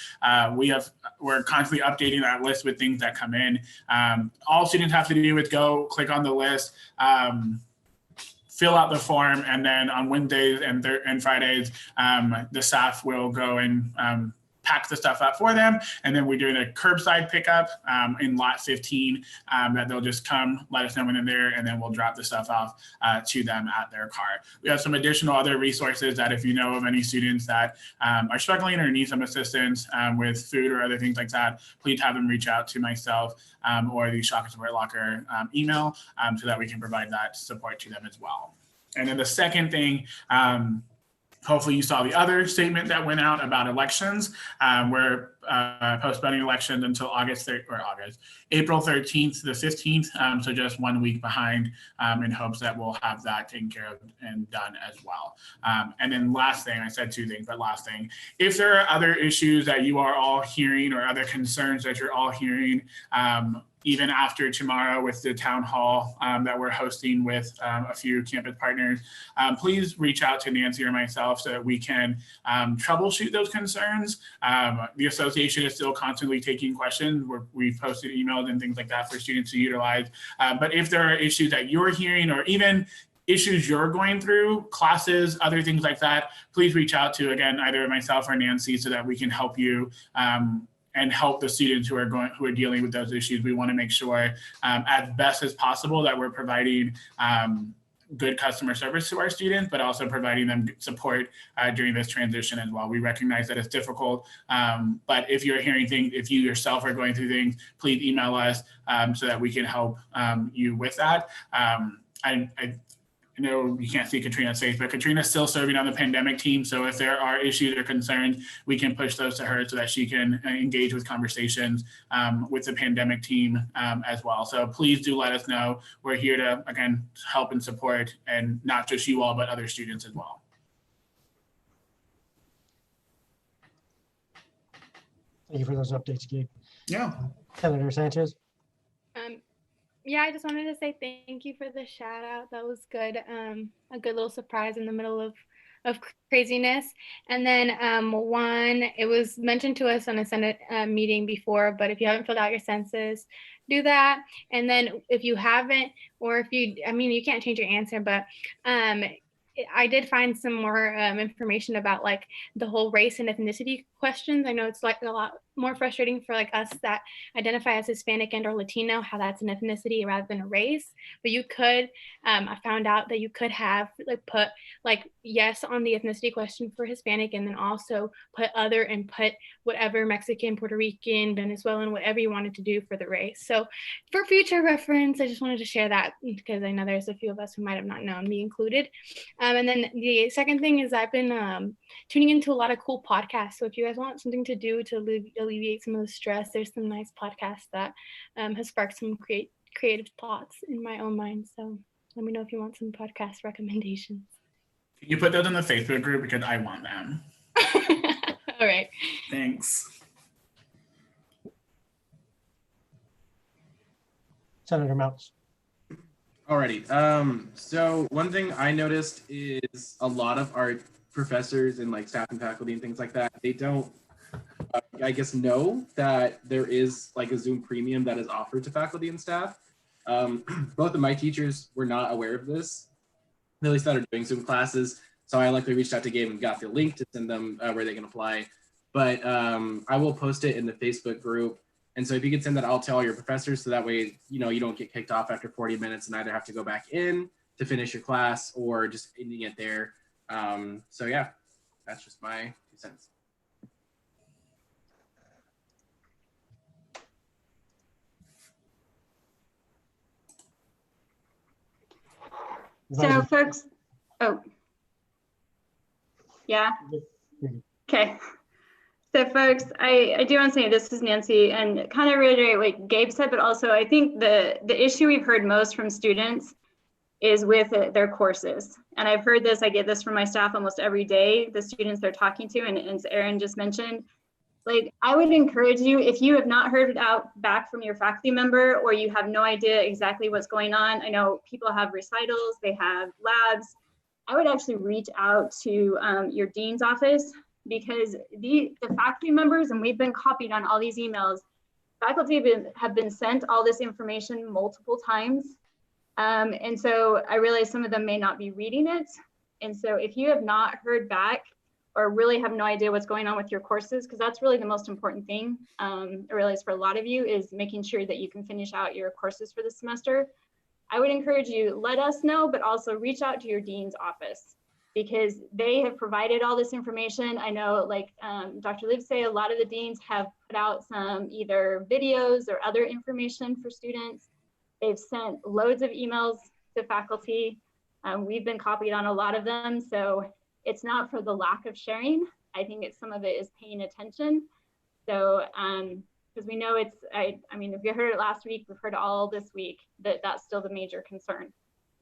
we're constantly updating that list with things that come in. All students have to do is go click on the list, fill out the form, and then on Wednesdays and Fridays, the staff will go and pack the stuff up for them. And then we're doing a curbside pickup in lot 15 that they'll just come, let us know when they're there, and then we'll drop the stuff off to them at their car. We have some additional other resources that if you know of any students that are struggling or need some assistance with food or other things like that, please have them reach out to myself or the Shocker Support Locker email so that we can provide that support to them as well. And then the second thing, hopefully you saw the other statement that went out about elections. We're postponing elections until April 13th to the 15th. So just 1 week behind in hopes that we'll have that taken care of and done as well. And then last thing, I said two things, but last thing, if there are other issues that you are all hearing or other concerns that you're all hearing, even after tomorrow with the town hall that we're hosting with a few campus partners, please reach out to Nancy or myself so that we can troubleshoot those concerns. The association is still constantly taking questions. We've posted emails and things like that for students to utilize. But if there are issues that you're hearing or even issues you're going through, classes, other things like that, please reach out to, again, either myself or Nancy so that we can help you and help the students who are dealing with those issues. We want to make sure as best as possible that we're providing good customer service to our students, but also providing them support during this transition as well. We recognize that it's difficult, but if you're hearing things, if you yourself are going through things, please email us so that we can help you with that. I know you can't see Katrina's face, but Katrina's still serving on the pandemic team. So if there are issues or concerns, we can push those to her so that she can engage with conversations with the pandemic team as well. So please do let us know. We're here to, again, help and support, and not just you all, but other students as well. Thank you for those updates, Gabe. Yeah. Senator Sanchez. Yeah, I just wanted to say thank you for the shout out. That was good. A good little surprise in the middle of craziness. And then one, it was mentioned to us on a Senate meeting before, but if you haven't filled out your census, do that. And then if you haven't, or if you, I mean, you can't change your answer, but I did find some more information about like the whole race and ethnicity questions. I know it's like a lot more frustrating for like us that identify as Hispanic and or Latino, how that's an ethnicity rather than a race. But you could, I found out that you could have like put like yes on the ethnicity question for Hispanic, and then also put other and put whatever Mexican, Puerto Rican, Venezuelan, whatever you wanted to do for the race. So for future reference, I just wanted to share that because I know there's a few of us who might have not known me included. And then the second thing is I've been tuning into a lot of cool podcasts. So if you guys want something to do to alleviate some of the stress, there's some nice podcasts that has sparked some creative thoughts in my own mind. So let me know if you want some podcast recommendations. Can you put those in the Facebook group, because I want them. All right. Thanks. Senator Mounts. Alrighty. So one thing I noticed is a lot of our professors and like staff and faculty and things like that, they don't, I guess, know that there is like a Zoom premium that is offered to faculty and staff. Both of my teachers were not aware of this. They started doing Zoom classes So I luckily reached out to Gabe and got the link to send them where they can apply. But I will post it in the Facebook group. And so if you could send that out to all your professors, so that way, you know, you don't get kicked off after 40 minutes and either have to go back in to finish your class or just ending it there. So yeah, that's just my 2 cents. So folks, oh, yeah, okay. So folks, I do want to say, this is Nancy, and kind of reiterate what Gabe said, but also I think the issue we've heard most from students is with their courses. And I've heard this, I get this from my staff almost every day, the students they're talking to, and as Aaron just mentioned, like, I would encourage you, if you have not heard back from your faculty member, or you have no idea exactly what's going on, I know people have recitals, they have labs, I would actually reach out to your dean's office, because the faculty members, and we've been copied on all these emails, faculty have been sent all this information multiple times. And so I realize some of them may not be reading it. And so if you have not heard back or really have no idea what's going on with your courses, because that's really the most important thing, I realize for a lot of you, is making sure that you can finish out your courses for the semester. I would encourage you, let us know, but also reach out to your dean's office, because they have provided all this information. I know, like Dr. Livesay, a lot of the deans have put out some either videos or other information for students. They've sent loads of emails to faculty. We've been copied on a lot of them. So it's not for the lack of sharing. I think it's some of it is paying attention. So, because we know it's, I mean, if you heard it last week, we've heard all this week, that's still the major concern.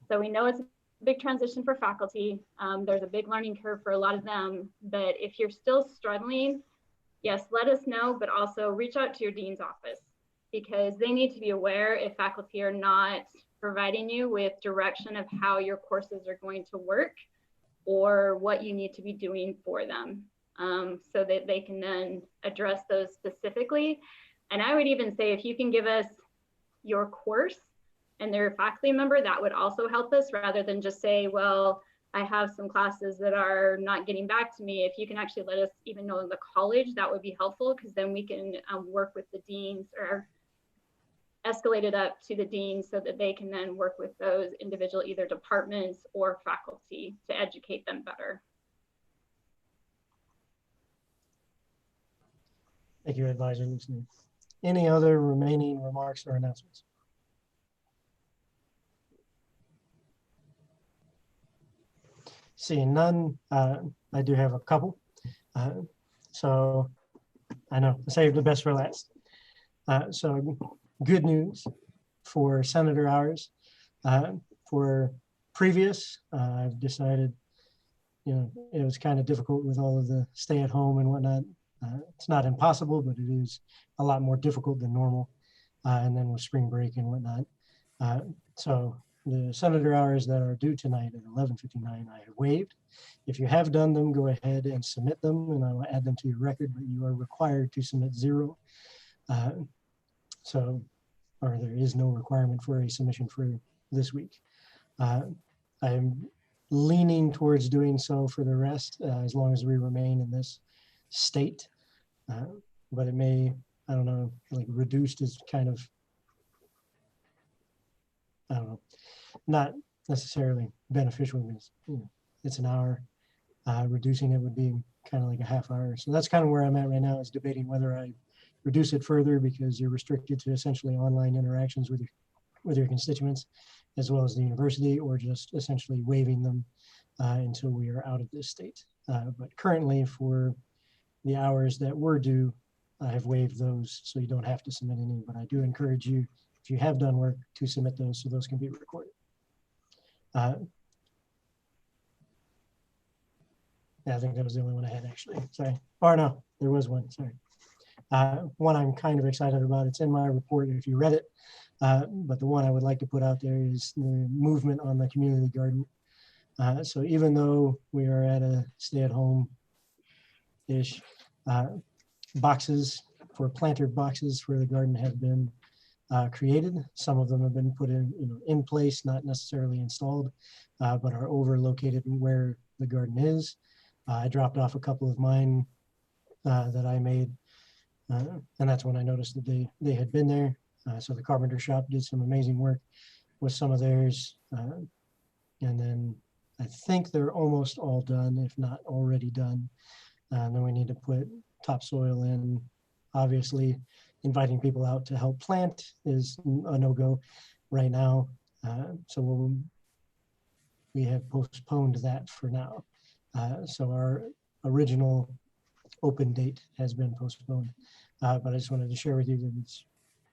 So we know it's a big transition for faculty. There's a big learning curve for a lot of them, but if you're still struggling, yes, let us know, but also reach out to your dean's office, because they need to be aware if faculty are not providing you with direction of how your courses are going to work or what you need to be doing for them, so that they can then address those specifically. And I would even say, if you can give us your course and their faculty member, that would also help us, rather than just say, well, I have some classes that are not getting back to me. If you can actually let us even know in the college, that would be helpful, because then we can work with the deans or escalate it up to the dean, so that they can then work with those individual either departments or faculty to educate them better. Thank you, Advisor Lucian. Any other remaining remarks or announcements? Seeing none, I do have a couple. So I know I saved the best for last. So good news for senator hours. For previous, I've decided, you know, it was kind of difficult with all of the stay at home and whatnot. It's not impossible, but it is a lot more difficult than normal. And then with spring break and whatnot. So the senator hours that are due tonight at 11:59, I have waived. If you have done them, go ahead and submit them, and I will add them to your record, but you are required to submit 0. Or there is no requirement for a submission for this week. I'm leaning towards doing so for the rest, as long as we remain in this state. But it may, I don't know, like reduced is kind of, I don't know, not necessarily beneficial, because it's an hour. Reducing it would be kind of like a half hour. So that's kind of where I'm at right now, is debating whether I reduce it further, because you're restricted to essentially online interactions with your constituents, as well as the university, or just essentially waiving them until we are out of this state. But currently, for the hours that were due, I have waived those, so you don't have to submit any. But I do encourage you, if you have done work, to submit those, so those can be recorded. Yeah, I think that was the only one I had, actually. Sorry. Or no, there was one. Sorry. One I'm kind of excited about. It's in my report if you read it. But the one I would like to put out there is the movement on the community garden. So even though we are at a stay-at-home-ish, boxes for planter boxes for the garden have been created. Some of them have been put in place, not necessarily installed, but are over located where the garden is. I dropped off a couple of mine that I made, and that's when I noticed that they had been there. So the carpenter shop did some amazing work with some of theirs. And then I think they're almost all done, if not already done. And then we need to put topsoil in. Obviously, inviting people out to help plant is a no-go right now. So we have postponed that for now. So our original open date has been postponed. But I just wanted to share with you that it's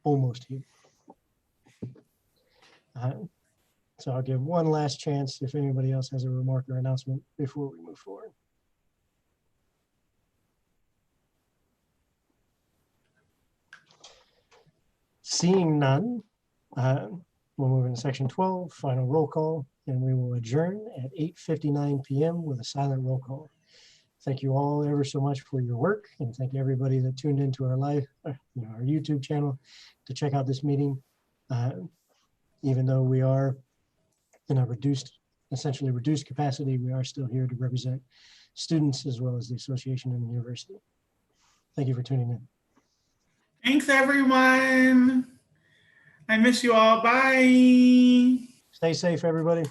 almost here. So I'll give one last chance if anybody else has a remark or announcement before we move forward. Seeing none, we'll move into section 12, final roll call, and we will adjourn at 8:59 p.m. with a silent roll call. Thank you all ever so much for your work, and thank everybody that tuned into our live, our YouTube channel to check out this meeting. Even though we are in a essentially reduced capacity, we are still here to represent students as well as the association and the university. Thank you for tuning in. Thanks, everyone. I miss you all. Bye. Stay safe, everybody.